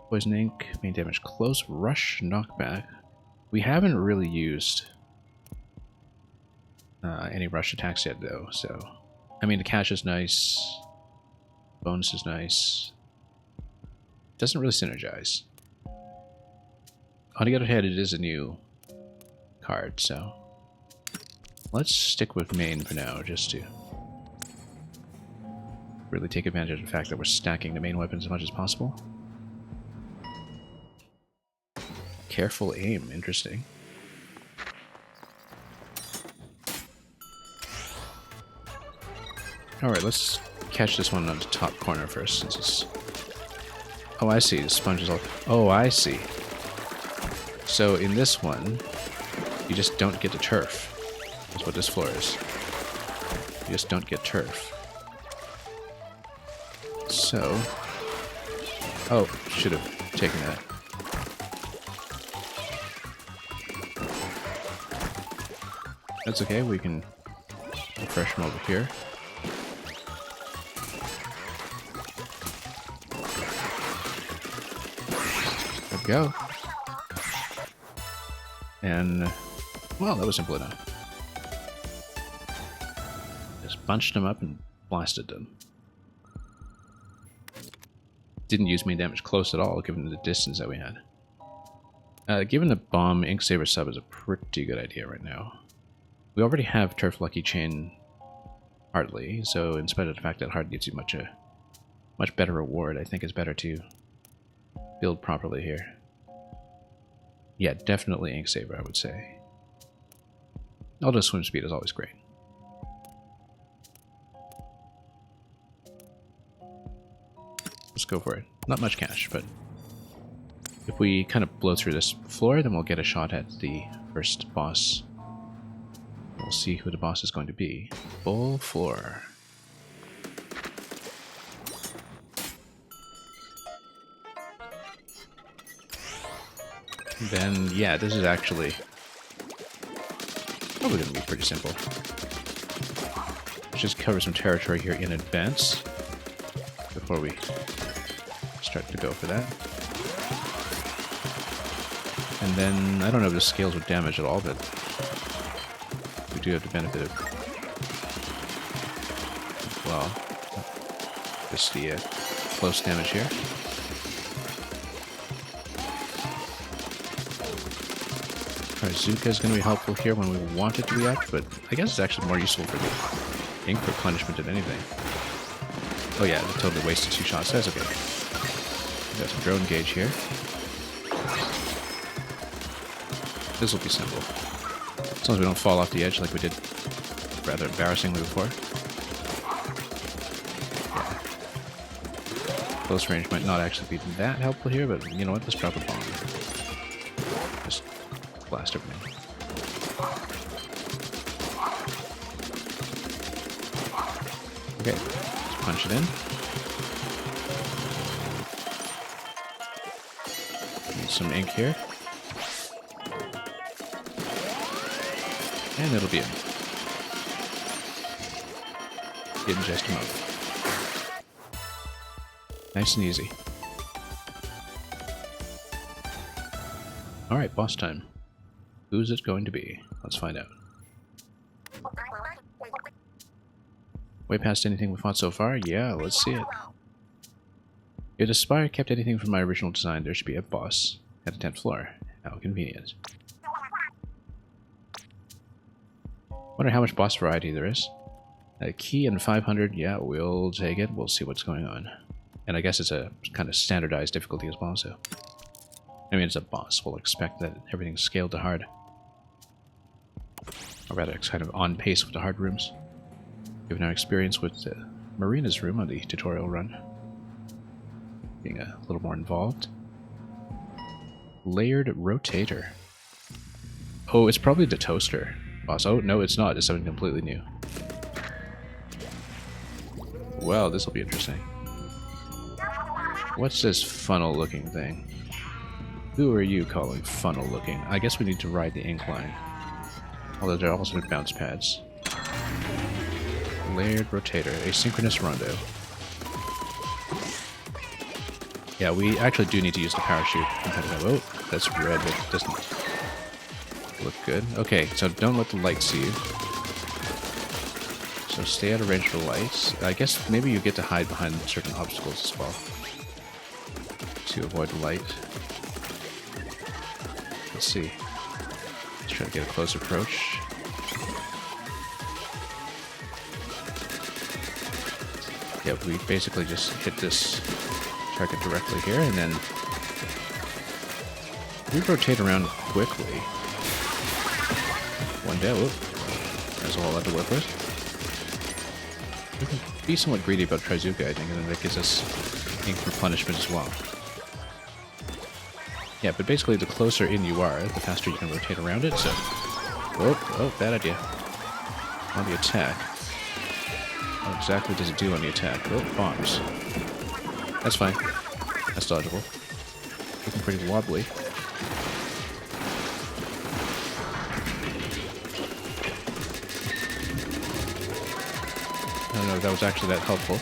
Poison Ink, main damage close, rush, knockback. We haven't really used any rush attacks yet though, so... I mean, the cash is nice, bonus is nice. Doesn't really synergize. On the other hand, it is a new card, so... let's stick with main for now, just to really take advantage of the fact that we're stacking the main weapons as much as possible. Careful aim, interesting. Alright, let's catch this one on the top corner first, since it's... Oh, I see. The sponge is all... Oh, I see. So in this one, you just don't get the turf. That's what this floor is. You just don't get turf. So... Oh, should have taken that. That's okay, we can refresh them over here. There we go. And, well, that was simple enough. Just bunched them up and blasted them. Didn't use main damage close at all, given the distance that we had. Given the bomb, Inksaber sub is a pretty good idea right now. We already have Turf Lucky Chain Hardly, so in spite of the fact that Hard gives you much better reward, I think it's better to build properly here. Yeah, definitely Inksaber, I would say. Although swim speed is always great. Let's go for it. Not much cash, but if we kind of blow through this floor, then we'll get a shot at the first boss. We'll see who the boss is going to be. Full floor. Then, yeah, this is actually probably going to be pretty simple. Let's just cover some territory here in advance before we start to go for that. And then, I don't know if this scales with damage at all, but we do have the benefit of, well, just the close damage here. Zuka is going to be helpful here when we want it to be up, but I guess it's actually more useful for the ink replenishment than anything. Oh yeah, I totally wasted 2 shots. That's okay. We got some drone gauge here. This will be simple. As long as we don't fall off the edge like we did rather embarrassingly before. Yeah. Close range might not actually be that helpful here, but you know what? Let's drop a bomb. Just blast everything. Okay, let's punch it in. Need some ink here. And it'll be in. In just a moment. Nice and easy. Alright, boss time. Who's it going to be? Let's find out. Way past anything we fought so far? Yeah, let's see it. If the Spire kept anything from my original design, there should be a boss at the 10th floor. How convenient. Wonder how much boss variety there is. A key and 500, yeah, we'll take it. We'll see what's going on. And I guess it's a kind of standardized difficulty as well, so... I mean, it's a boss. We'll expect that everything's scaled to hard. Or rather, it's kind of on pace with the hard rooms. Given our experience with Marina's room on the tutorial run. Being a little more involved. Layered rotator. Oh, it's probably the toaster. Boss. Oh, no, it's not. It's something completely new. Well, this will be interesting. What's this funnel-looking thing? Who are you calling funnel-looking? I guess we need to ride the incline. Although there are also bounce pads. Layered rotator. Asynchronous rondo. Yeah, we actually do need to use the parachute. Oh, that's red. That doesn't look good. Okay, so don't let the light see you. So stay out of range for lights. I guess maybe you get to hide behind certain obstacles as well. To avoid the light. Let's see. Let's try to get a close approach. Yeah, we basically just hit this target directly here, and then we rotate around quickly. One down. There's a whole lot to work with. We can be somewhat greedy about Trizuka, I think, and then that gives us ink for punishment as well. Yeah, but basically the closer in you are, the faster you can rotate around it, so... Oh, bad idea. On the attack. What exactly does it do on the attack? Oh, bombs. That's fine. That's dodgeable. Looking pretty wobbly. I don't know if that was actually that helpful.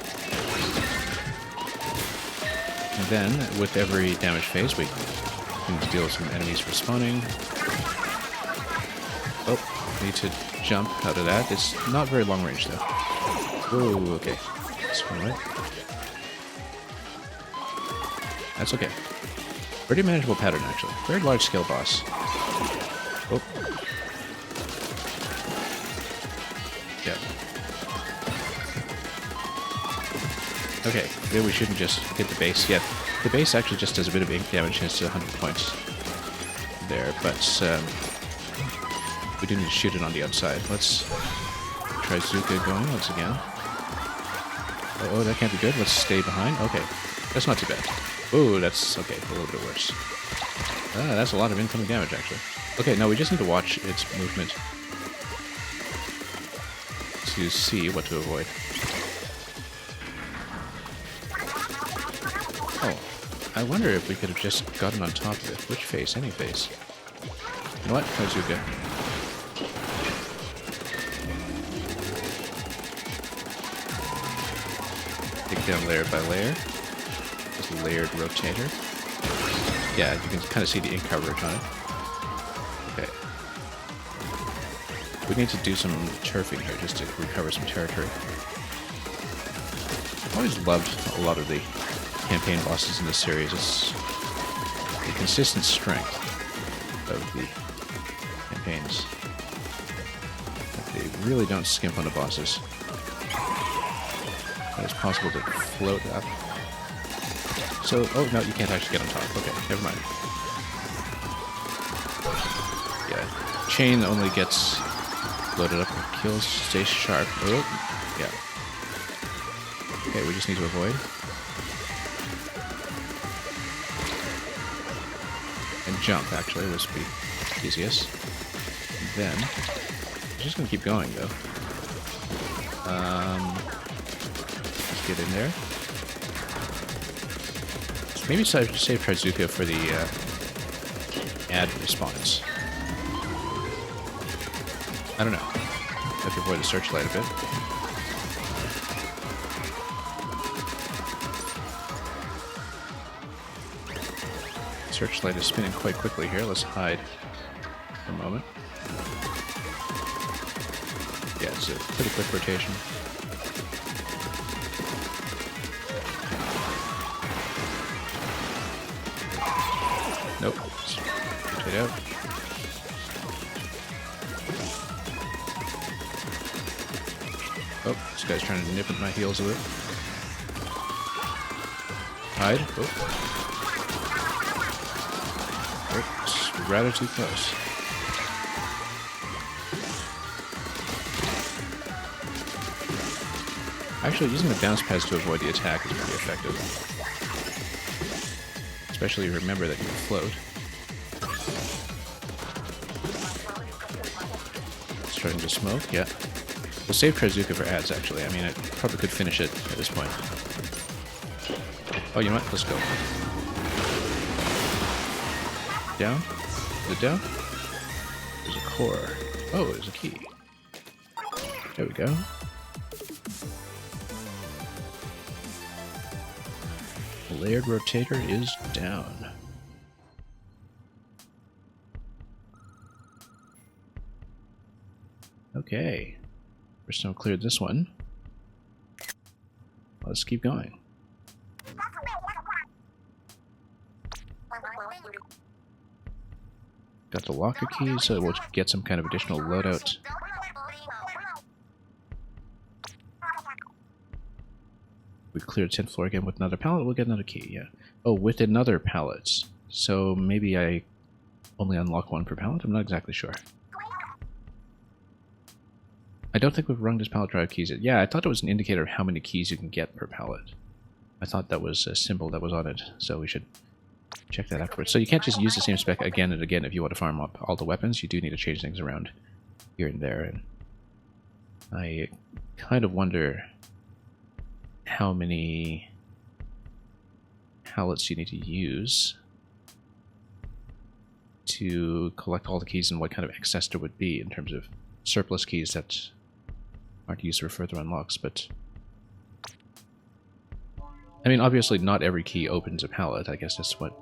And then, with every damage phase, we can deal with some enemies respawning. Oh, need to jump out of that. It's not very long range, though. Whoa, okay. This one, right? That's okay. Pretty manageable pattern, actually. Very large-scale boss. Oh. Yeah. Okay, maybe we shouldn't just hit the base yet. The base actually just does a bit of ink damage, and it's 100 points there, but we do need to shoot it on the outside. Let's try Zuka going once again. Oh, that can't be good. Let's stay behind. Okay, that's not too bad. Oh, that's okay, a little bit worse. Ah, that's a lot of incoming damage, actually. Okay, now we just need to watch its movement to see what to avoid. Oh, I wonder if we could have just gotten on top of it. Which face? Any face. You know what? Kazuka. Take down layer by layer. This layered rotator. Yeah, you can kind of see the ink coverage on it. Okay. We need to do some turfing here just to recover some territory. I've always loved a lot of the campaign bosses in this series. It's the consistent strength of the campaigns. They really don't skimp on the bosses. It's possible to float up. So, oh no, you can't actually get on top. Okay, never mind. Yeah, chain only gets floated up and kills. Stay sharp. Oh, yeah. Okay, we just need to avoid. And jump, actually, was the easiest. And then, I'm just gonna keep going, though. Let's get in there. Maybe save Trizuka for the ad response. I don't know. Have to avoid the searchlight a bit. Searchlight is spinning quite quickly here. Let's hide for a moment. Yeah, it's a pretty quick rotation. Nope. Let's rotate out. Oh, this guy's trying to nip at my heels a bit. Hide. Oh. It's rather too close. Actually, using the bounce pads to avoid the attack is pretty effective. Especially remember that you can float. Starting to smoke, yeah. We'll save Trizuka for ads, actually. I mean, I probably could finish it at this point. Oh, you know what? Let's go. Down? Is it down? There's a core. Oh, there's a key. There we go. The layered rotator is down. Okay. First time cleared this one. Let's keep going. Got the locker key, so we'll get some kind of additional loadout. We cleared 10th floor again with another pallet, we'll get another key, yeah. Oh, with another pallet. So maybe I only unlock one per pallet? I'm not exactly sure. I don't think we've rung this pallet drive keys yet. Yeah, I thought it was an indicator of how many keys you can get per pallet. I thought that was a symbol that was on it, so we should check that afterwards. So you can't just use the same spec again and again if you want to farm up all the weapons. You do need to change things around here and there. And I kind of wonder how many pallets you need to use to collect all the keys and what kind of excess there would be in terms of surplus keys that aren't used for further unlocks. But I mean, obviously not every key opens a pallet. I guess that's what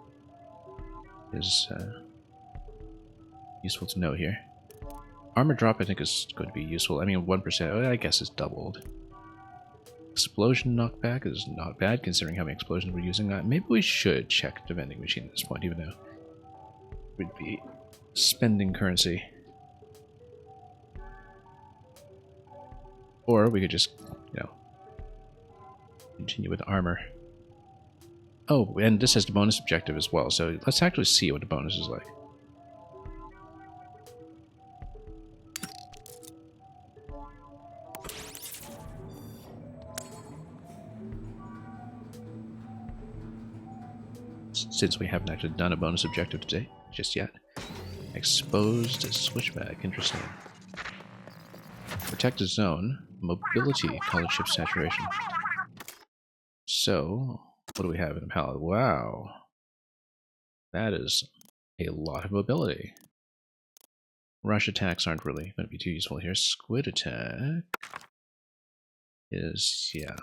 is useful to know here. Armor drop, I think, is going to be useful. I mean, 1%, I guess, is doubled. Explosion knockback is not bad, considering how many explosions we're using. Maybe we should check the vending machine at this point, even though we'd be spending currency. Or we could just, you know, continue with armor. Oh, and this has the bonus objective as well, so let's actually see what the bonus is like. Since we haven't actually done a bonus objective today, just yet. Exposed switchback, interesting. Protect the zone. Mobility, college ship saturation. So, what do we have in a pallet? Wow. That is a lot of mobility. Rush attacks aren't really going to be too useful here. Squid attack is, yeah.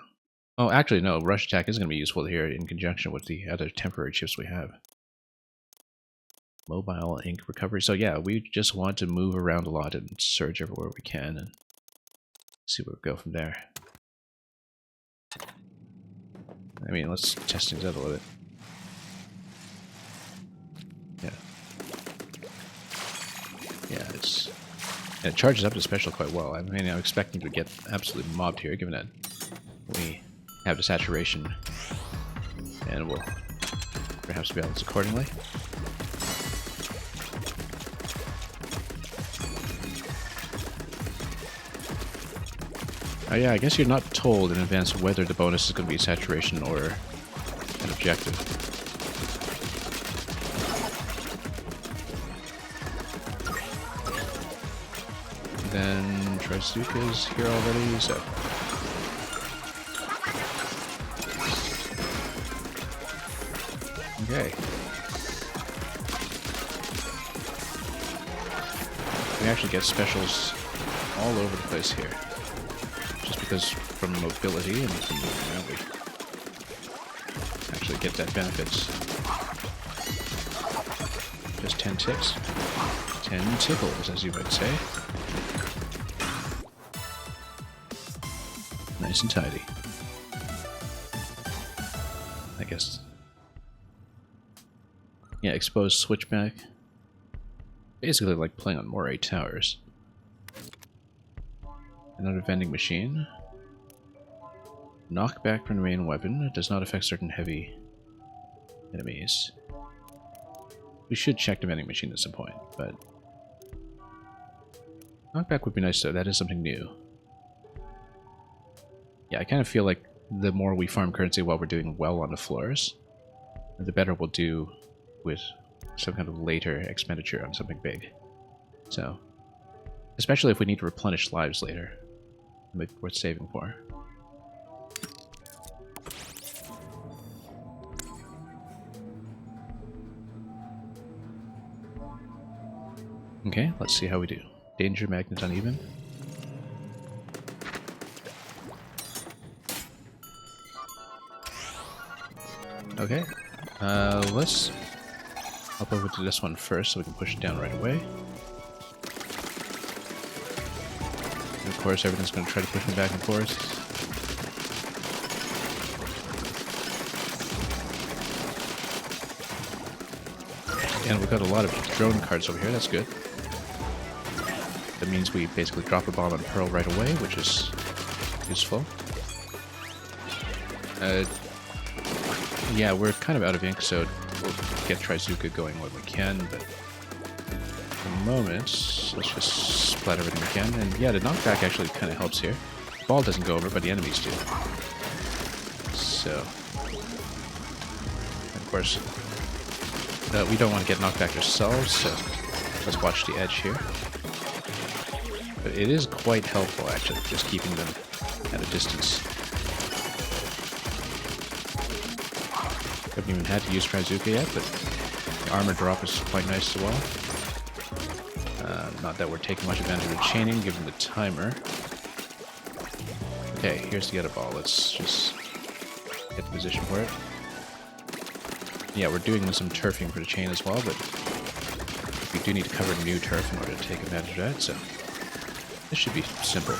Oh, actually, no. Rush attack is going to be useful here in conjunction with the other temporary chips we have. Mobile ink recovery. So yeah, we just want to move around a lot and search everywhere we can and see where we go from there. I mean, let's test things out a little bit. Yeah, it charges up to special quite well. I mean, I'm expecting to get absolutely mobbed here, given that we have the saturation, and we'll perhaps balance accordingly. Oh yeah, I guess you're not told in advance whether the bonus is going to be saturation or an objective. Then Trizuka's here already, so... Okay. We actually get specials all over the place here. Just because from mobility and from, you know, we actually get that benefits. Just 10 ticks. 10 tickles, as you might say. Nice and tidy. I guess. Yeah, exposed switchback. Basically like playing on Moray Towers. Another vending machine. Knockback from the main weapon. It does not affect certain heavy enemies. We should check the vending machine at some point, but... Knockback would be nice though, that is something new. Yeah, I kind of feel like the more we farm currency while we're doing well on the floors, the better we'll do with some kind of later expenditure on something big. So, especially if we need to replenish lives later, it might be worth saving for. Okay, let's see how we do. Danger magnet uneven. Okay, let's hop over to this one first so we can push it down right away. And of course, everything's going to try to push me back and forth. And we've got a lot of drone cards over here, that's good. That means we basically drop a bomb on Pearl right away, which is useful. Yeah, we're kind of out of ink, so we'll get Trizuka going when we can, but the moment, let's just splat everything we can. And yeah, the knockback actually kind of helps here. The ball doesn't go over, but the enemies do. So, of course, we don't want to get knocked back ourselves, so let's watch the edge here. But it is quite helpful, actually, just keeping them at a distance. Haven't even had to use Trizuka yet, but the armor drop is quite nice as well. Not that we're taking much advantage of the chaining, given the timer. Okay, here's the other ball. Let's just get the position for it. Yeah, we're doing some turfing for the chain as well, but we do need to cover new turf in order to take advantage of that, so this should be simple.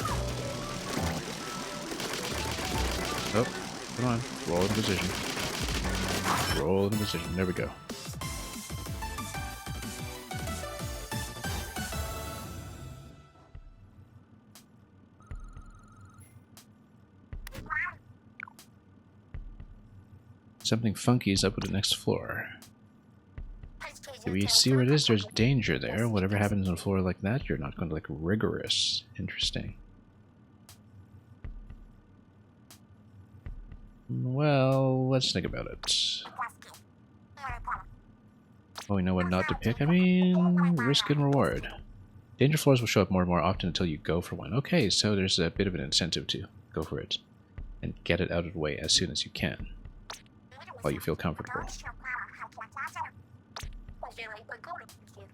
Oh, come on. Roll into position. Roll into position. There we go. Something funky is up with the next floor. Do we see where it is? There's danger there. Whatever happens on a floor like that, you're not going to like rigorous. Interesting. Well, let's think about it. Oh, we know what not to pick? I mean, risk and reward. Danger floors will show up more and more often until you go for one. Okay, so there's a bit of an incentive to go for it and get it out of the way as soon as you can, while you feel comfortable.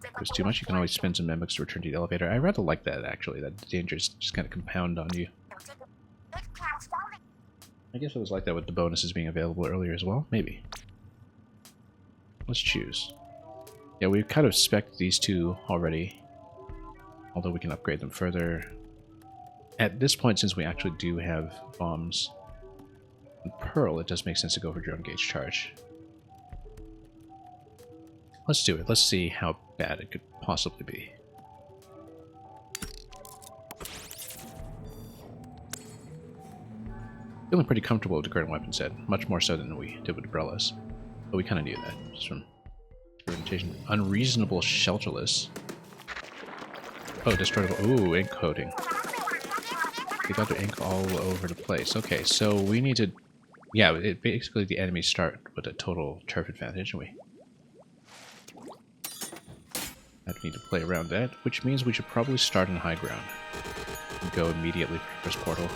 If there's too much, you can always spend some mimics to return to the elevator. I rather like that, actually, that the dangers just kind of compound on you. I guess it was like that with the bonuses being available earlier as well. Maybe. Let's choose. Yeah, we've kind of spec'd these two already, although we can upgrade them further. At this point, since we actually do have bombs and Pearl, it does make sense to go for drone gauge charge. Let's do it. Let's see how bad it could possibly be. Feeling pretty comfortable with the current weapon set, much more so than we did with umbrellas. But we kind of knew that, just from experimentation. Unreasonable shelterless. Oh, destroyable. Ooh, ink coating. They got the ink all over the place. Okay, so we need to... Yeah, basically the enemies start with a total turf advantage, and we need to play around that, which means we should probably start on high ground and go immediately for the first portal.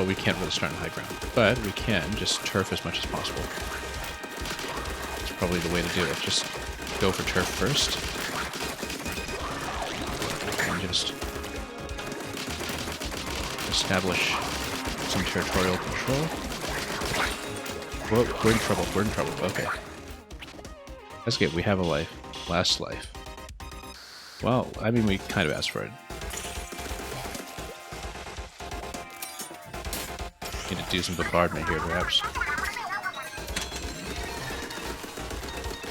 We can't really start on high ground, but we can just turf as much as possible. It's probably the way to do it. Just go for turf first. And just establish some territorial control. Whoa, we're in trouble. We're in trouble. Okay. That's good. We have a life. Last life. Well, I mean, we kind of asked for it. Need to do some bombardment here, perhaps.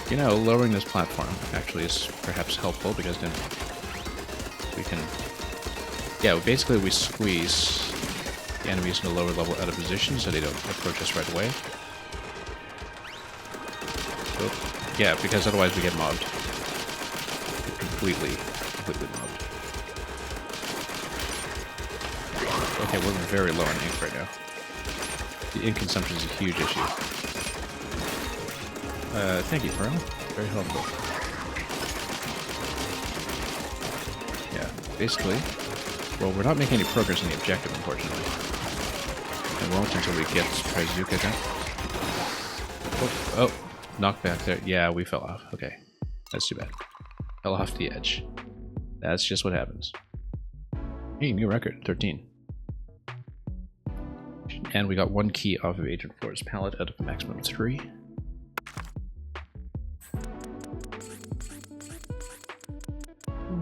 You know, lowering this platform actually is perhaps helpful, because then we can... Yeah, basically we squeeze the enemies in a lower level out of position so they don't approach us right away. Oh. Yeah, because otherwise we get mobbed. Completely mobbed. Okay, we're very low on ink right now. The ink consumption is a huge issue. Thank you, Pearl. Very helpful. Yeah, basically, well, we're not making any progress in the objective, unfortunately. And won't until we get Trizuka down. Oh, knockback there. Yeah, we fell off. Okay, that's too bad. Fell off the edge. That's just what happens. Hey, new record, 13. And we got one key off of Agent 4's palette out of a maximum of 3.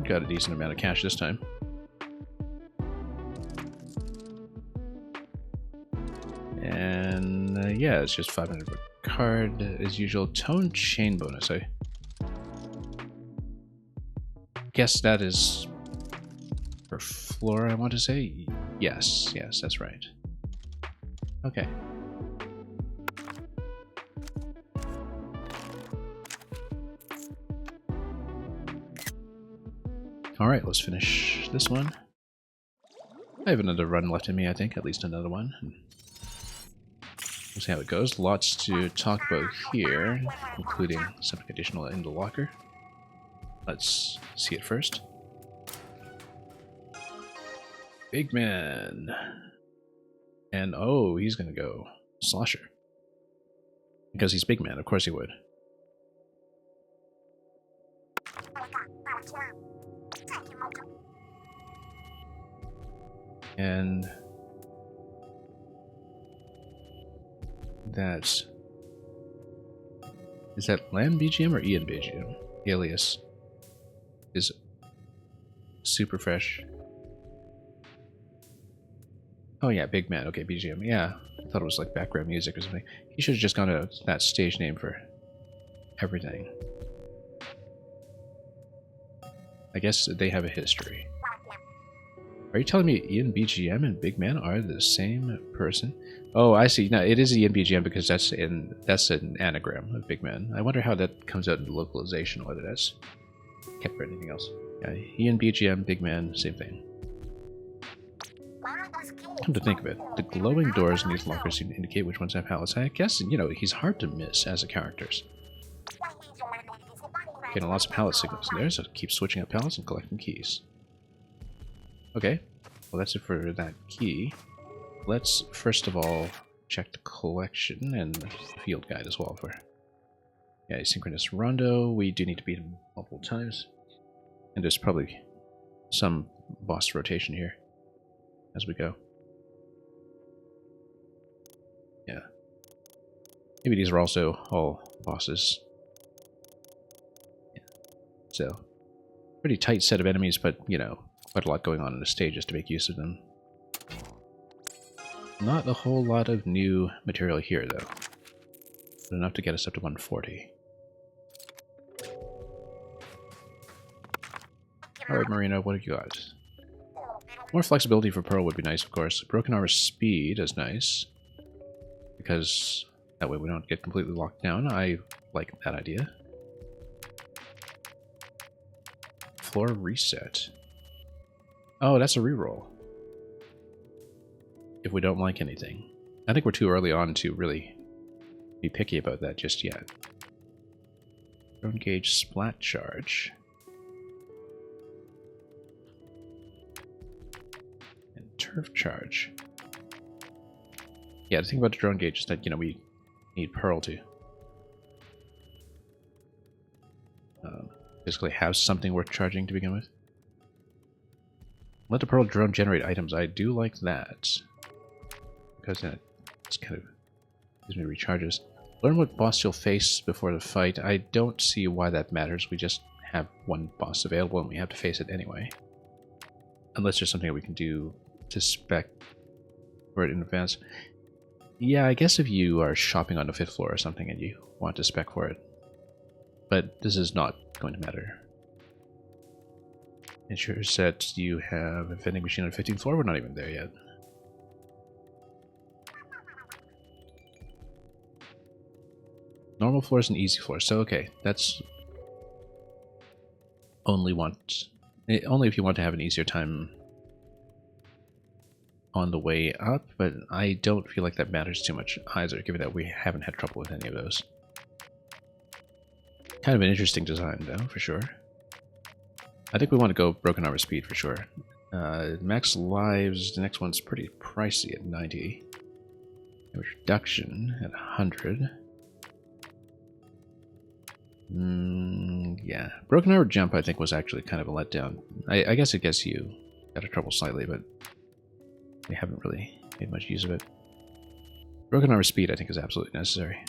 Got a decent amount of cash this time. And yeah, it's just 500 per card as usual. Tone chain bonus. I guess that is per floor, I want to say. Yes, that's right. Okay. Alright, let's finish this one. I have another run left in me, I think. At least another one. We'll see how it goes. Lots to talk about here, including something additional in the locker. Let's see it first. Big man. And oh, he's gonna go Slosher. Because he's Big Man, of course he would. And that's... Is that Lamb BGM or Ian BGM? Alias is super fresh. Oh yeah, Big Man. Okay, BGM. Yeah, I thought it was like background music or something. He should have just gone to that stage name for everything. I guess they have a history. Are you telling me Ian BGM and Big Man are the same person? Oh, I see. No, it is Ian BGM because that's an anagram of Big Man. I wonder how that comes out in the localization, whether that's kept for anything else. Yeah, Ian BGM, Big Man, same thing. Come to think of it, the glowing doors in these lockers seem to indicate which ones have pallets. I guess, you know, he's hard to miss as a character. Getting lots of pallet signals in there, so keep switching up pallets and collecting keys. Okay, well that's it for that key. Let's first of all check the collection and the field guide as well for... Yeah, asynchronous rondo, we do need to beat him multiple times. And there's probably some boss rotation here as we go. Yeah. Maybe these are also all bosses. Yeah. So, pretty tight set of enemies, but, you know, quite a lot going on in the stages to make use of them. Not a whole lot of new material here, though. But enough to get us up to 140. Alright, Marina, what have you got? More flexibility for Pearl would be nice, of course. Broken armor speed is nice. Because that way we don't get completely locked down. I like that idea. Floor reset. Oh, that's a reroll. If we don't like anything. I think we're too early on to really be picky about that just yet. Drone gauge splat charge. And turf charge. Yeah, the thing about the drone gauge is that, you know, we need Pearl to basically have something worth charging to begin with. Let the Pearl drone generate items. I do like that. Because then it's kind of gives me recharges. Learn what boss you'll face before the fight. I don't see why that matters. We just have one boss available and we have to face it anyway. Unless there's something that we can do to spec for it in advance. Yeah, I guess if you are shopping on the 5th floor or something and you want to spec for it. But this is not going to matter. Ensure that you have a vending machine on the 15th floor. We're not even there yet. Normal floors and easy floors. So okay, that's only if you want to have an easier time on the way up, but I don't feel like that matters too much either, given that we haven't had trouble with any of those. Kind of an interesting design, though, for sure. I think we want to go broken armor speed for sure. Max lives, the next one's pretty pricey at 90. Reduction at 100. Yeah. Broken armor jump, I think, was actually kind of a letdown. I guess it gets you out of trouble slightly, but we haven't really made much use of it. Broken armor speed, I think, is absolutely necessary.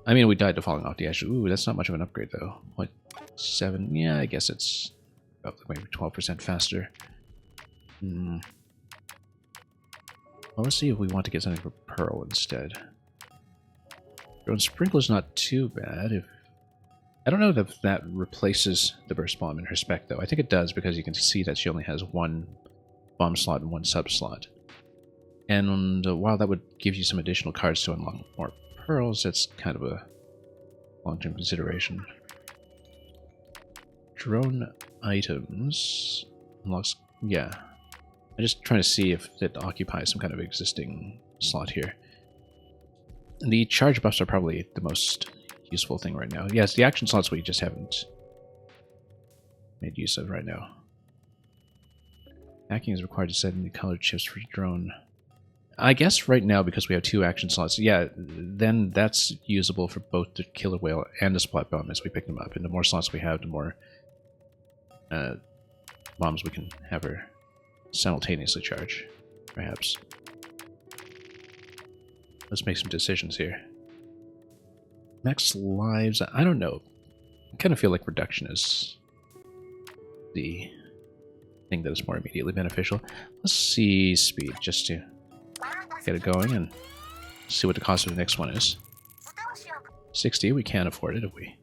I mean, we died to falling off the edge. Ooh, that's not much of an upgrade, though. What, 7? Yeah, I guess it's about maybe 12% faster. Well, let's see if we want to get something for Pearl instead. Drone Sprinkler's not too bad. I don't know if that replaces the burst bomb in her spec, though. I think it does, because you can see that she only has one bomb slot and one sub slot. And while that would give you some additional cards to unlock more pearls, that's kind of a long-term consideration. Drone items. Unlocks, yeah. I'm just trying to see if it occupies some kind of existing slot here. The charge buffs are probably the most useful thing right now. Yes, the action slots we just haven't made use of right now. Hacking is required to set in the colored chips for drone. I guess right now, because we have 2 action slots, yeah, then that's usable for both the killer whale and the splat bomb as we pick them up. And the more slots we have, the more bombs we can have her simultaneously charge, perhaps. Let's make some decisions here. Max lives, I don't know. I kind of feel like reduction is the thing that is more immediately beneficial. Let's see speed, just to get it going and see what the cost of the next one is. 60, we can afford it if we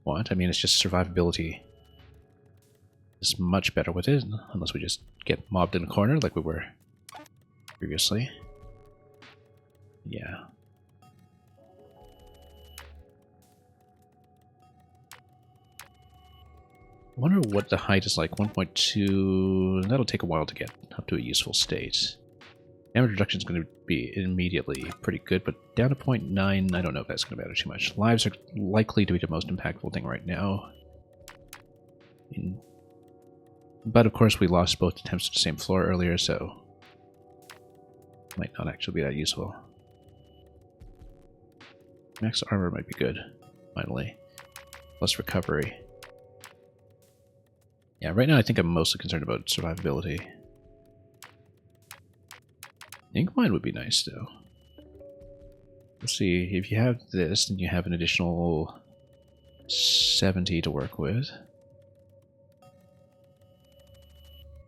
want. I mean, it's just survivability is much better with it, unless we just get mobbed in a corner like we were previously. Yeah. I wonder what the height is like. 1.2. That'll take a while to get up to a useful state. Damage reduction is going to be immediately pretty good, but down to 0.9, I don't know if that's going to matter too much. Lives are likely to be the most impactful thing right now. But of course we lost both attempts to the same floor earlier, so might not actually be that useful. Max armor might be good, finally. Plus recovery. Yeah, right now I think I'm mostly concerned about survivability. Ink mine would be nice, though. Let's see, if you have this, then you have an additional 70 to work with.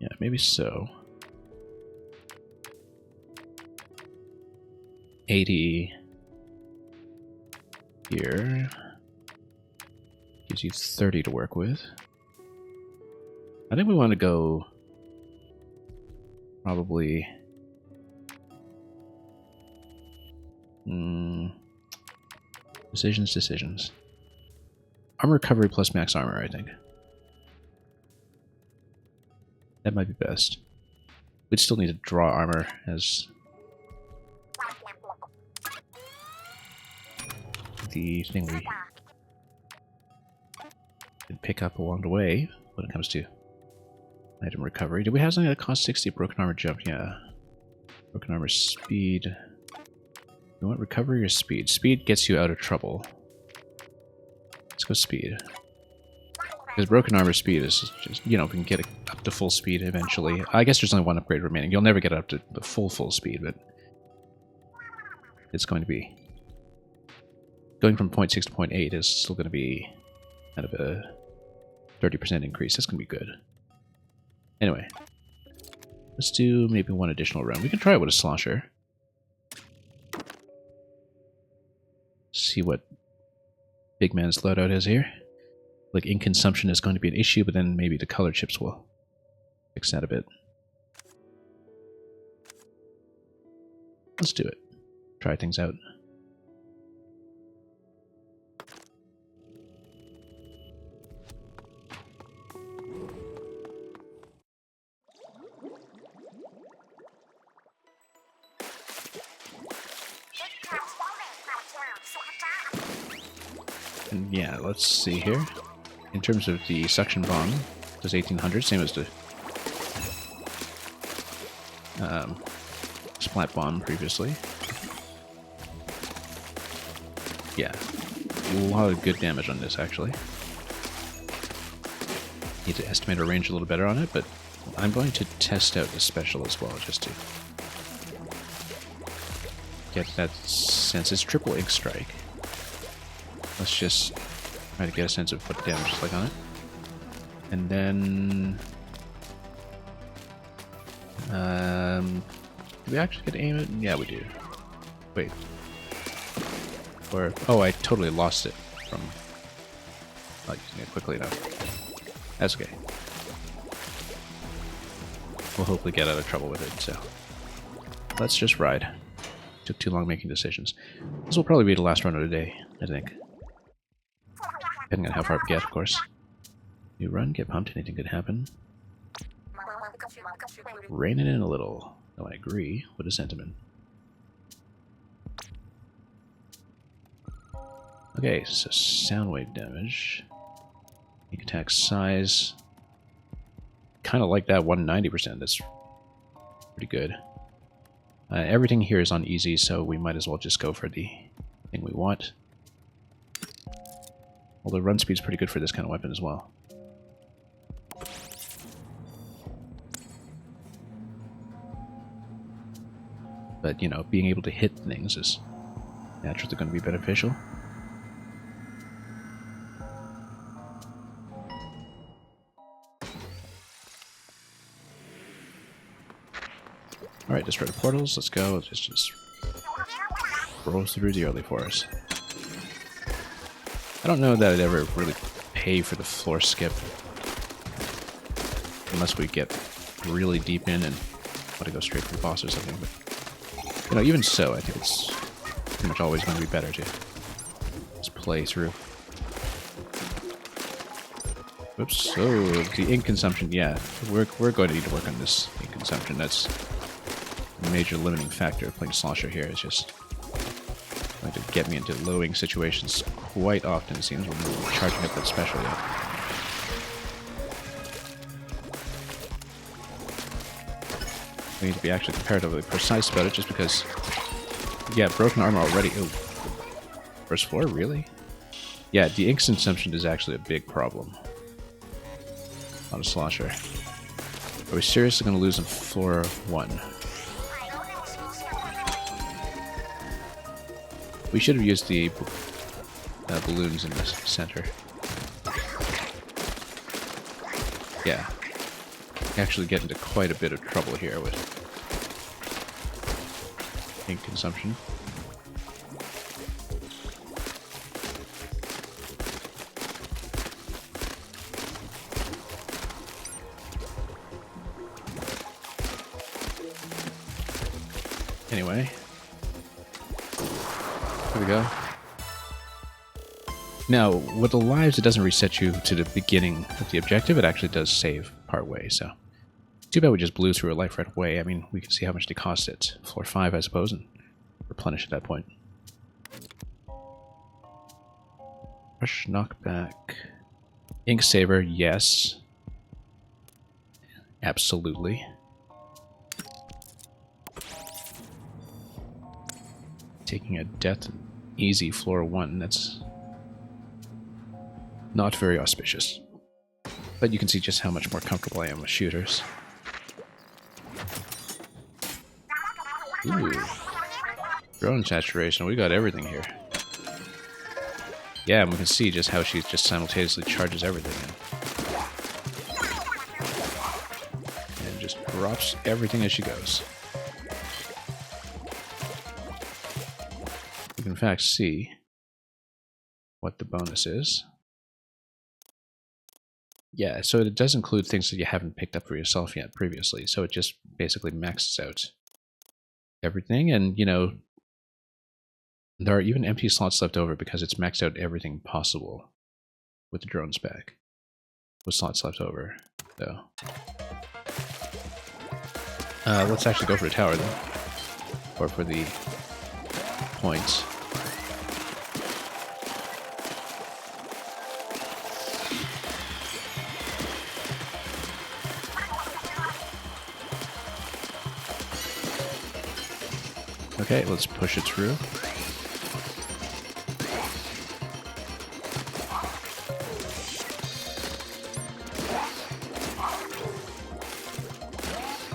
Yeah, maybe so. 80 here. Gives you 30 to work with. I think we want to go probably decisions. Armor recovery plus max armor, I think. That might be best. We'd still need to draw armor as the thing we can pick up along the way when it comes to item recovery. Do we have something that costs 60? Broken armor jump, yeah. Broken armor speed. You want recovery or speed? Speed gets you out of trouble. Let's go speed. Because broken armor speed is just, you know, we can get it up to full speed eventually. I guess there's only one upgrade remaining. You'll never get up to the full speed, but it's going to be. Going from 0.6 to 0.8 is still going to be kind of a 30% increase. That's going to be good. Anyway, let's do maybe one additional round. We can try it with a slosher. See what big man's loadout is here. Like, ink consumption is going to be an issue, but then maybe the color chips will fix that a bit. Let's do it. Try things out. And yeah, let's see here. In terms of the suction bomb, it does 1800, same as the splat bomb previously. Yeah, a lot of good damage on this actually. Need to estimate our range a little better on it, but I'm going to test out the special as well, just to get that sense. It's triple ink strike. Let's just try to get a sense of what the damage is like on it. And then do we actually get to aim it? Yeah, we do. Wait. Or oh, I totally lost it from not using it quickly enough. That's okay. We'll hopefully get out of trouble with it, so let's just ride. Took too long making decisions. This will probably be the last run of the day, I think. Depending on how far we get, of course. You run, get pumped, anything could happen. Rein it in a little. Though I agree with the sentiment. Okay, so sound wave damage. Sneak attack size. Kind of like that 190%. That's pretty good. Everything here is on easy, so we might as well just go for the thing we want. Although run speed's pretty good for this kind of weapon as well. But, you know, being able to hit things is naturally going to be beneficial. Alright, destroy the portals. Let's go. Just roll through the early forest. I don't know that I'd ever really pay for the floor skip. Unless we get really deep in and want to go straight for the boss or something. But, you know, even so, I think it's pretty much always going to be better to just play through. Oops. Oh, the ink consumption. Yeah, we're going to need to work on this ink consumption. That's a major limiting factor of playing Slosher here. It's just going to get me into low ink situations quite often, it seems, when we're charging up that special yet. We need to be actually comparatively precise about it, just because... Yeah, broken armor already. Ooh. First floor? Really? Yeah, the ink consumption is actually a big problem on a Slosher. Are we seriously going to lose on floor 1? We should have used the balloons in the center. Yeah. Actually get into quite a bit of trouble here with ink consumption. Anyway. Here we go. Now, with the lives, it doesn't reset you to the beginning of the objective. It actually does save part way, so... Too bad we just blew through a life right away. I mean, we can see how much they cost at floor 5, I suppose, and replenish at that point. Rush, knockback... Ink saver, yes. Absolutely. Taking a death easy floor 1, that's not very auspicious. But you can see just how much more comfortable I am with shooters. Ooh. Drone saturation, we got everything here. Yeah, and we can see just how she just simultaneously charges everything in. And just drops everything as she goes. You can in fact see what the bonus is. Yeah, so it does include things that you haven't picked up for yourself yet previously, so it just basically maxes out everything, and, you know, there are even empty slots left over because it's maxed out everything possible with the drones back. With slots left over, so... let's actually go for the tower then. Or for the points. Okay, let's push it through.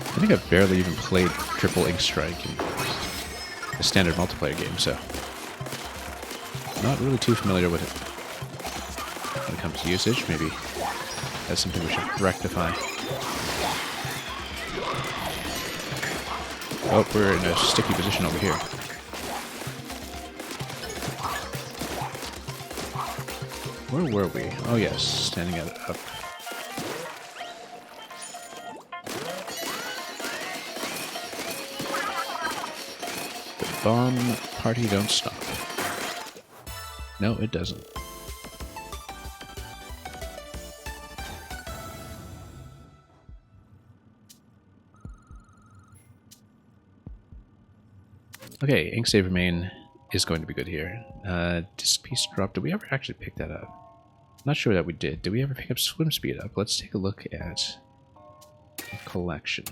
I think I've barely even played Triple Ink Strike in a standard multiplayer game, so not really too familiar with it. When it comes to usage, maybe that's something we should rectify. Oh, we're in a sticky position over here. Where were we? Oh yes, standing up. The bomb party don't stop. No, it doesn't. Okay, ink save remain is going to be good here. Disc piece drop. Did we ever actually pick that up? Not sure that we did. Did we ever pick up swim speed up? Let's take a look at collection.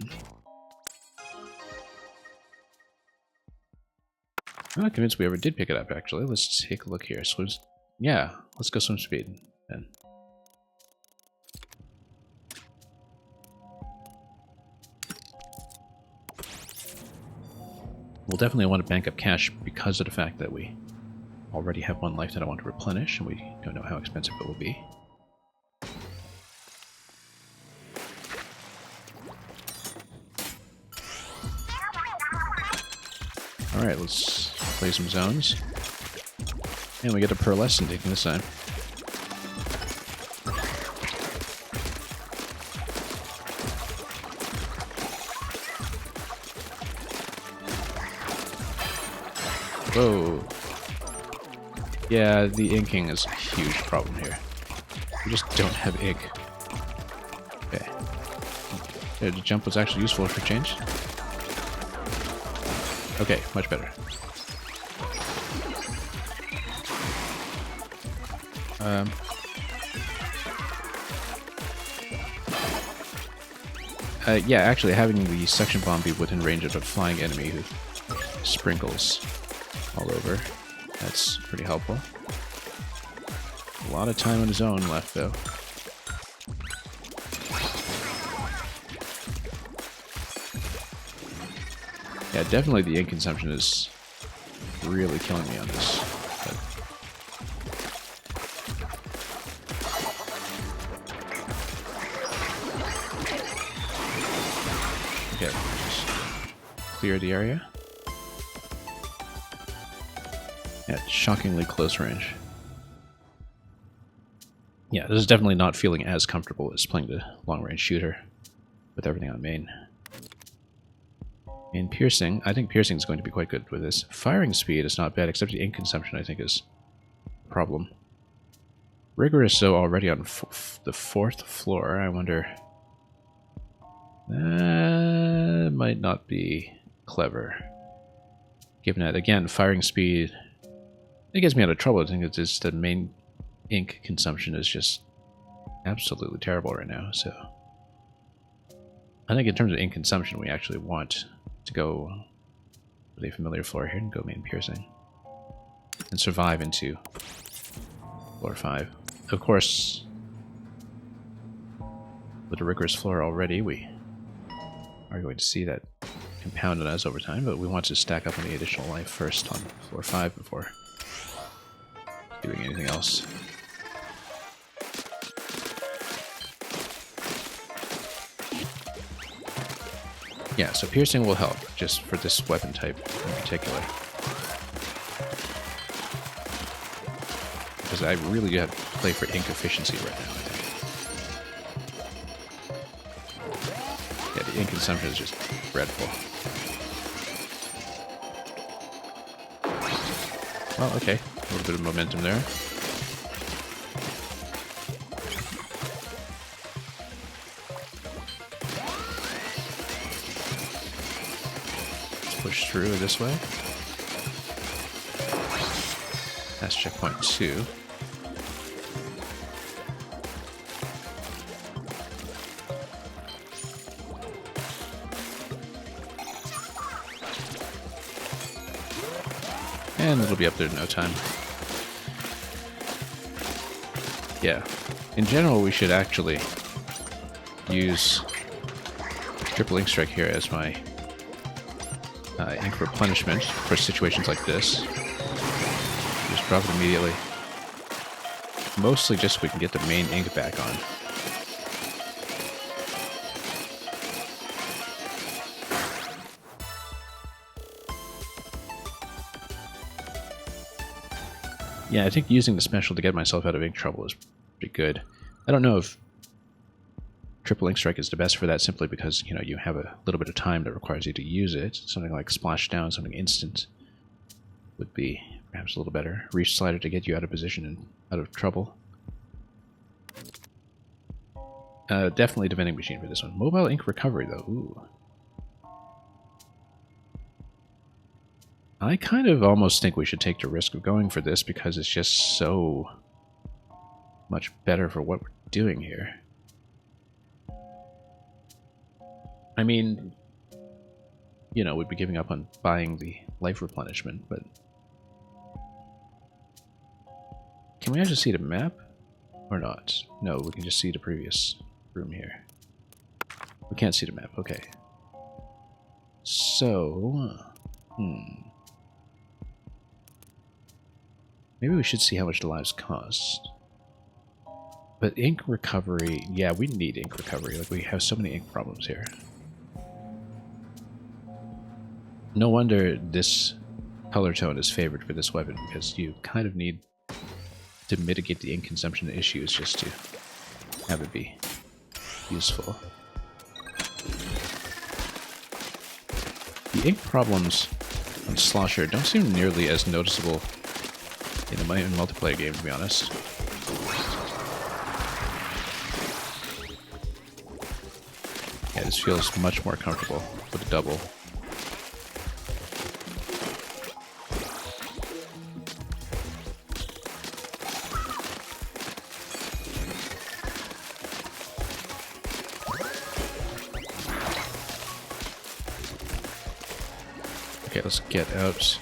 I'm not convinced we ever did pick it up, actually. Let's take a look here. Swims. Yeah, let's go swim speed then. We'll definitely want to bank up cash because of the fact that we already have one life that I want to replenish, and we don't know how expensive it will be. Alright, let's play some zones. And we get a pearlescent taking this time. Whoa. Yeah, the inking is a huge problem here. We just don't have ink. Okay. Yeah, the jump was actually useful for change. Okay, much better. Yeah, actually having the suction bomb be within range of a flying enemy who sprinkles all over, that's pretty helpful. A lot of time on his own left, though. Yeah, definitely the ink consumption is really killing me on this. But okay, just clear the area. Yeah, shockingly close range. Yeah, this is definitely not feeling as comfortable as playing the long-range shooter with everything on main. In piercing, I think piercing is going to be quite good with this. Firing speed is not bad, except the ink consumption I think is a problem. Rigorous, though, already on the 4th floor. I wonder... That might not be clever. Given that, again, firing speed... It gets me out of trouble. I think it's just the main ink consumption is just absolutely terrible right now, so... I think in terms of ink consumption, we actually want to go with a familiar floor here and go main piercing. And survive into floor 5. Of course, with a rigorous floor already, we are going to see that compounded us over time, but we want to stack up on the additional life first on floor 5 before doing anything else. Yeah, so piercing will help, just for this weapon type in particular. Because I really got to play for ink efficiency right now, I think. Yeah, the ink consumption is just dreadful. Well, okay, a little bit of momentum there. Push through this way. That's checkpoint 2. And it'll be up there in no time. Yeah. In general, we should actually use triple ink strike here as my ink replenishment for situations like this. Just drop it immediately. Mostly just so we can get the main ink back on. Yeah, I think using the special to get myself out of ink trouble is pretty good. I don't know if triple ink strike is the best for that, simply because, you know, you have a little bit of time that requires you to use it. Something like splash down, something instant would be perhaps a little better. Reach slider to get you out of position and out of trouble. Definitely the vending machine for this one. Mobile ink recovery, though. Ooh. I kind of almost think we should take the risk of going for this because it's just so much better for what we're doing here. I mean, you know, we'd be giving up on buying the life replenishment, but... Can we actually see the map? Or not? No, we can just see the previous room here. We can't see the map, okay. So... Maybe we should see how much the lives cost. But ink recovery... Yeah, we need ink recovery. Like, we have so many ink problems here. No wonder this color tone is favored for this weapon, because you kind of need to mitigate the ink consumption issues just to have it be useful. The ink problems on Slosher don't seem nearly as noticeable in a multiplayer game, to be honest. Yeah, this feels much more comfortable with a double. Okay, let's get out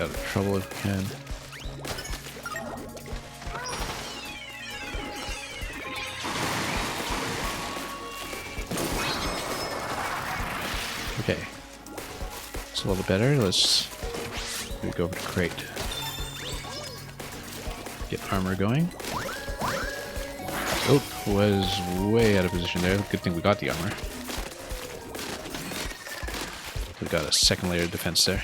of trouble if we can. Okay, it's a little better. Let's go over to crate. Get armor going. Oh, was way out of position there. Good thing we got the armor. We've got a second layer of defense there.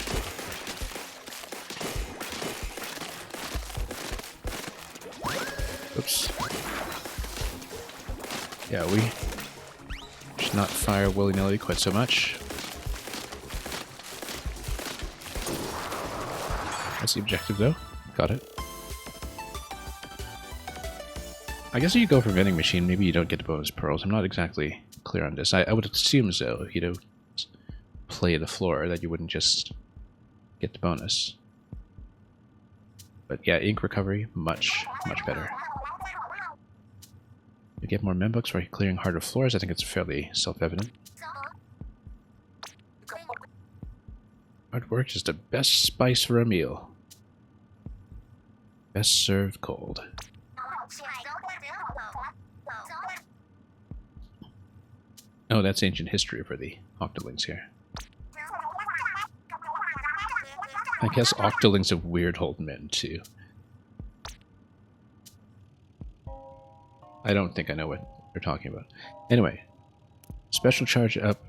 Oops. Yeah, we should not fire willy-nilly quite so much. That's the objective, though. Got it. I guess if you go for vending machine, maybe you don't get the bonus pearls. I'm not exactly clear on this. I would assume so, if you don't play the floor, that you wouldn't just get the bonus. But yeah, ink recovery, much better. You get more membooks for clearing harder floors. I think it's fairly self-evident. Hard work is the best spice for a meal. Best served cold. Oh, that's ancient history for the octolings here. I guess octolings have weird old men too. I don't think I know what they're talking about. Anyway, special charge up,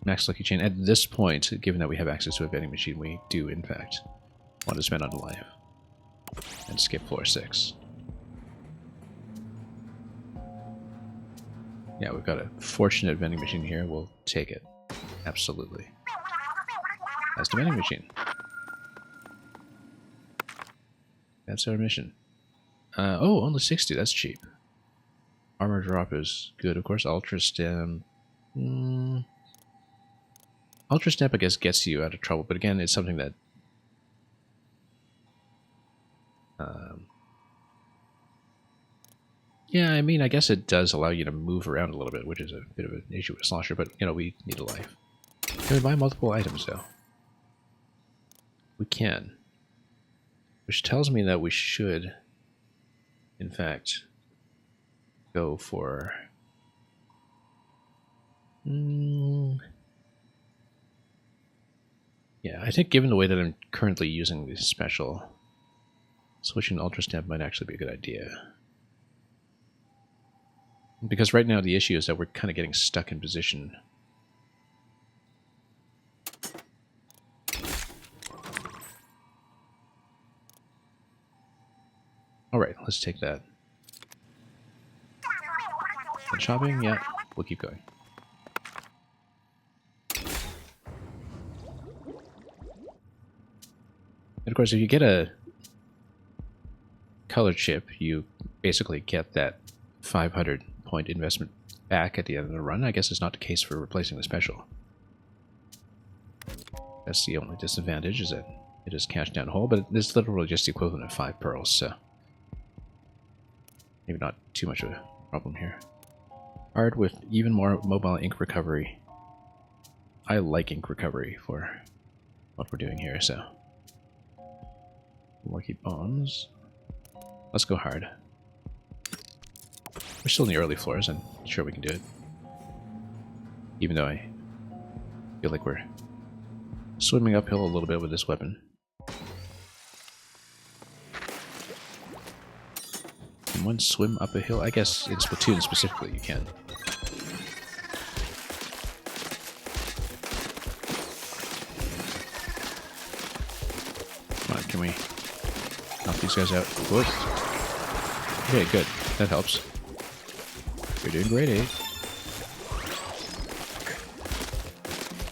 max lucky chain. At this point, given that we have access to a vending machine, we do in fact want to spend on the life and skip floor 6. Yeah, we've got a fortunate vending machine here. We'll take it. Absolutely. That's the vending machine. That's our mission. Oh, only 60. That's cheap. Armor drop is good, of course. Ultra Stem. Ultra Step, I guess, gets you out of trouble, but again, it's something that yeah, I mean, I guess it does allow you to move around a little bit, which is a bit of an issue with Slosher, but, you know, we need a life. Can we buy multiple items, though? We can. Which tells me that we should, in fact, go for... Yeah, I think given the way that I'm currently using the special, switching to Ultra Stamp might actually be a good idea. Because right now the issue is that we're kind of getting stuck in position. Alright, let's take that. And shopping? Yeah, we'll keep going. And of course, if you get a color chip, you basically get that 500 point investment back at the end of the run. I guess it's not the case for replacing the special. That's the only disadvantage, is that it is cached down whole, but it's literally just the equivalent of 5 pearls, so maybe not too much of a problem here. Hard with even more mobile ink recovery. I like ink recovery for what we're doing here, so. Lucky bombs. Let's go hard. We're still in the early floors, I'm sure we can do it. Even though I feel like we're swimming uphill a little bit with this weapon. Can one swim up a hill? I guess in Splatoon specifically you can. Come on, can we knock these guys out? Whoop. Okay, good. That helps. You're doing great, eh?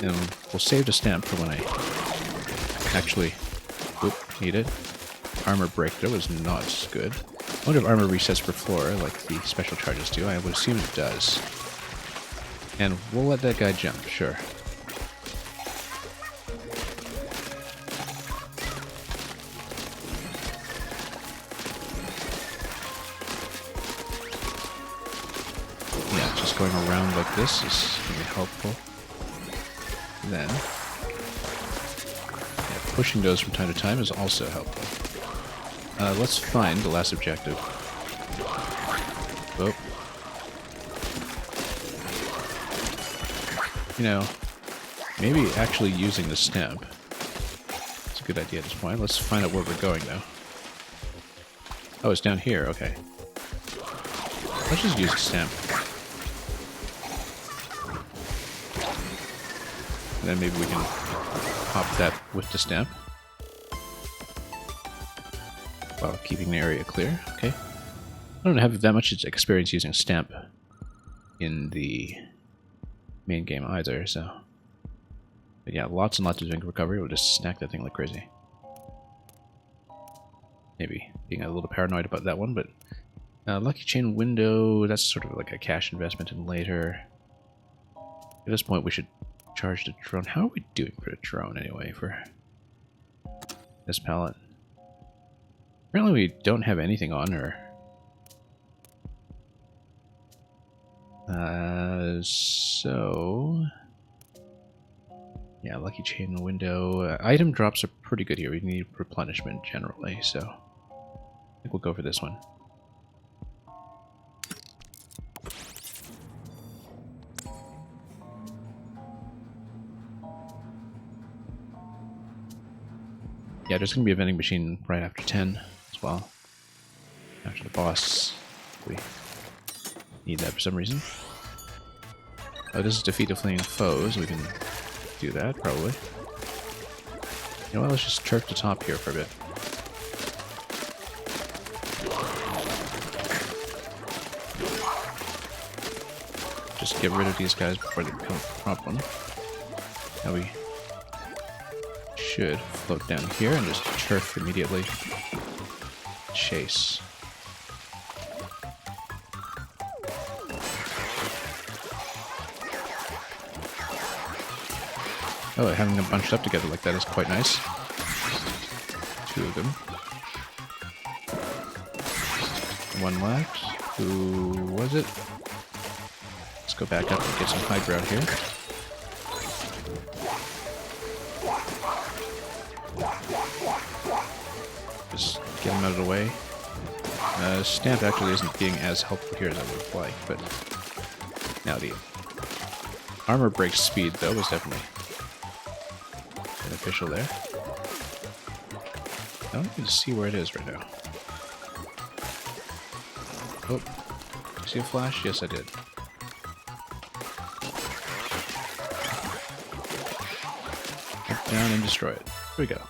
And we'll save the stamp for when I actually need it. Armor break, that was not good. I wonder if armor resets per floor like the special charges do. I would assume it does. And we'll let that guy jump, sure. Yeah, just going around like this is going to be helpful. Then, yeah, pushing those from time to time is also helpful. Let's find the last objective. Oh. You know, maybe actually using the stamp is a good idea at this point. Let's find out where we're going, though. Oh, it's down here. Okay. Let's just use the stamp. And then maybe we can pop that with the stamp. While keeping the area clear. Okay. I don't have that much experience using stamp in the main game either, so. But yeah, lots and lots of ink recovery. We'll just snack that thing like crazy. Maybe being a little paranoid about that one, but lucky chain window, that's sort of like a cash investment in later. At this point we should charge the drone. How are we doing for the drone anyway for this palette? Apparently we don't have anything on her. So yeah, lucky chain window. Item drops are pretty good here. We need replenishment generally, so I think we'll go for this one. Yeah, there's going to be a vending machine right after 10 as well. After the boss. We need that for some reason. Oh, this is defeat the fleeing foes. We can do that, probably. You know what, let's just chirp the top here for a bit. Just get rid of these guys before they become a problem. Now we should float down here and just chirp immediately. Chase. Oh, having them bunched up together like that is quite nice. 2 of them. 1 left. Who was it? Let's go back up and get some high ground here. Just get him out of the way. Stamp actually isn't being as helpful here as I would have liked, but now the armor break speed, though, was definitely beneficial there. I don't even see where it is right now. Oh, see a flash? Yes, I did. Up, down, and destroy it. Here we go.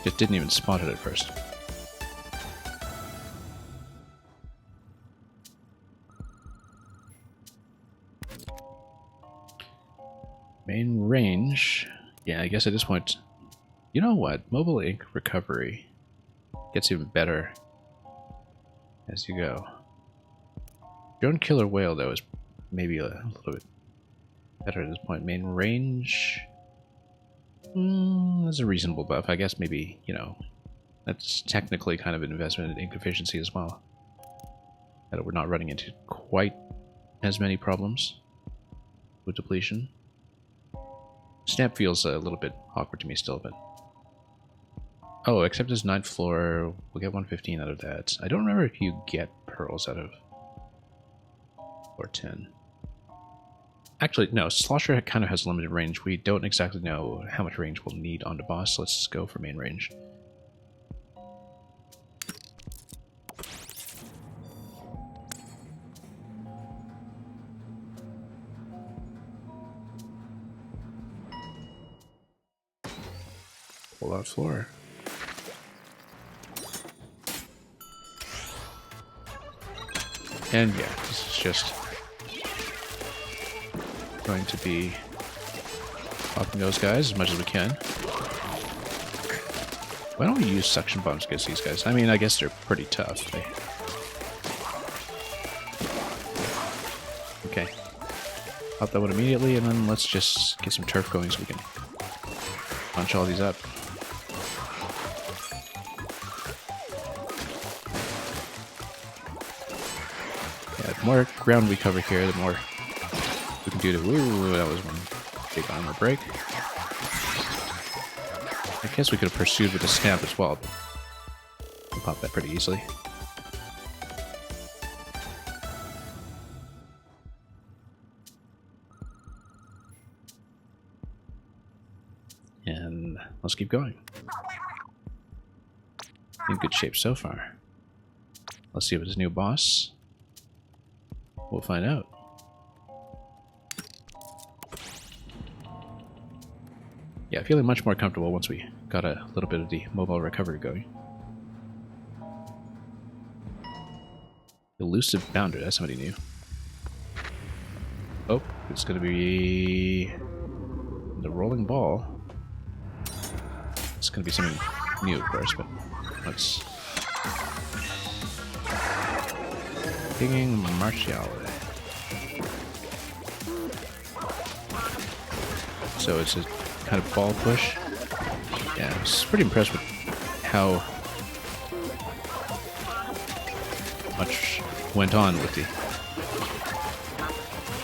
It didn't even spot it at first. Main range. Yeah, I guess at this point, you know what? Mobile ink recovery gets even better as you go. Drone killer whale, though, is maybe a little bit better at this point. Main range. That's a reasonable buff. I guess maybe, you know, that's technically kind of an investment in ink efficiency as well. That we're not running into quite as many problems with depletion. Snap feels a little bit awkward to me still, but... Oh, except as 9th floor, we'll get 115 out of that. I don't remember if you get pearls out of floor 10. Actually, no, Slosher kind of has limited range. We don't exactly know how much range we'll need on the boss. Let's go for main range. Pull out floor. And yeah, this is just going to be popping those guys as much as we can. Why don't we use suction bombs against these guys? I mean, I guess they're pretty tough. Okay. Pop that one immediately, and then let's just get some turf going so we can punch all these up. Yeah, the more ground we cover here, the more we can do to... Ooh, that was one big armor break. I guess we could have pursued with the snap as well, but we'll pop that pretty easily. And let's keep going. In good shape so far. Let's see if it's a new boss. We'll find out. Yeah, feeling much more comfortable once we got a little bit of the mobile recovery going. Elusive Bounder, that's somebody new. Oh, it's gonna be the rolling ball. It's gonna be something new, of course, but let's... Pinging Martial. So it's a kind of ball push. Yeah, I was pretty impressed with how much went on with the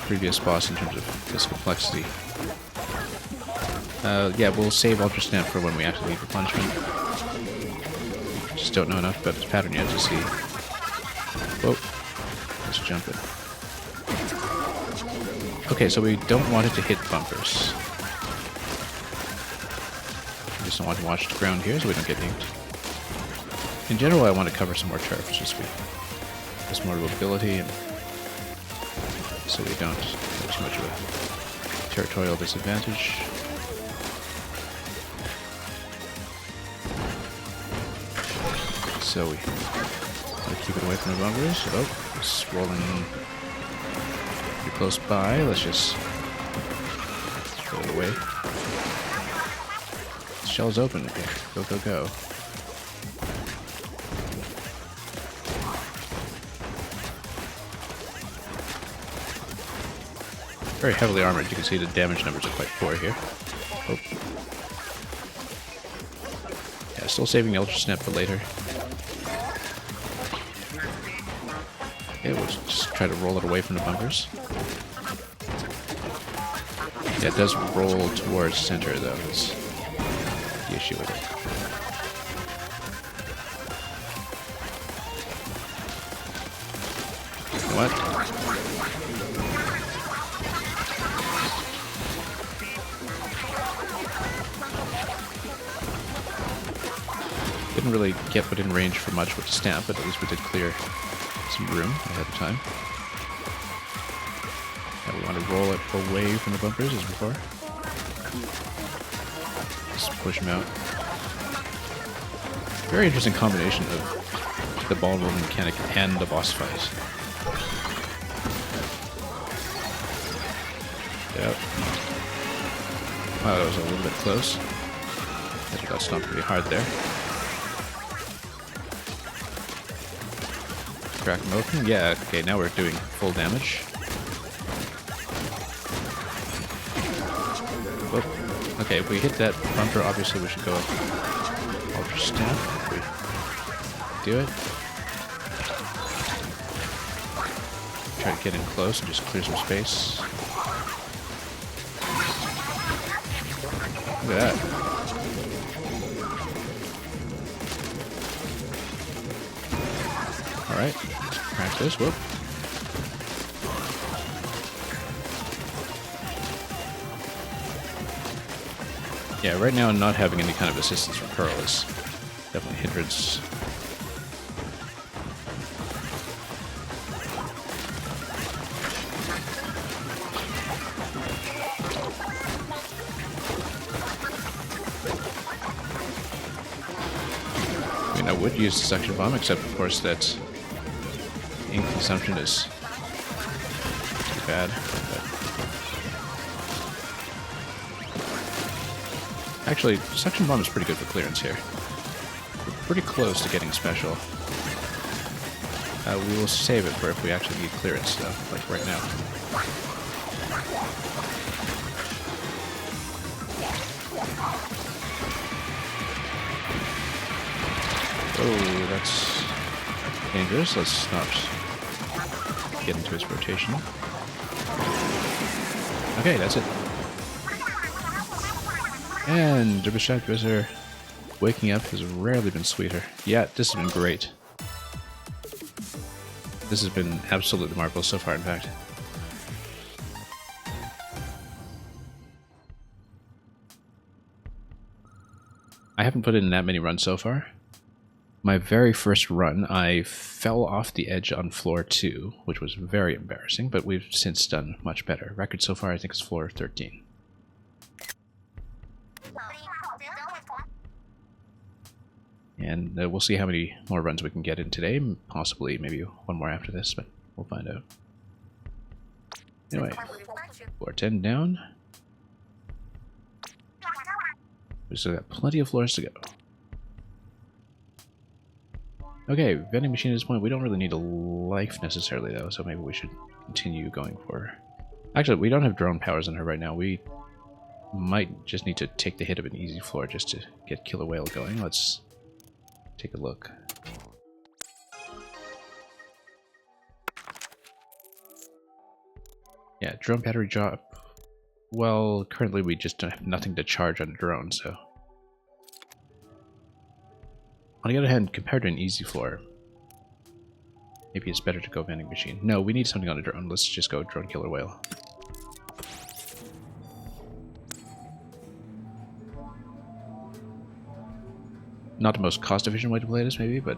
previous boss in terms of this complexity. Yeah, we'll save Ultra Snap for when we actually need replenishment. Just don't know enough about this pattern yet to see. Whoa. Let's jump it. Okay, so we don't want it to hit bumpers. We just don't want to watch the ground here so we don't get inked. In general, I want to cover some more turf, just so there's more mobility and so we don't have too much of a territorial disadvantage. So we gotta keep it away from the bumpers. Oh, it's rolling pretty close by. Let's just throw it away. The shell's open. Okay, go, go, go. Very heavily armored. You can see the damage numbers are quite poor here. Oh. Yeah, still saving the Ultra Snap for later. Okay, we'll just try to roll it away from the bunkers. Yeah, it does roll towards center, though. That's the issue with it. You know what? Didn't really get within range for much with the stamp, but at least we did clear some room ahead of time. Yeah, we want to roll it away from the bumpers as before. Just push them out. Very interesting combination of the ball rolling mechanic and the boss fight. Get out. Wow, that was a little bit close. I think got stomped pretty hard there. Crack them open? Yeah, okay, now we're doing full damage. Whoop. Okay, if we hit that bumper, obviously we should go ultra step. If we do it. Try to get in close and just clear some space. Look at that. Alright, let's practice. Whoop. Yeah, right now not having any kind of assistance from Pearl is definitely a hindrance. I mean, I would use the suction bomb, except of course that ink consumption is too bad. Actually, suction bomb is pretty good for clearance here. We're pretty close to getting special. We will save it for if we actually need clearance, though, like right now. Oh, that's dangerous. Let's not get into his rotation. Okay, that's it. And Derbyshire Wizard waking up has rarely been sweeter. Yeah, this has been great. This has been absolutely marvelous so far, in fact. I haven't put in that many runs so far. My very first run, I fell off the edge on floor 2, which was very embarrassing, but we've since done much better. Record so far, I think, is floor 13. And we'll see how many more runs we can get in today. Possibly, maybe one more after this, but we'll find out. Anyway, floor 10 down. We've still got plenty of floors to go. Okay, vending machine at this point, we don't really need a life necessarily though, so maybe we should continue going for... Actually, we don't have drone powers on her right now. We might just need to take the hit of an easy floor just to get Killer Whale going. Let's take a look. Yeah, drone battery drop. Well, currently we just don't have nothing to charge on a drone, so... On the other hand, compared to an easy floor, maybe it's better to go vending machine. No, we need something on a drone. Let's just go drone Killer Whale. Not the most cost-efficient way to play this, maybe, but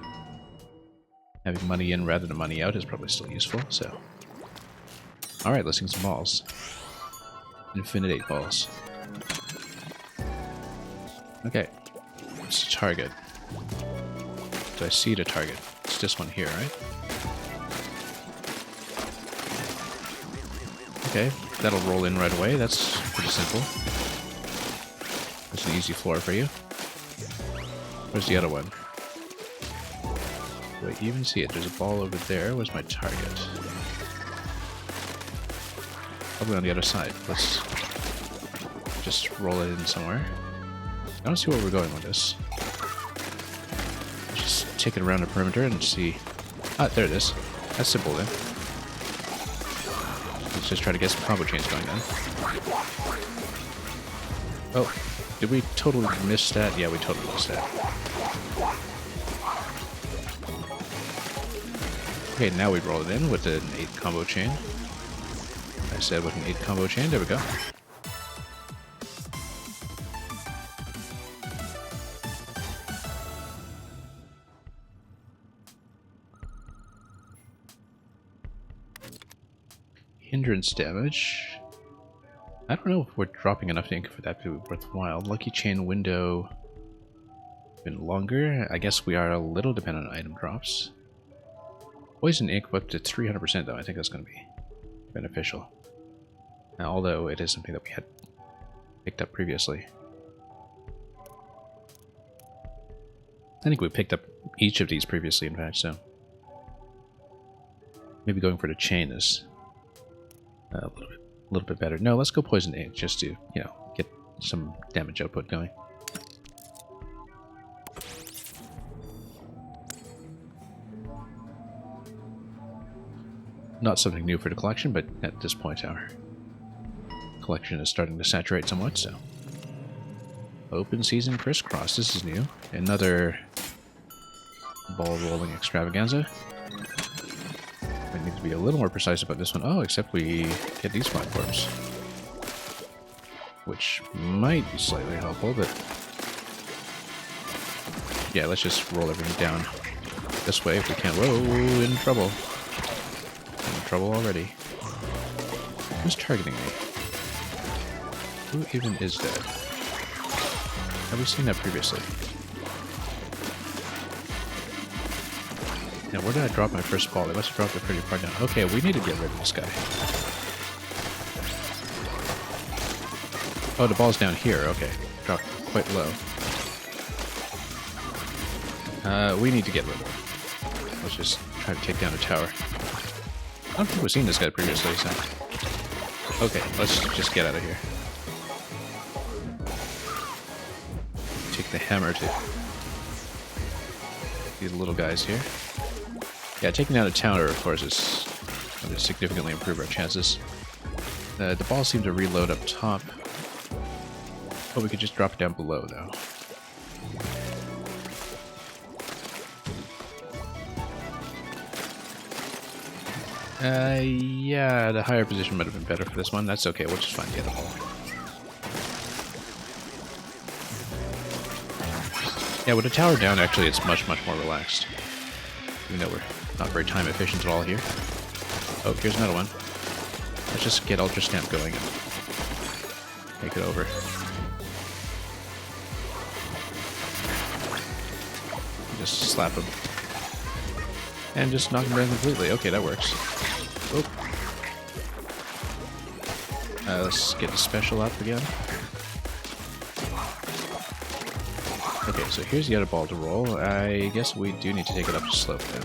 having money in rather than money out is probably still useful, so... Alright, let's sing some balls. Infinite 8 balls. Okay. What's the target? Do I see the target? It's this one here, right? Okay, that'll roll in right away. That's pretty simple. That's an easy floor for you. Where's the other one? Do I even see it? There's a ball over there. Where's my target? Probably on the other side. Let's just roll it in somewhere. I don't see where we're going with this. Just take it around the perimeter and see... Ah, there it is. That's simple then. Let's just try to get some combo chains going then. Oh, did we totally miss that? Yeah, we totally missed that. Okay, now we roll it in with an 8 combo chain. I said with an 8 combo chain, there we go. Hindrance damage. I don't know if we're dropping enough ink for that to be worthwhile. Lucky chain window been longer. I guess we are a little dependent on item drops. Poison ink up to 300% though. I think that's going to be beneficial. Now, although it is something that we had picked up previously. I think we picked up each of these previously, in fact, so maybe going for the chain is a little bit better. No, let's go poison ink just to, you know, get some damage output going. Not something new for the collection, but at this point our collection is starting to saturate somewhat, so. Open season crisscross, this is new. Another ball rolling extravaganza. I need to be a little more precise about this one. Oh, except we get these platforms. Which might be slightly helpful, but... yeah, let's just roll everything down this way if we can. Whoa, in trouble. In trouble already. Who's targeting me? Who even is dead? Have we seen that previously? Now, where did I drop my first ball? I must have dropped it pretty far down. Okay, we need to get rid of this guy. Oh, the ball's down here. Okay, dropped quite low. We need to get rid of him. Let's just try to take down a tower. I don't think we've seen this guy previously, so... okay, let's just get out of here. Take the hammer to these little guys here. Yeah, taking down a tower, of course, is going to significantly improve our chances. The balls seem to reload up top. Oh, we could just drop it down below, though. Yeah, the higher position might have been better for this one. That's okay, we'll just find the other ball. Yeah, with a tower down, actually, it's much, much more relaxed. Even though we're not very time efficient at all here. Oh, here's another one. Let's just get Ultra Stamp going and make it over. Just slap him. And just knock him down completely. Okay, that works. Oh. Let's get the special up again. Okay, so here's the other ball to roll. I guess we do need to take it up the slope then.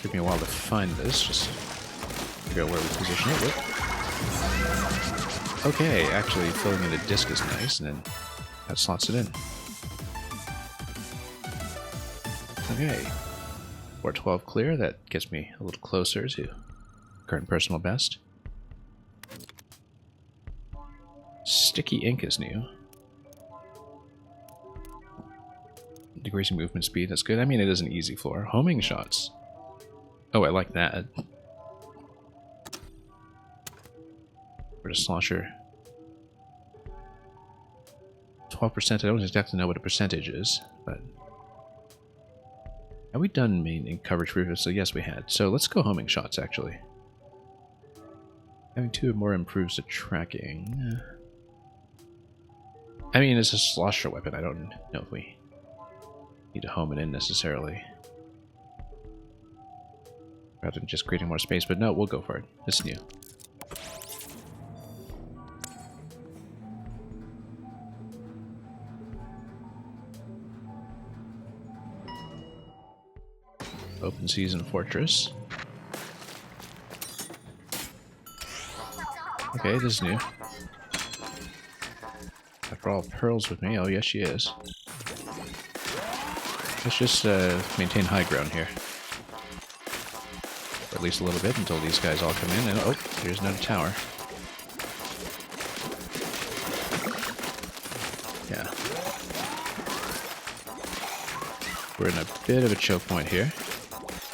Took me a while to find this, just figure out where we position it with. Okay, actually filling in the disc is nice, and then that slots it in. Okay, 412 clear, that gets me a little closer to current personal best. Sticky ink is new. Decreasing movement speed, that's good. I mean, it is an easy floor. Homing shots. Oh, I like that. For the slosher. 12%, I don't exactly know what the percentage is, but... have we done main coverage previously? Yes, we had. So let's go homing shots, actually. Having 2 or more improves the tracking. I mean, it's a slosher weapon. I don't know if we need to home it in necessarily. Rather than just creating more space, but no, we'll go for it. It's new. Open Season Fortress. Okay, this is new. After all, Pearl's with me. Oh, yes, she is. Let's just maintain high ground here. For at least a little bit until these guys all come in. And oh, here's another tower. Yeah. We're in a bit of a choke point here.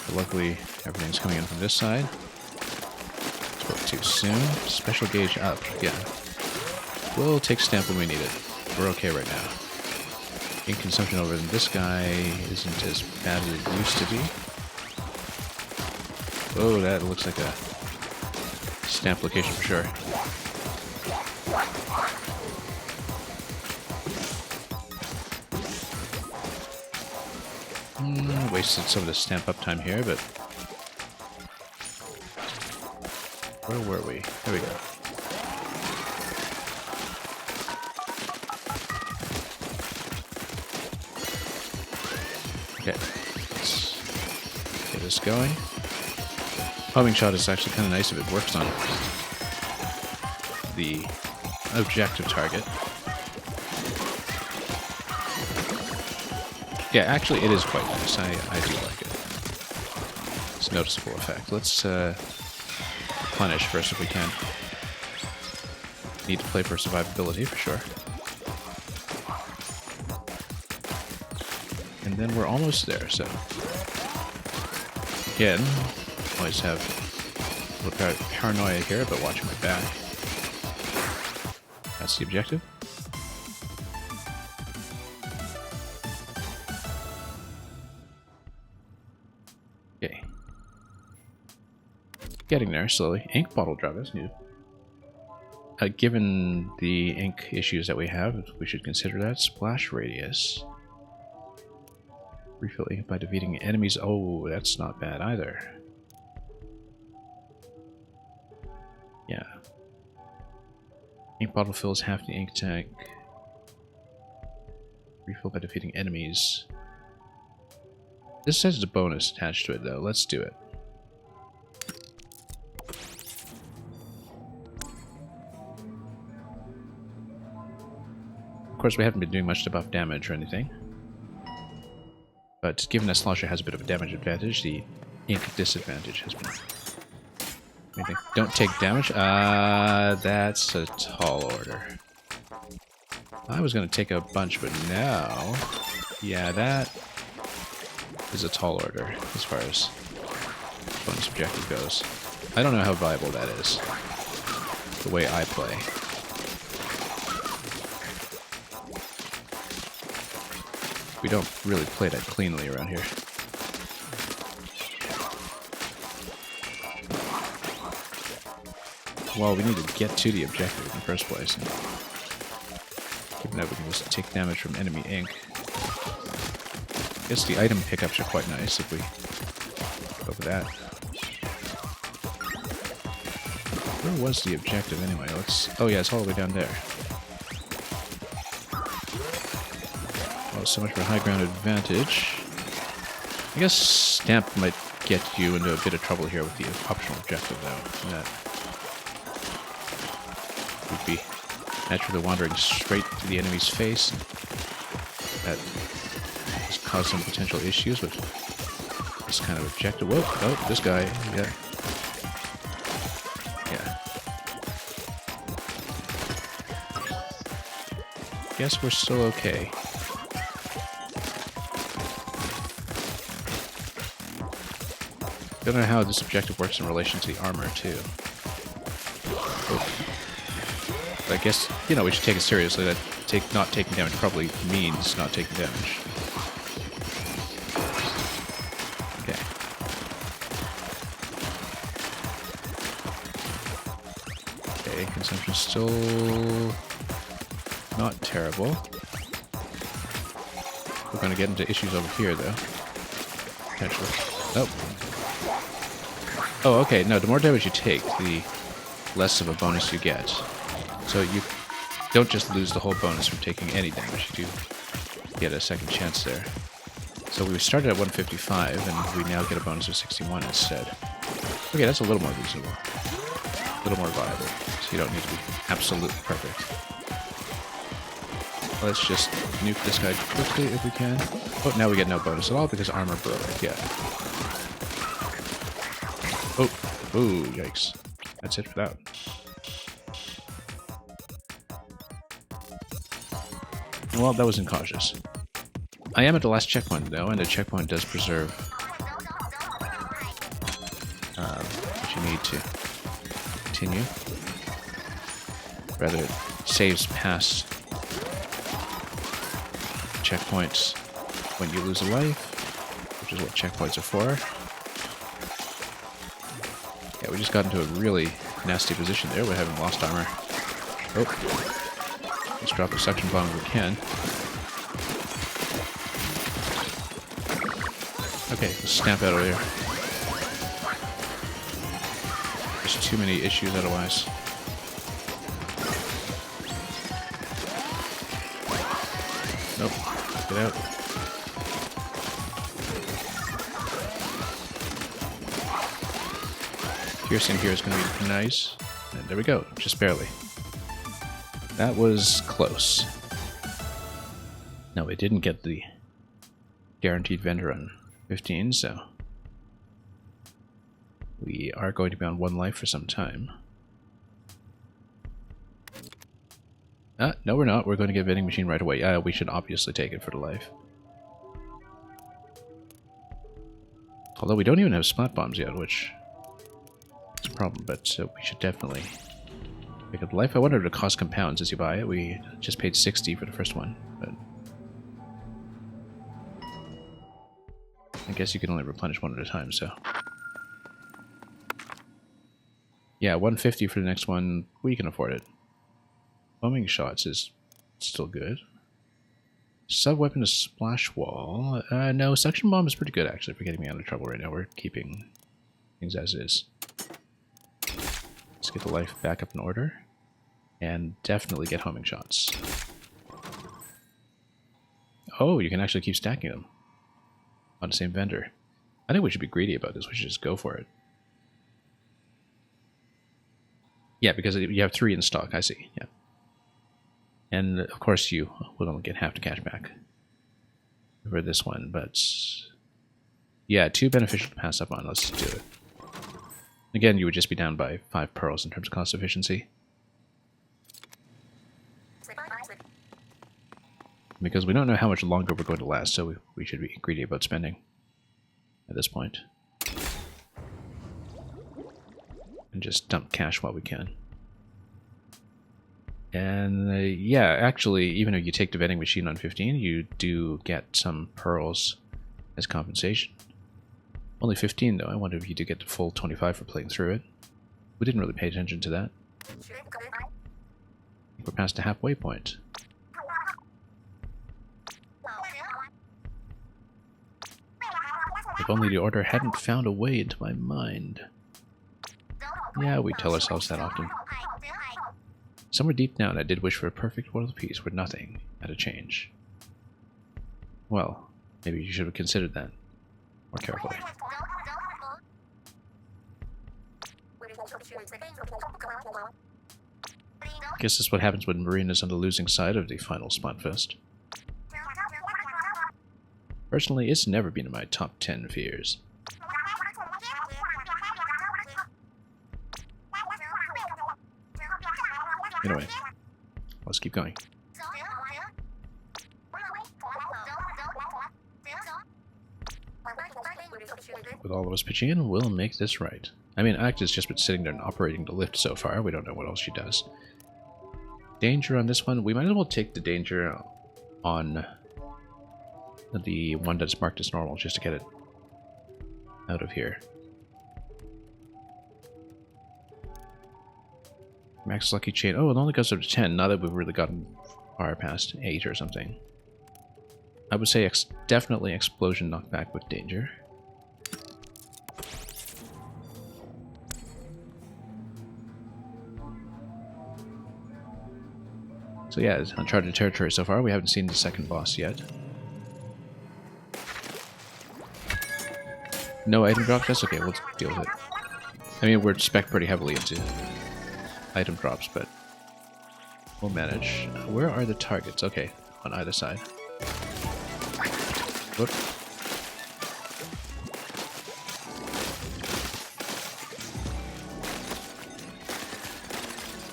But luckily, everything's coming in from this side. Spoke too soon. Special gauge up. Yeah. We'll take stamp when we need it. We're okay right now. Ink consumption over this guy isn't as bad as it used to be. Oh, that looks like a stamp location for sure. Wasted some of the stamp up time here, but... where were we? There we go. Okay, let's get this going. Homing shot is actually kind of nice if it works on the objective target. Yeah, actually it is quite nice. I do like it. It's a noticeable effect. Let's punish first if we can. Need to play for survivability for sure. And then we're almost there, so again, always have a little paranoia here about watching my back. That's the objective. Okay. Getting there slowly. Ink bottle drop, that's new. Given the ink issues that we have, we should consider that. Splash radius. Refill ink by defeating enemies. Oh, that's not bad either. Yeah. Ink bottle fills half the ink tank. Refill by defeating enemies. This says a bonus attached to it, though. Let's do it. Of course, we haven't been doing much to buff damage or anything. But given that Slosher has a bit of a damage advantage, the ink disadvantage has been... Anything? Don't take damage? That's a tall order. I was going to take a bunch, but now... Yeah, that is a tall order as far as bonus objective goes. I don't know how viable that is, the way I play. We don't really play that cleanly around here. Well, we need to get to the objective in the first place. And given that we can just take damage from enemy ink. I guess the item pickups are quite nice if we go for that. Where was the objective anyway? Oh yeah, it's all the way down there. Oh, so much for high ground advantage. I guess Stamp might get you into a bit of trouble here with the optional objective, though. That would be naturally wandering straight to the enemy's face. That has caused some potential issues with this kind of objective. Whoa! Oh, this guy. Yeah. Yeah. Guess we're still okay. Don't know how this objective works in relation to the armor, too. Oh. But I guess, you know, we should take it seriously that not taking damage probably means not taking damage. Okay. Okay, consumption's still not terrible. We're gonna get into issues over here, though. Potentially. Nope. Oh, okay. No, the more damage you take, the less of a bonus you get. So you don't just lose the whole bonus from taking any damage. You do get a second chance there. So we started at 155, and we now get a bonus of 61 instead. Okay, that's a little more reasonable. A little more viable. So you don't need to be absolutely perfect. Let's just nuke this guy quickly if we can. Oh, now we get no bonus at all because armor broke. Yeah. Oh, ooh, yikes. That's it for that. Well, that was incautious. I am at the last checkpoint, though, and the checkpoint does preserve what you need to continue. Rather, it saves past checkpoints when you lose a life, which is what checkpoints are for. Yeah, we just got into a really nasty position there. We haven't lost armor. Oh. Let's drop a suction bomb if we can. Okay, let's snap out of here. There's too many issues otherwise. Nope. Get out. Piercing here is going to be nice. And there we go, just barely. That was close. No, we didn't get the guaranteed vendor on 15, so we are going to be on 1 life for some time. No, we're not. We're going to get vending machine right away. We should obviously take it for the life. Although we don't even have splat bombs yet, which is a problem, but we should definitely pick up the life. I wonder if it costs compounds as you buy it. We just paid 60 for the first one, but I guess you can only replenish one at a time, so. Yeah, 150 for the next one. We can afford it. Bombing shots is still good. Sub-weapon is splash wall. No, suction bomb is pretty good actually for getting me out of trouble right now. We're keeping things as is. Let's get the life back up in order. And definitely get homing shots. Oh, you can actually keep stacking them on the same vendor. I think we should be greedy about this. We should just go for it. Yeah, because you have 3 in stock. I see. Yeah. And of course you will only get half the cash back for this one, but yeah, 2 beneficial to pass up on. Let's do it. Again, you would just be down by 5 pearls in terms of cost efficiency. Because we don't know how much longer we're going to last, so we should be greedy about spending at this point. And just dump cash while we can. And yeah, actually, even if you take the vending machine on 15, you do get some pearls as compensation. Only 15 though. I wonder if you do get the full 25 for playing through it. We didn't really pay attention to that. We're past the halfway point. If only the order hadn't found a way into my mind. Yeah, we tell ourselves that often. Somewhere deep down, I did wish for a perfect world peace where nothing had to change. Well, maybe you should have considered that more carefully. Guess that's what happens when Marine is on the losing side of the final Splatfest. Personally, it's never been in my top 10 fears. Anyway, let's keep going. With all of us pitching in, we'll make this right. I mean, Act has just been sitting there and operating the lift so far. We don't know what else she does. Danger on this one. We might as well take the danger on the one that's marked as normal just to get it out of here. Max lucky chain. Oh, it only goes up to 10. Now that we've really gotten far past 8 or something. I would say definitely explosion knockback with danger. So yeah, it's uncharted territory so far. We haven't seen the second boss yet. No item drops? That's okay, we'll deal with it. I mean, we're spec pretty heavily into item drops, but we'll manage. Where are the targets? Okay, on either side. Whoop.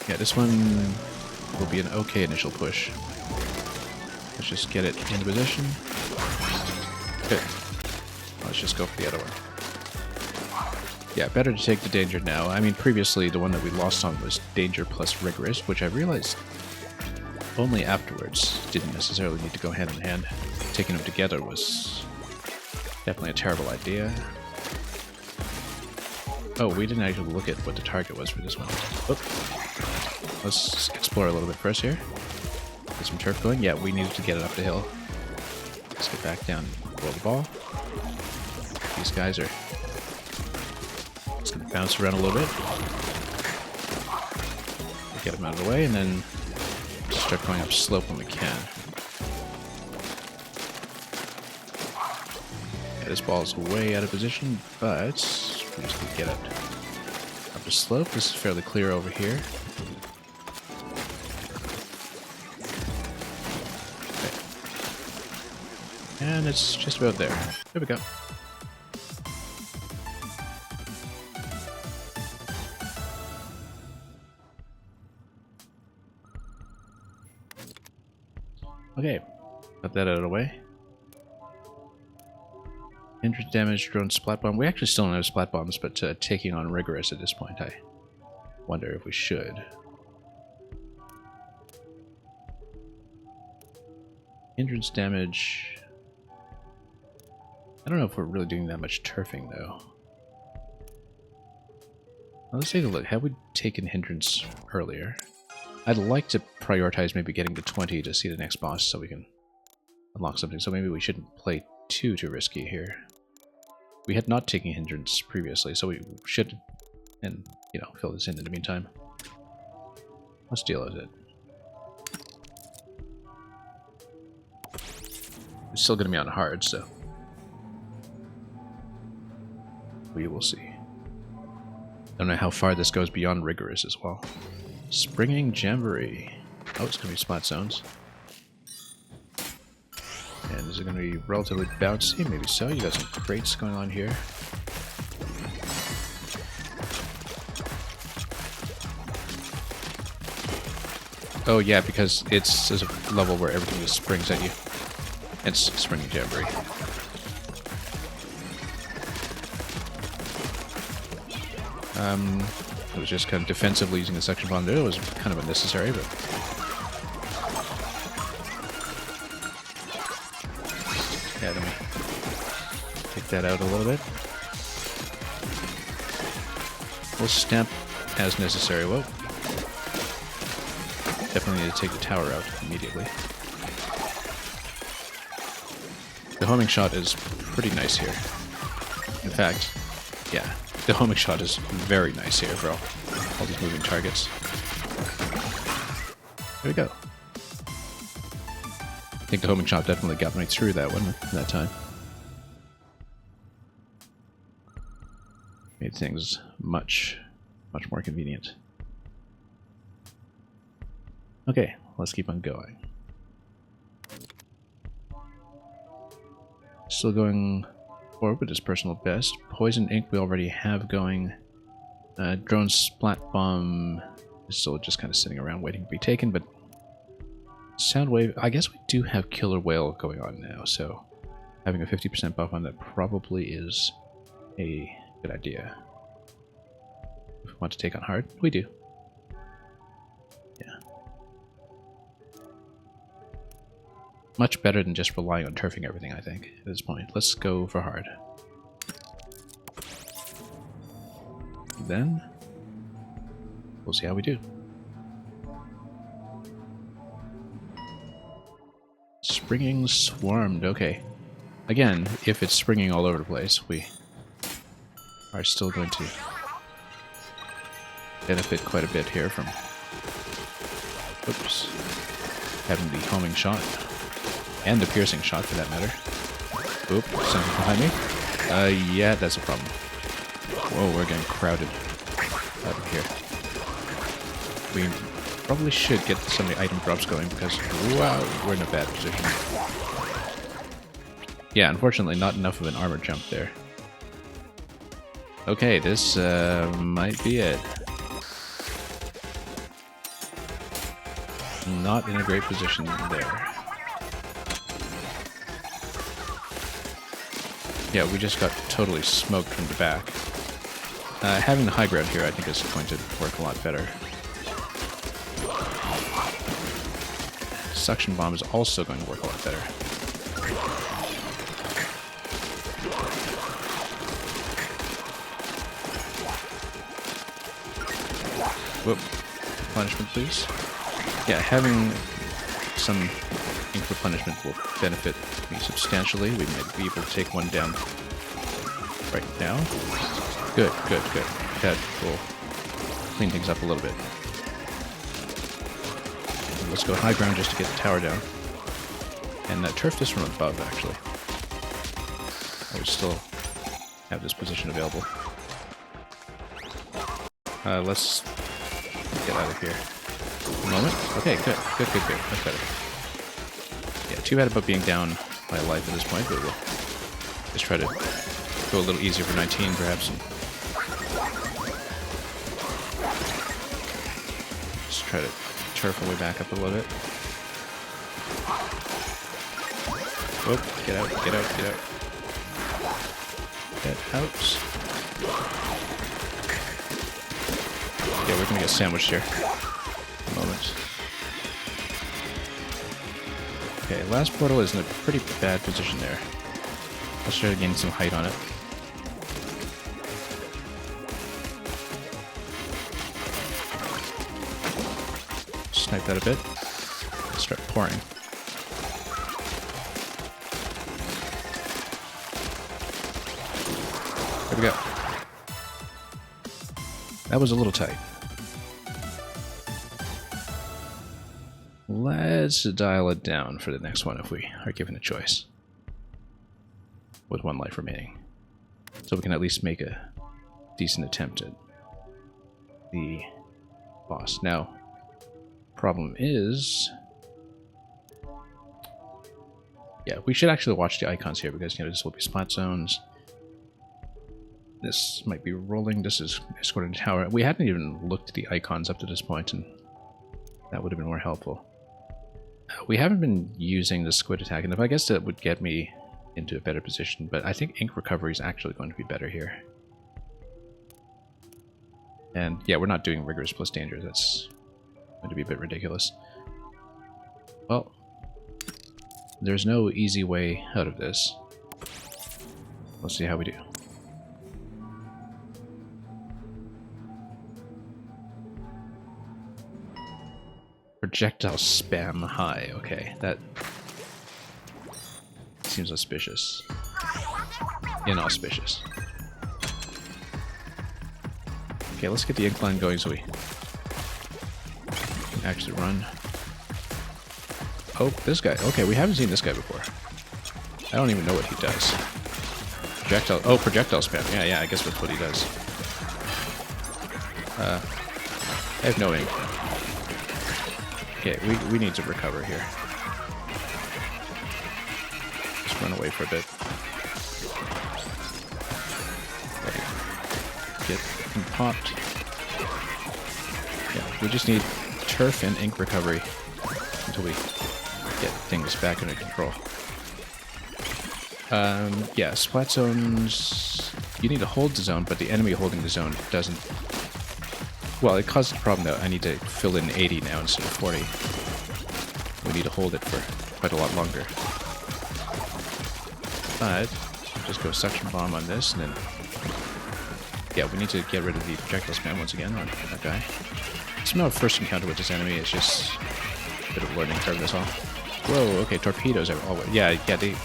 Yeah, this one will be an okay initial push. Let's just get it into position. Good. Let's just go for the other one. Yeah, better to take the danger now. I mean, previously the one that we lost on was danger plus rigorous, which I realized only afterwards didn't necessarily need to go hand in hand. Taking them together was definitely a terrible idea. Oh, we didn't actually look at what the target was for this one. Oop. Let's explore a little bit first here. Get some turf going. Yeah, we needed to get it up the hill. Let's get back down and roll the ball. These guys are just going to bounce around a little bit. Get them out of the way, and then start going up slope when we can. Yeah, this ball is way out of position, but we just need to get it. Up the slope. This is fairly clear over here. Okay. And it's just about there. There we go. Okay, got that out of the way. Hindrance damage, drone splat bomb. We actually still don't have splat bombs, but taking on rigorous at this point, I wonder if we should. Hindrance damage. I don't know if we're really doing that much turfing though. Well, let's take a look. Have we taken hindrance earlier? I'd like to prioritize maybe getting to 20 to see the next boss so we can unlock something. So maybe we shouldn't play too risky here. We had not taken hindrance previously, so we should, and you know, fill this in the meantime. Let's deal with it. It's still going to be on hard, so we will see. Don't know how far this goes beyond rigorous as well. Springing Jamboree. Oh, it's going to be splat zones. And is it going to be relatively bouncy? Maybe so. You got some crates going on here. Oh yeah, because it's a level where everything just springs at you. It's Springing Jamboree. It was just kind of defensively using the suction bomb there. It was kind of unnecessary, but... yeah, let me take that out a little bit. We'll stamp as necessary. Whoa. Definitely need to take the tower out immediately. The homing shot is pretty nice here. In fact, yeah. The homing shot is very nice here for all these moving targets. There we go. I think the homing shot definitely got me through that one that time. Made things much more convenient. Okay, let's keep on going. Still going forward with his personal best. Poison Ink we already have going. Drone Splat Bomb is still just kind of sitting around waiting to be taken, but Sound Wave, I guess we do have Killer Whale going on now, so having a 50% buff on that probably is a good idea. If we want to take on hard, we do. Yeah. Much better than just relying on turfing everything, I think, at this point. Let's go for hard. Then we'll see how we do. Springing Swarmed, okay. Again, if it's springing all over the place, we are still going to benefit quite a bit here from having the homing shot. And the piercing shot, for that matter. Oop, something behind me? Yeah, that's a problem. Whoa, we're getting crowded out of here. We probably should get some of the item drops going, because, wow, we're in a bad position. Yeah, unfortunately, not enough of an armor jump there. Okay, this might be it. Not in a great position there. Yeah, we just got totally smoked from the back. Having the high ground here, I think, is going to work a lot better. Suction bomb is also going to work a lot better. Whoop. Replenishment, please. Yeah, having some ink replenishment will benefit me substantially. We might be able to take one down right now. Good, good, good. That will clean things up a little bit. And let's go high ground just to get the tower down. And turf this from above, actually. I would still have this position available. Let's get out of here. A moment. Okay, good. Much better. Yeah, too bad about being down my life at this point, but we'll just try to go a little easier for 19, perhaps. And just try to turf our way back up a little bit. Oh, get out. Get out. Yeah, we're gonna get sandwiched here. A moment. Okay, last portal is in a pretty bad position there. Let's try to gain some height on it. Snipe that a bit. Start pouring. There we go. That was a little tight. Let's dial it down for the next one if we are given a choice. With 1 life remaining. So we can at least make a decent attempt at the boss. Now, problem is... yeah, we should actually watch the icons here because, you know, this will be splat zones. This might be rolling. This is escorting tower. We hadn't even looked at the icons up to this point, and that would have been more helpful. We haven't been using the squid attack enough. I guess that would get me into a better position, but I think ink recovery is actually going to be better here. And yeah, we're not doing rigorous plus danger. That's going to be a bit ridiculous. Well, there's no easy way out of this. Let's see how we do. Projectile spam high. Okay, that seems auspicious. Inauspicious. Okay, let's get the incline going so we can actually run. Oh, this guy. Okay, we haven't seen this guy before. I don't even know what he does. Projectile. Oh, projectile spam. Yeah, I guess that's what he does. I have no ink. Okay, we need to recover here. Just run away for a bit. Okay. Get him popped. Yeah, we just need turf and ink recovery until we get things back under control. Yeah, splat zones, you need to hold the zone, but the enemy holding the zone doesn't... well, it causes the problem that I need to fill in 80 now instead of 40. We need to hold it for quite a lot longer. But, just go suction bomb on this, and then... yeah, we need to get rid of the projectile spam once again on that guy. It's not a first encounter with this enemy, it's just a bit of a learning curve, that's all. Whoa, okay, torpedoes everywhere. Oh, yeah, they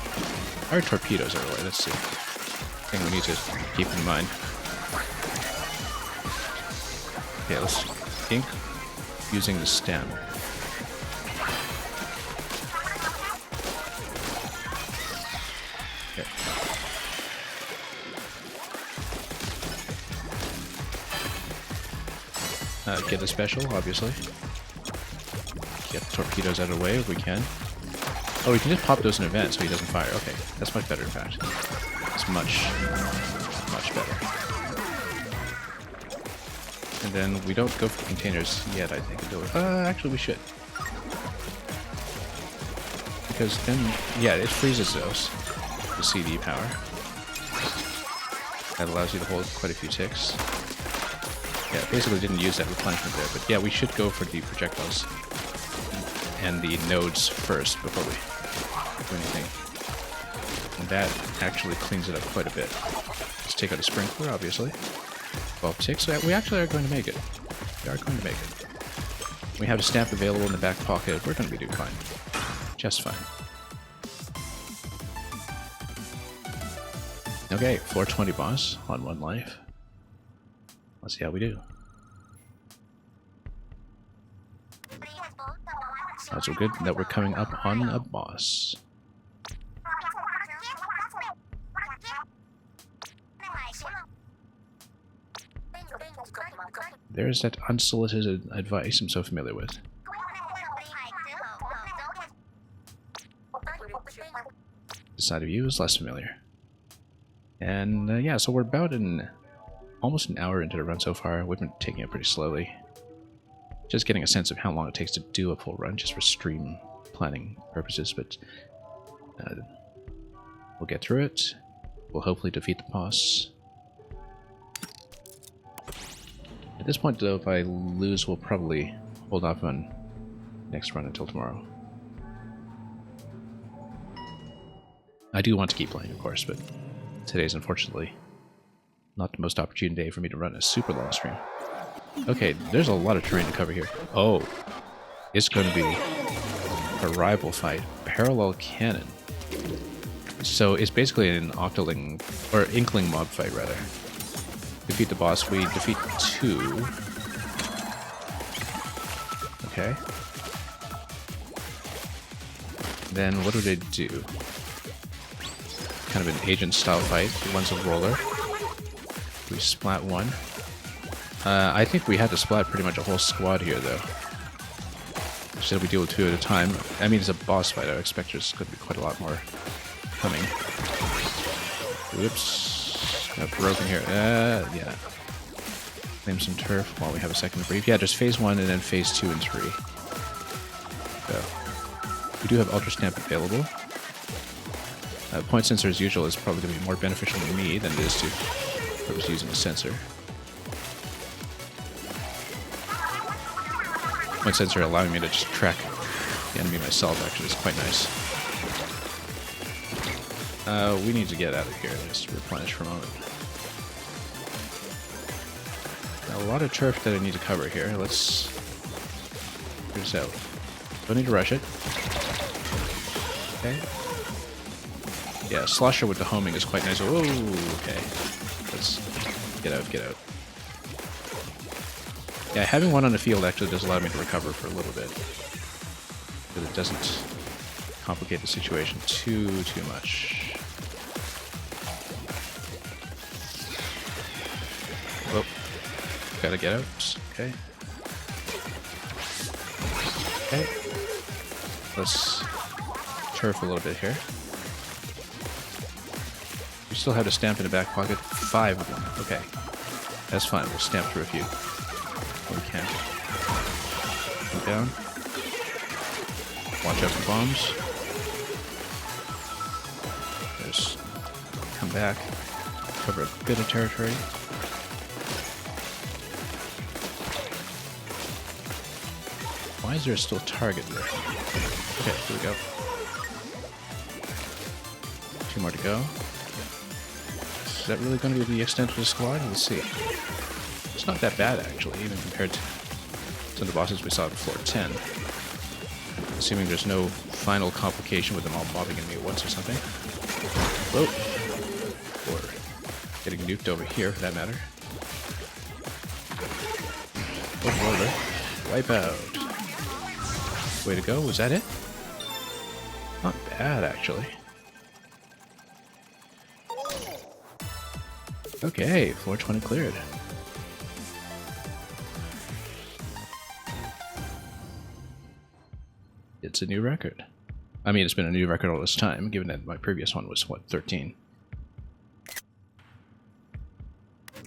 are torpedoes everywhere, that's the thing we need to keep in mind. Okay, let's ink using the stem. Okay. Get the special, obviously. Get the torpedoes out of the way if we can. Oh, we can just pop those in advance so he doesn't fire. Okay, that's much better in fact. It's much better. And then we don't go for containers yet, I think, until... actually we should. Because then, yeah, it freezes those. The CD power. That allows you to hold quite a few ticks. Yeah, basically didn't use that replenishment there, but yeah, we should go for the projectiles and the nodes first before we do anything. And that actually cleans it up quite a bit. Let's take out a sprinkler, obviously. 12 ticks. So we actually are going to make it. We are going to make it. We have a stamp available in the back pocket. We're going to be doing fine. Just fine. Okay, 420 boss on 1 life. Let's see how we do. Not so good that we're coming up on a boss. There's that unsolicited advice I'm so familiar with. This side of you is less familiar. And yeah, so we're about almost an hour into the run so far. We've been taking it pretty slowly. Just getting a sense of how long it takes to do a full run, just for stream planning purposes, but we'll get through it. We'll hopefully defeat the boss. At this point, though, if I lose, we'll probably hold off on next run until tomorrow. I do want to keep playing, of course, but today's unfortunately not the most opportune day for me to run a super long stream. Okay, there's a lot of terrain to cover here. Oh, it's going to be a rival fight. Parallel cannon. So it's basically an octoling, or inkling mob fight, rather. Defeat the boss, we defeat 2. Okay. Then what do they do? Kind of an agent style fight. One's a roller. We splat 1. I think we had to splat pretty much a whole squad here, though. Instead we deal with 2 at a time. I mean, it's a boss fight. I expect there's going to be quite a lot more coming. Whoops. Got broken here. Yeah. Claim some turf while we have a second to breathe. Yeah, just phase 1 and then phase 2 and 3. So, we do have Ultra Stamp available. Point sensor, as usual, is probably going to be more beneficial to me than it is to whoever's using a sensor. Point sensor allowing me to just track the enemy myself, actually, is quite nice. We need to get out of here. Let's replenish for a moment. Now, a lot of turf that I need to cover here. Let's figure this out. Don't need to rush it. Okay. Yeah, Slosher with the homing is quite nice. Oh, okay. Let's get out, get out. Yeah, having one on the field actually does allow me to recover for a little bit. But it doesn't complicate the situation too much. Oh, gotta get out. Okay. Okay. Let's turf a little bit here. We still have to stamp in the back pocket. 5 of them. Okay. That's fine. We'll stamp through a few. We can. Go down. Watch out for bombs. Just come back. Cover a bit of territory. Why is there still a target there? Okay, here we go. 2 more to go. Is that really going to be the extent of the squad? Let's see. It's not that bad, actually, even compared to the bosses we saw at floor 10. Assuming there's no final complication with them all mobbing at me at once or something. Whoa! Or getting nuked over here, for that matter. Oh, roller. Wipe out. Way to go, was that it? Not bad, actually. Okay, floor 20 cleared. It's a new record. I mean, it's been a new record all this time, given that my previous one was, what, 13?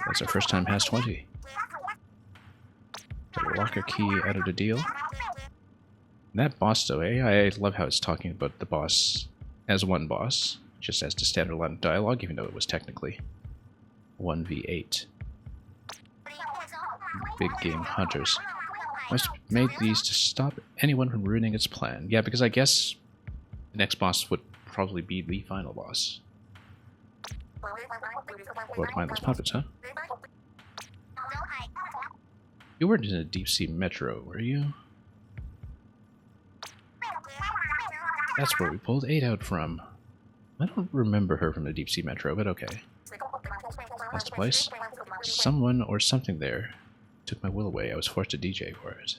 That's our first time past 20. Got a locker key out of the deal. And that boss, though, I love how it's talking about the boss as one boss, just as the standard line of dialogue, even though it was technically 1v8. Big game hunters. Must have made these to stop anyone from ruining its plan. Yeah, because I guess the next boss would probably be the final boss. What mindless puppets, huh? You weren't in a deep sea metro, were you? That's where we pulled 8 out from. I don't remember her from the deep sea metro, but okay. That's the place. Someone or something there took my will away. I was forced to DJ for it.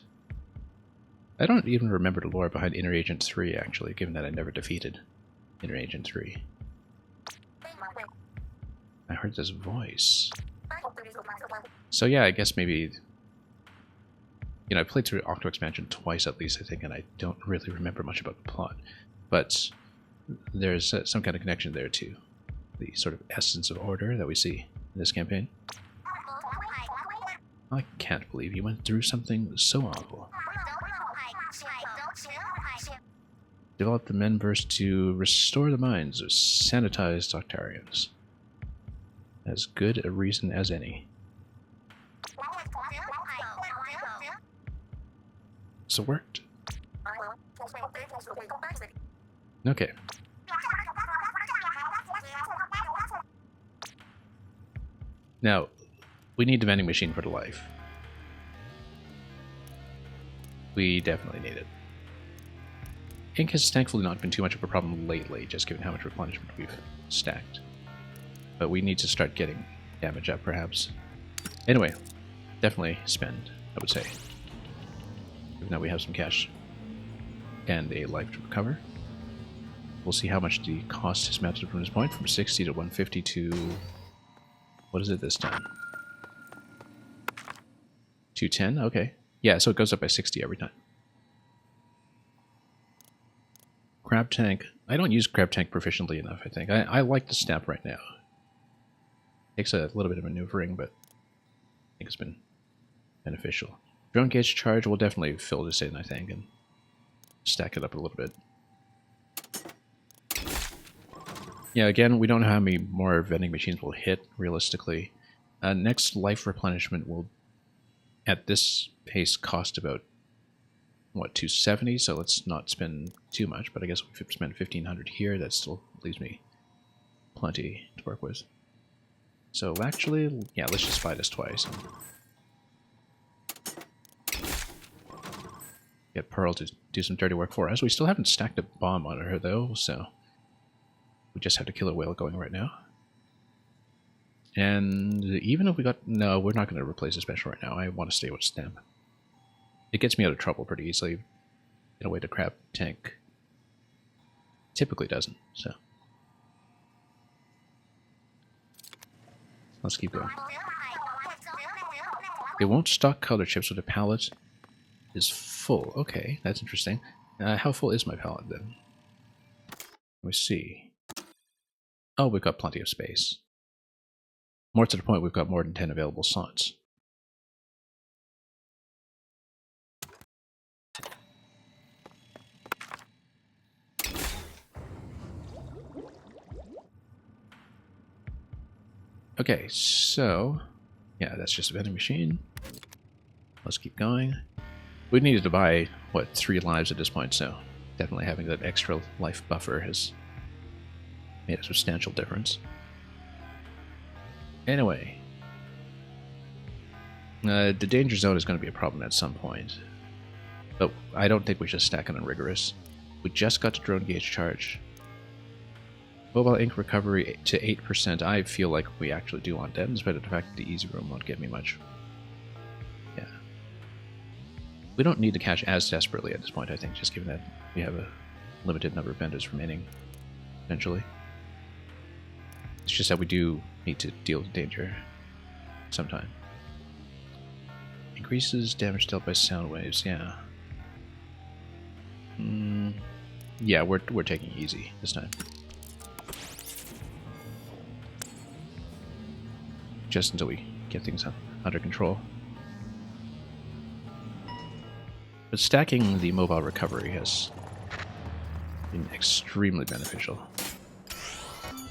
I don't even remember the lore behind Inner Agent 3, actually, given that I never defeated Inner Agent 3. I heard this voice. So yeah, I guess maybe, you know, I played through Octo Expansion twice at least, I think, and I don't really remember much about the plot. But there's some kind of connection there to the sort of essence of order that we see in this campaign. I can't believe you went through something so awful. Develop the Menverse to restore the minds of sanitized Octarians. As good a reason as any. So it worked. Okay. Now, we need the vending machine for the life. We definitely need it. Ink has thankfully not been too much of a problem lately, just given how much replenishment we've stacked. But we need to start getting damage up, perhaps. Anyway, definitely spend, I would say. Even though we have some cash and a life to recover. We'll see how much the cost has mounted from this point, from 60 to 150 to... what is it this time? 210? Okay. Yeah, so it goes up by 60 every time. Crab Tank. I don't use Crab Tank proficiently enough, I think. I like the snap right now. Takes a little bit of maneuvering, but I think it's been beneficial. Drone Gauge Charge will definitely fill this in, I think, and stack it up a little bit. Yeah, again, we don't know how many more vending machines will hit, realistically. Next life replenishment will, at this pace, cost about, what, 270? So let's not spend too much, but I guess if we spend 1,500 here, that still leaves me plenty to work with. So actually, yeah, let's just buy this twice. And get Pearl to do some dirty work for us. We still haven't stacked a bomb on her, though, so we just have to kill a whale going right now. And even if we got... no, we're not going to replace a special right now. I want to stay with Stamp. It gets me out of trouble pretty easily in a way the Crab Tank typically doesn't, so... let's keep going. They won't stock color chips with a pallet is full. Okay, that's interesting. How full is my pallet then? Let me see. Oh, we've got plenty of space. More to the point, we've got more than 10 available slots. Okay, so... yeah, that's just a vending machine. Let's keep going. We needed to buy, what, 3 lives at this point, so definitely having that extra life buffer has made a substantial difference. Anyway. The danger zone is going to be a problem at some point. But I don't think we should stack it on rigorous. We just got to drone gauge charge. Mobile ink recovery to 8%. I feel like we actually do want that, in spite of the fact that the easy room won't get me much. Yeah. We don't need to cash as desperately at this point, I think, just given that we have a limited number of vendors remaining, eventually. It's just that we do need to deal with danger sometime. Increases damage dealt by sound waves, yeah. Yeah, we're taking it easy this time. Just until we get things under control. But stacking the mobile recovery has been extremely beneficial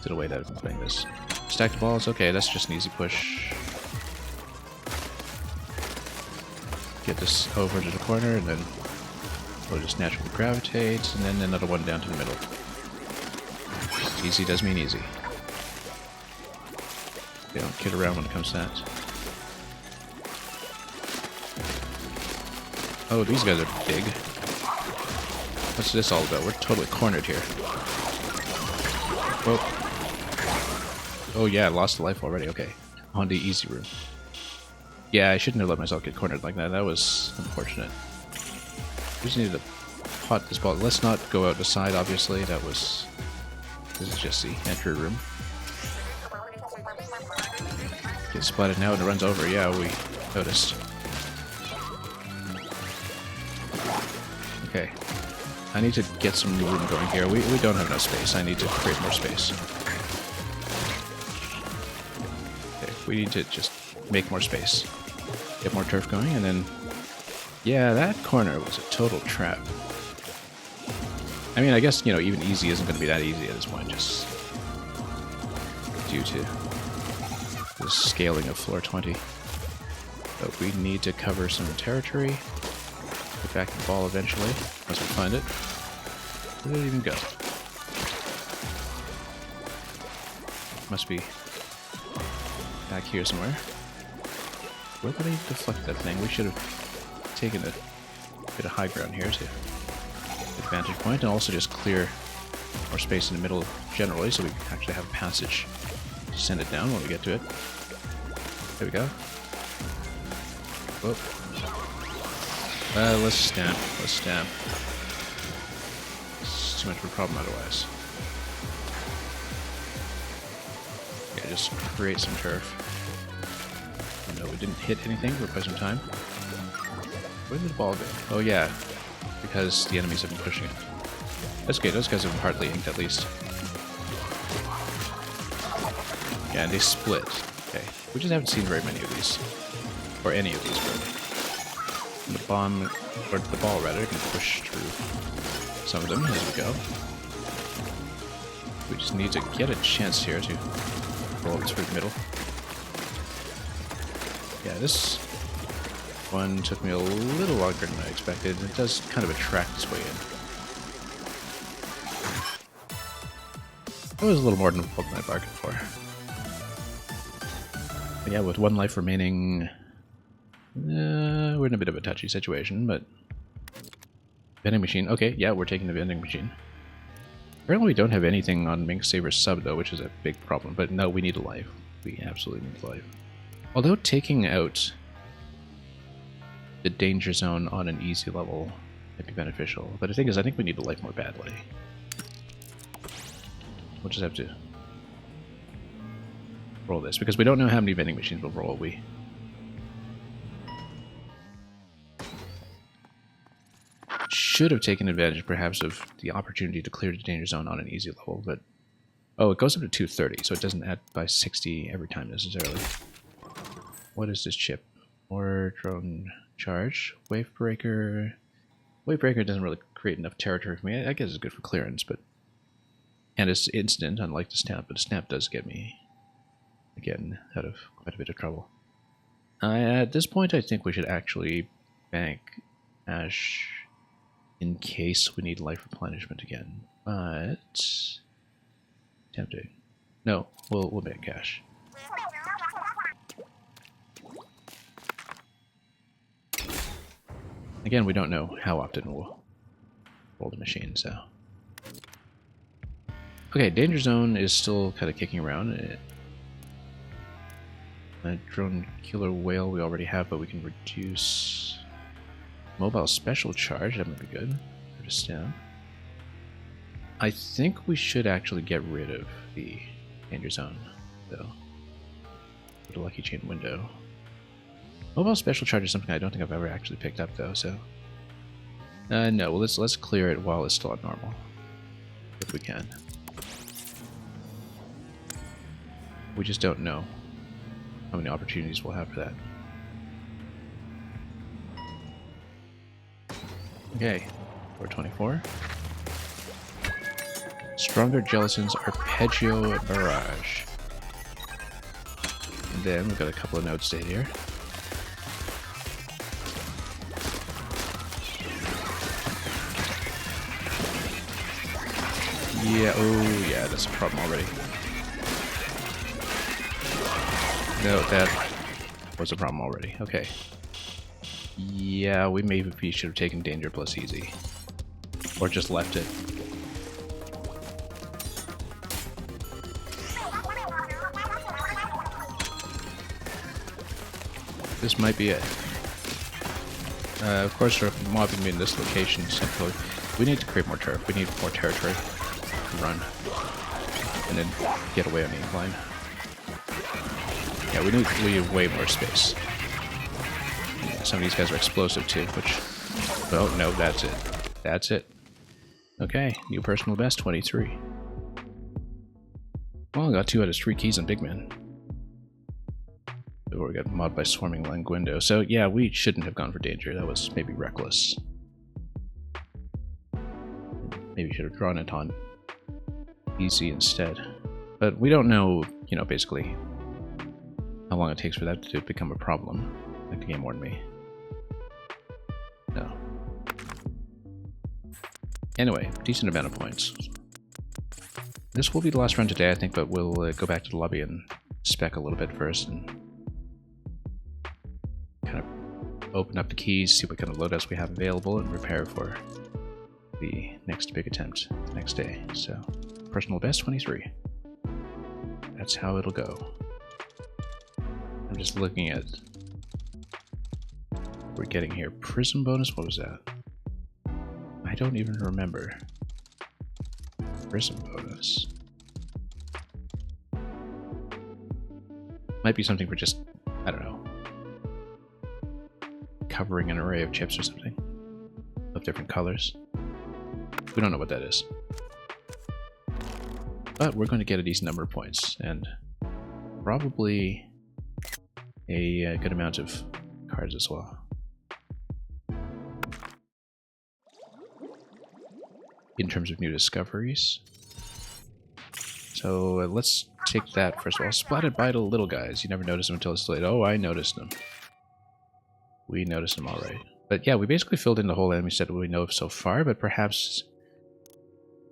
to the way that I've been playing this. Stack the balls, okay, that's just an easy push. Get this over to the corner, and then we'll just naturally gravitate, and then another one down to the middle. Easy does mean easy. They don't kid around when it comes to that. Oh, these guys are big. What's this all about? We're totally cornered here. Whoa. Oh yeah, I lost a life already. Okay. On the easy room. Yeah, I shouldn't have let myself get cornered like that. That was unfortunate. We just needed to pot this ball. Let's not go out the side, obviously. This is just the entry room. Gets splatted now and it runs over. Yeah, we noticed. Okay. I need to get some room going here. We don't have enough space. I need to create more space. Okay, we need to just make more space. Get more turf going, and then... Yeah, that corner was a total trap. I mean, I guess, you know, even easy isn't going to be that easy at this point, just due to the scaling of floor 20. But we need to cover some territory. Get back the ball eventually, once we find it. Where did it even go? Must be back here somewhere. Where did I deflect that thing? We should have taken a bit of high ground here to vantage point, and also just clear more space in the middle generally, so we can actually have a passage to send it down when we get to it. There we go. Whoop. Let's stamp. Let's stamp. It's too much of a problem otherwise. Yeah, just create some turf. No, we didn't hit anything for quite some time. Where did the ball go? Oh yeah, because the enemies have been pushing it. That's good, those guys have been partly inked at least. Yeah, and they split. Okay, we just haven't seen very many of these. Or any of these, really. And the bomb, or the ball rather, can push through some of them as we go. We just need to get a chance here to roll it through the middle. Yeah, this one took me a little longer than I expected. It does kind of attract its way in. It was a little more than what I bargained for. But yeah, with one life remaining, we're in a bit of a touchy situation, but... Vending machine. Okay, yeah, we're taking the vending machine. Apparently we don't have anything on Mink Saber's sub, though, which is a big problem. But no, we need a life. We absolutely need a life. Although taking out the danger zone on an easy level might be beneficial. But the thing is, I think we need a life more badly. We'll just have to roll this, because we don't know how many vending machines will roll. We should have taken advantage, perhaps, of the opportunity to clear the danger zone on an easy level, but... Oh, it goes up to 230, so it doesn't add by 60 every time, necessarily. What is this chip? More drone charge. Wave breaker. Wave breaker doesn't really create enough territory for me. I guess it's good for clearance, but... And it's instant, unlike the snap, but the snap does get me, again, out of quite a bit of trouble. At this point, I think we should actually bank Ash in case we need life replenishment again. But... Tempting. No, we'll bank cash. Again, we don't know how often we'll roll the machine, so... Okay, danger zone is still kind of kicking around. A drone killer whale we already have, but we can reduce mobile special charge. That might be good. Put a stamp. I think we should actually get rid of the danger zone, though. Put a lucky chain window. Mobile special charge is something I don't think I've ever actually picked up, though. So, no. Well, let's clear it while it's still at normal, if we can. We just don't know how many opportunities we'll have for that. Okay, 424. Stronger Jellicent's Arpeggio Barrage. And then we've got a couple of notes to hit here. Yeah, oh yeah, that's a problem already. No, that was a problem already. Okay. Yeah, we maybe should have taken danger plus easy. Or just left it. This might be it. Of course, they're mobbing me in this location simply. We need to create more turf. We need more territory to run. And then get away on the incline. Yeah, we need way more space. Yeah, some of these guys are explosive too, which... Oh, no, that's it. That's it. Okay, new personal best, 23. Well, I got 2 out of 3 keys on Big Man. Before we got mobbed by Swarming Languindo. So, yeah, we shouldn't have gone for danger. That was maybe reckless. Maybe should have drawn it on easy instead. But we don't know, you know, basically how long it takes for that to become a problem. Like the game warned me. No. Anyway, decent amount of points. This will be the last run today, I think, but we'll go back to the lobby and spec a little bit first and kind of open up the keys, see what kind of loadouts we have available, and prepare for the next big attempt the next day. So, personal best 23. That's how it'll go. I'm just looking at what we're getting here. Prism bonus, what was that? I don't even remember. Prism bonus. Might be something for just, I don't know, covering an array of chips or something of different colors. We don't know what that is. But we're going to get a decent number of points and probably a good amount of cards as well. In terms of new discoveries. So let's take that first of all. Splatted by the little guys. You never notice them until it's late. Oh, I noticed them. We noticed them alright. But yeah, we basically filled in the whole enemy set we know of so far, but perhaps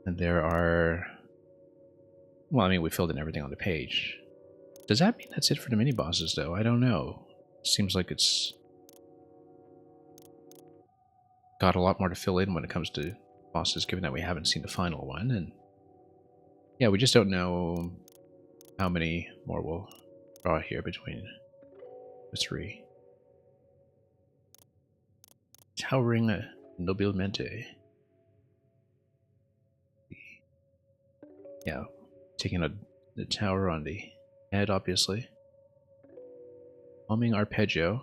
there are... Well, I mean, we filled in everything on the page. Does that mean that's it for the mini-bosses, though? I don't know. Seems like it's got a lot more to fill in when it comes to bosses, given that we haven't seen the final one, and yeah, we just don't know how many more we'll draw here between the 3. Towering Nobilmente. Yeah, taking the tower on the head, obviously. Homing Arpeggio.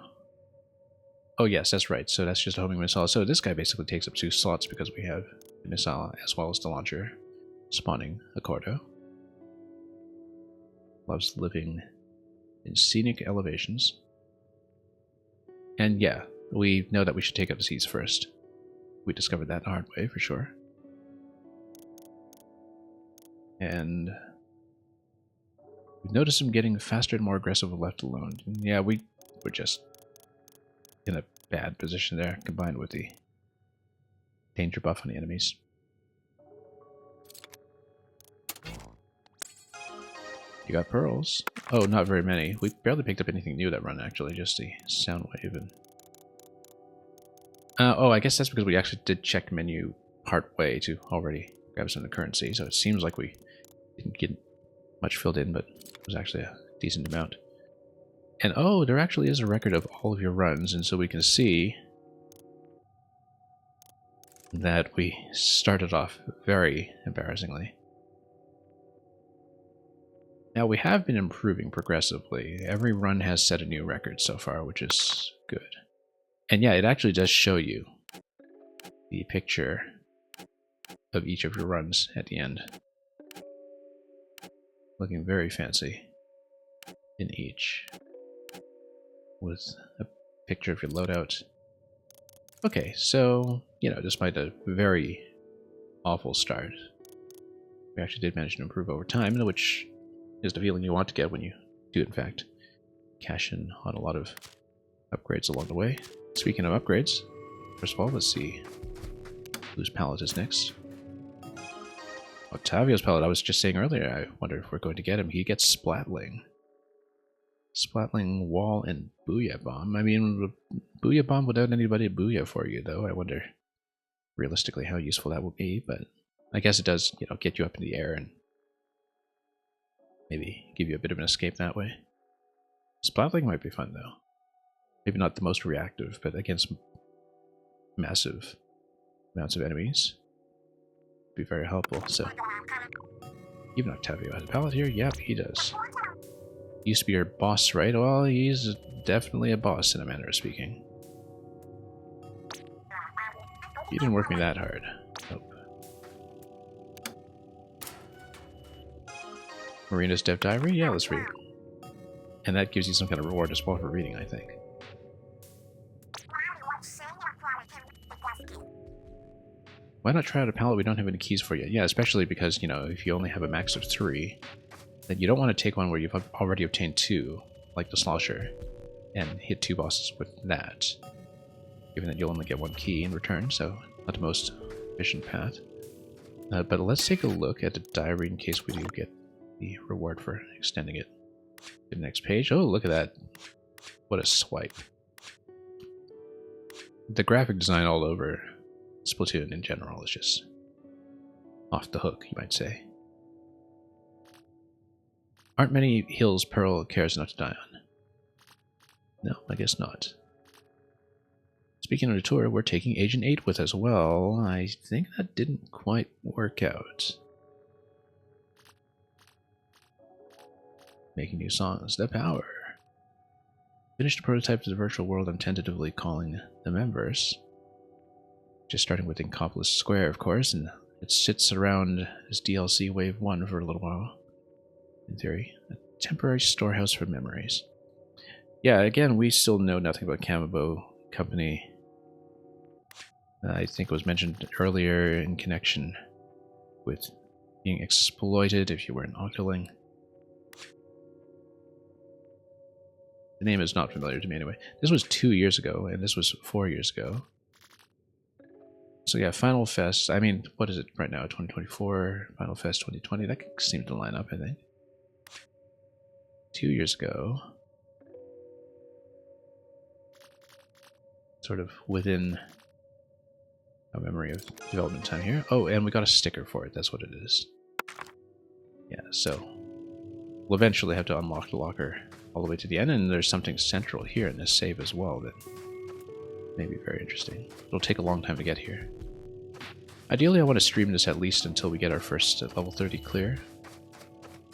Oh yes, that's right. So that's just a homing missile. So this guy basically takes up 2 slots because we have the missile as well as the launcher spawning Accordo. Loves living in scenic elevations. And yeah, we know that we should take out the seas first. We discovered that the hard way for sure. And we've noticed him getting faster and more aggressive when left alone. Yeah, we're just in a bad position there, combined with the danger buff on the enemies. You got pearls. Oh, not very many. We barely picked up anything new that run, actually, just the sound wave. And oh, I guess that's because we actually did check menu part way to already grab some of the currency, so it seems like we didn't get much filled in, but it was actually a decent amount. And oh, there actually is a record of all of your runs, and so we can see that we started off very embarrassingly. Now, we have been improving progressively. Every run has set a new record so far, which is good. And yeah, it actually does show you the picture of each of your runs at the end. Looking very fancy in each, with a picture of your loadout. Okay, so, you know, despite a very awful start, we actually did manage to improve over time, which is the feeling you want to get when you do, in fact, cash in on a lot of upgrades along the way. Speaking of upgrades, first of all, let's see whose palette is next. Octavio's palette, I was just saying earlier, I wonder if we're going to get him. He gets Splatling. Splatling, Wall, and Booyah Bomb. I mean, Booyah Bomb without anybody to booyah for you, though. I wonder realistically how useful that will be, but I guess it does, you know, get you up in the air and maybe give you a bit of an escape that way. Splatling might be fun, though. Maybe not the most reactive, but against massive amounts of enemies, be very helpful. So, even Octavio has a palette here? Yep, he does. Used to be your boss, right? Well, he's definitely a boss in a manner of speaking. You didn't work me that hard. Nope. Marina's Dev Diary? Yeah, let's read it. And that gives you some kind of reward as well for reading, I think. Why not try out a palette we don't have any keys for yet? Yeah, especially because, you know, if you only have a max of 3, then you don't want to take one where you've already obtained 2, like the Slosher, and hit 2 bosses with that. Given that you'll only get 1 key in return, so not the most efficient path. But let's take a look at the diary in case we do get the reward for extending it. The next page. Oh, look at that. What a swipe. The graphic design all over Splatoon in general is just off the hook, you might say. Aren't many hills Pearl cares enough to die on? No, I guess not. Speaking of the tour, we're taking Agent 8 with us. Well, I think that didn't quite work out. Making new songs. The power. Finished the prototype of the virtual world I'm tentatively calling the Memverse. Just starting with Inkopolis Square, of course, and it sits around as DLC Wave 1 for a little while. In theory, a temporary storehouse for memories. Yeah, again, we still know nothing about Kamabo Company. I think it was mentioned earlier in connection with being exploited if you were an Octoling. The name is not familiar to me anyway. This was 2 years ago, and this was 4 years ago. So yeah, Final Fest, I mean, what is it right now, 2024, Final Fest 2020, that seemed to line up, I think. 2 years ago. Sort of within a memory of development time here. Oh, and we got a sticker for it, that's what it is. Yeah, so we'll eventually have to unlock the locker all the way to the end, and there's something central here in this save as well that may be very interesting. It'll take a long time to get here. Ideally, I want to stream this at least until we get our first level 30 clear.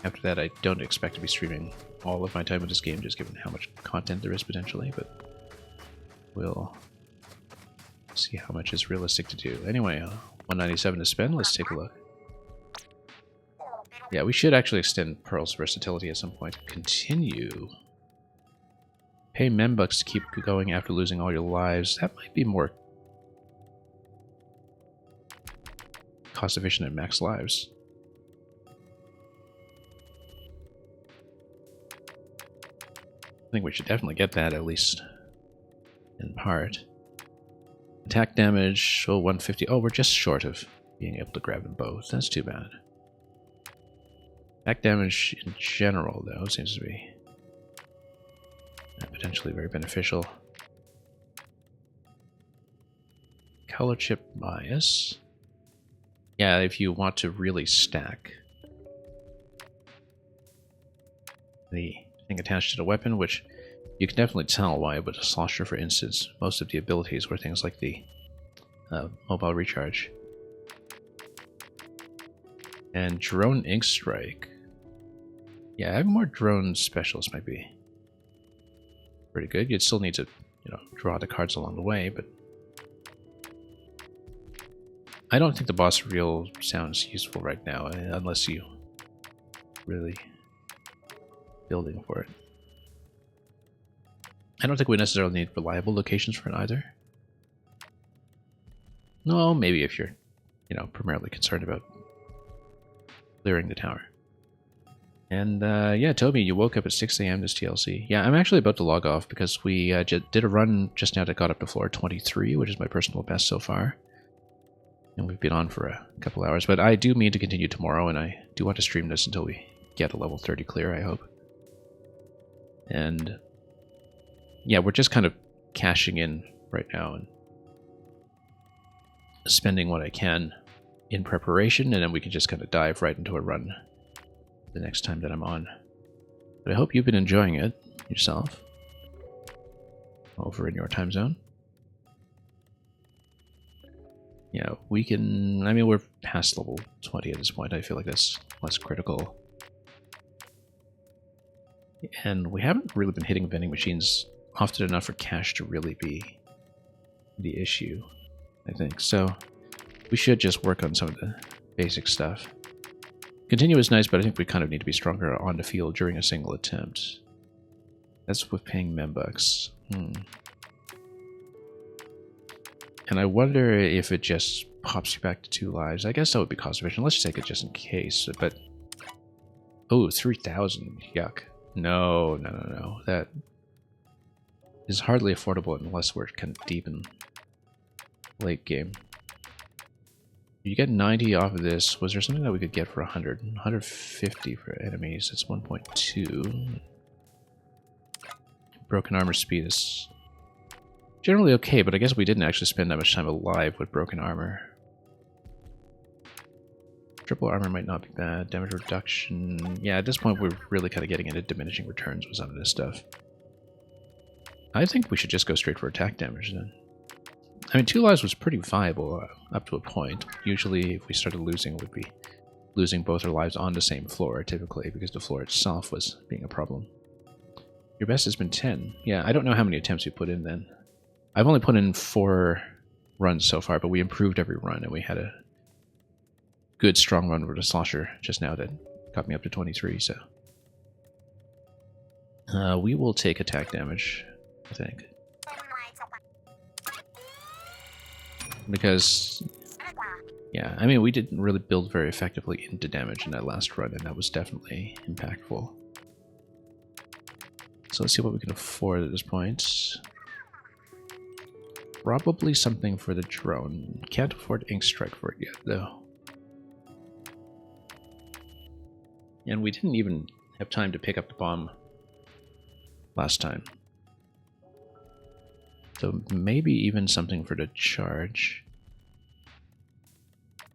After that, I don't expect to be streaming all of my time with this game, just given how much content there is potentially, but we'll see how much is realistic to do. Anyway, 197 to spend, let's take a look. Yeah, we should actually extend Pearl's versatility at some point. Continue. Pay Membucks to keep going after losing all your lives. That might be more cost efficient at max lives. I think we should definitely get that, at least in part. Attack damage, oh, 150. Oh, we're just short of being able to grab them both. That's too bad. Attack damage in general, though, seems to be potentially very beneficial. Color chip bias. Yeah, if you want to really stack the thing attached to the weapon, which you can definitely tell why with a Slosher, for instance, most of the abilities were things like the mobile recharge. And drone ink strike. Yeah, having more drone specialists might be pretty good. You'd still need to, you know, draw the cards along the way, but I don't think the boss reveal sounds useful right now, unless you really building for it. I don't think we necessarily need reliable locations for it either. No, maybe if you're, you know, primarily concerned about clearing the tower. And yeah, Toby, you woke up at 6 AM this TLC. Yeah, I'm actually about to log off because we did a run just now that got up to floor 23, which is my personal best so far. And we've been on for a couple hours, but I do mean to continue tomorrow, and I do want to stream this until we get a level 30 clear, I hope. And yeah, we're just kind of cashing in right now and spending what I can in preparation, and then we can just kind of dive right into a run the next time that I'm on. But I hope you've been enjoying it yourself over in your time zone. Yeah, we can, I mean, we're past level 20 at this point. I feel like that's less critical. And we haven't really been hitting vending machines often enough for cash to really be the issue, I think. So we should just work on some of the basic stuff. Continue is nice, but I think we kind of need to be stronger on the field during a single attempt. That's with paying membucks. And I wonder if it just pops you back to 2 lives. I guess that would be cost efficient. Let's take it just in case. But oh, 3,000. Yuck. No. That is hardly affordable unless we're kind of deep in late game. You get 90 off of this. Was there something that we could get for 100? 150 for enemies. That's 1.2. Broken armor speed is generally okay, but I guess we didn't actually spend that much time alive with broken armor. Triple armor might not be bad. Damage reduction. Yeah, at this point we're really kind of getting into diminishing returns with some of this stuff. I think we should just go straight for attack damage then. I mean, 2 lives was pretty viable up to a point. Usually if we started losing, we'd be losing both our lives on the same floor, typically, because the floor itself was being a problem. Your best has been 10. Yeah, I don't know how many attempts you put in then. I've only put in 4 runs so far, but we improved every run, and we had a good, strong run with a slosher just now that got me up to 23, so... we will take attack damage, I think. Because, yeah, I mean, we didn't really build very effectively into damage in that last run, and that was definitely impactful. So let's see what we can afford at this point. Probably something for the drone. Can't afford Ink Strike for it yet, though. And we didn't even have time to pick up the bomb last time. So maybe even something for the charge.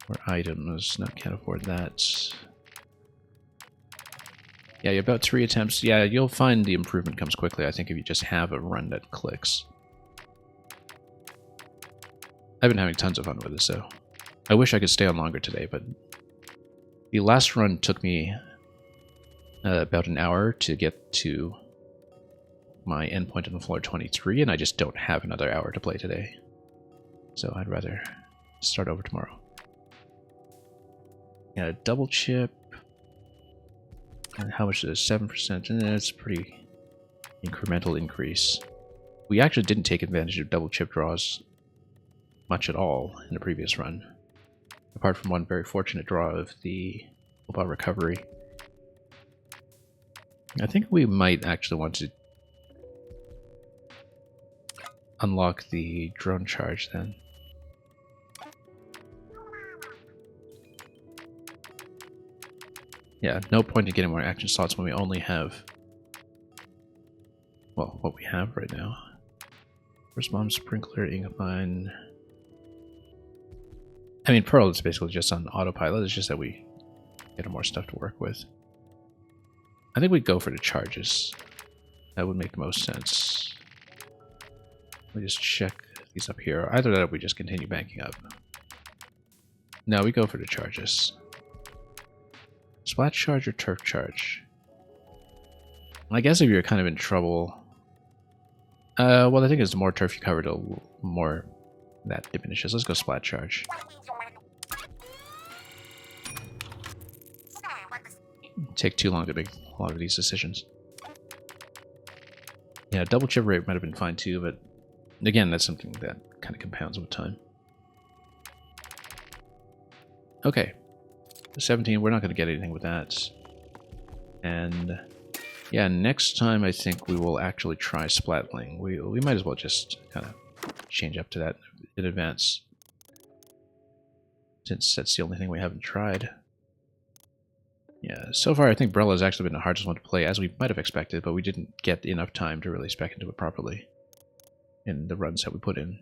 Or items. No, can't afford that. Yeah, you're about 3 attempts. Yeah, you'll find the improvement comes quickly, I think, if you just have a run that clicks. I've been having tons of fun with this, so I wish I could stay on longer today, but the last run took me about an hour to get to my endpoint on the floor 23, and I just don't have another hour to play today. So I'd rather start over tomorrow. Yeah, double chip. And how much is it? 7%, and that's a pretty incremental increase. We actually didn't take advantage of double chip draws much at all in the previous run, apart from one very fortunate draw of the mobile recovery. I think we might actually want to unlock the drone charge then. Yeah, no point in getting more action slots when we only have, well, what we have right now. First bomb, sprinkler, Inkmine. I mean, Pearl is basically just on autopilot. It's just that we get more stuff to work with. I think we'd go for the charges. That would make the most sense. Let me just check these up here. Either that or we just continue banking up. No, we go for the charges. Splat charge or turf charge? I guess if you're kind of in trouble... well, the thing is, the more turf you cover, the more that diminishes. Let's go splat charge. Take too long to make a lot of these decisions. Yeah, double chip rate might have been fine too, but again, that's something that kind of compounds with time. Okay. 17, we're not going to get anything with that. And yeah, next time I think we will actually try splatling. We might as well just kind of change up to that in advance, since that's the only thing we haven't tried. Yeah, so far I think Brella has actually been the hardest one to play, as we might have expected, but we didn't get enough time to really spec into it properly in the runs that we put in.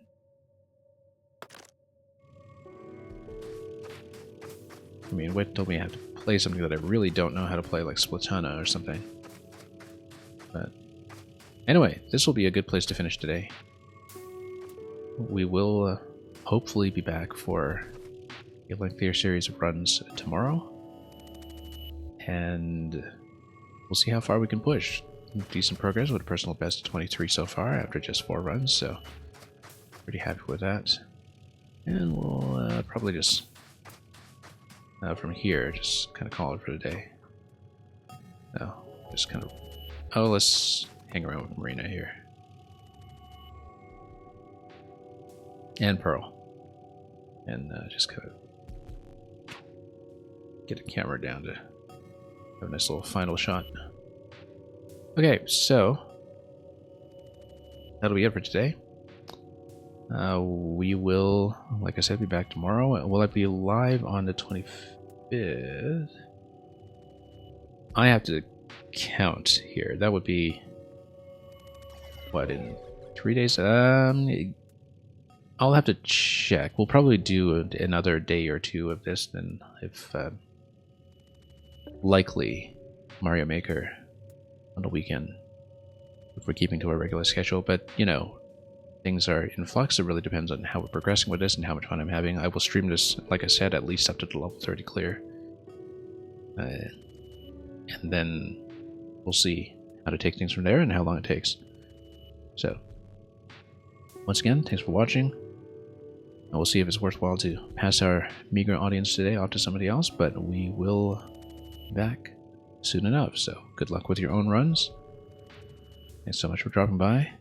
I mean, wait till we have to play something that I really don't know how to play, like Splatoon or something. But anyway, this will be a good place to finish today. We will hopefully be back for a lengthier series of runs tomorrow. And we'll see how far we can push. decent progress with a personal best of 23 so far after just 4 runs, so pretty happy with that. And we'll probably just from here just kind of call it for the day. No, just kind of. Oh, let's hang around with Marina here. And Pearl. And just kind of get the camera down to have a nice little final shot. Okay, so that'll be it for today. We will, like I said, be back tomorrow. Will I be live on the 25th? I have to count here. That would be, what, in 3 days? I'll have to check. We'll probably do another day or two of this, then if likely Mario Maker on the weekend if we're keeping to our regular schedule. But you know, things are in flux. It really depends on how we're progressing with this and how much fun I'm having. I will stream this, like I said, at least up to the level 30 clear, and then we'll see how to take things from there and how long it takes. So once again, thanks for watching. And we'll see if it's worthwhile to pass our meager audience today off to somebody else, but we will be back soon enough. So good luck with your own runs. Thanks so much for dropping by,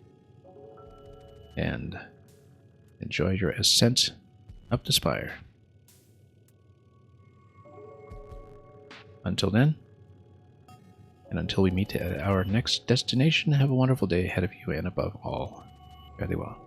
and enjoy your ascent up the spire. Until then, and until we meet at our next destination, have a wonderful day ahead of you, and above all, fare thee well.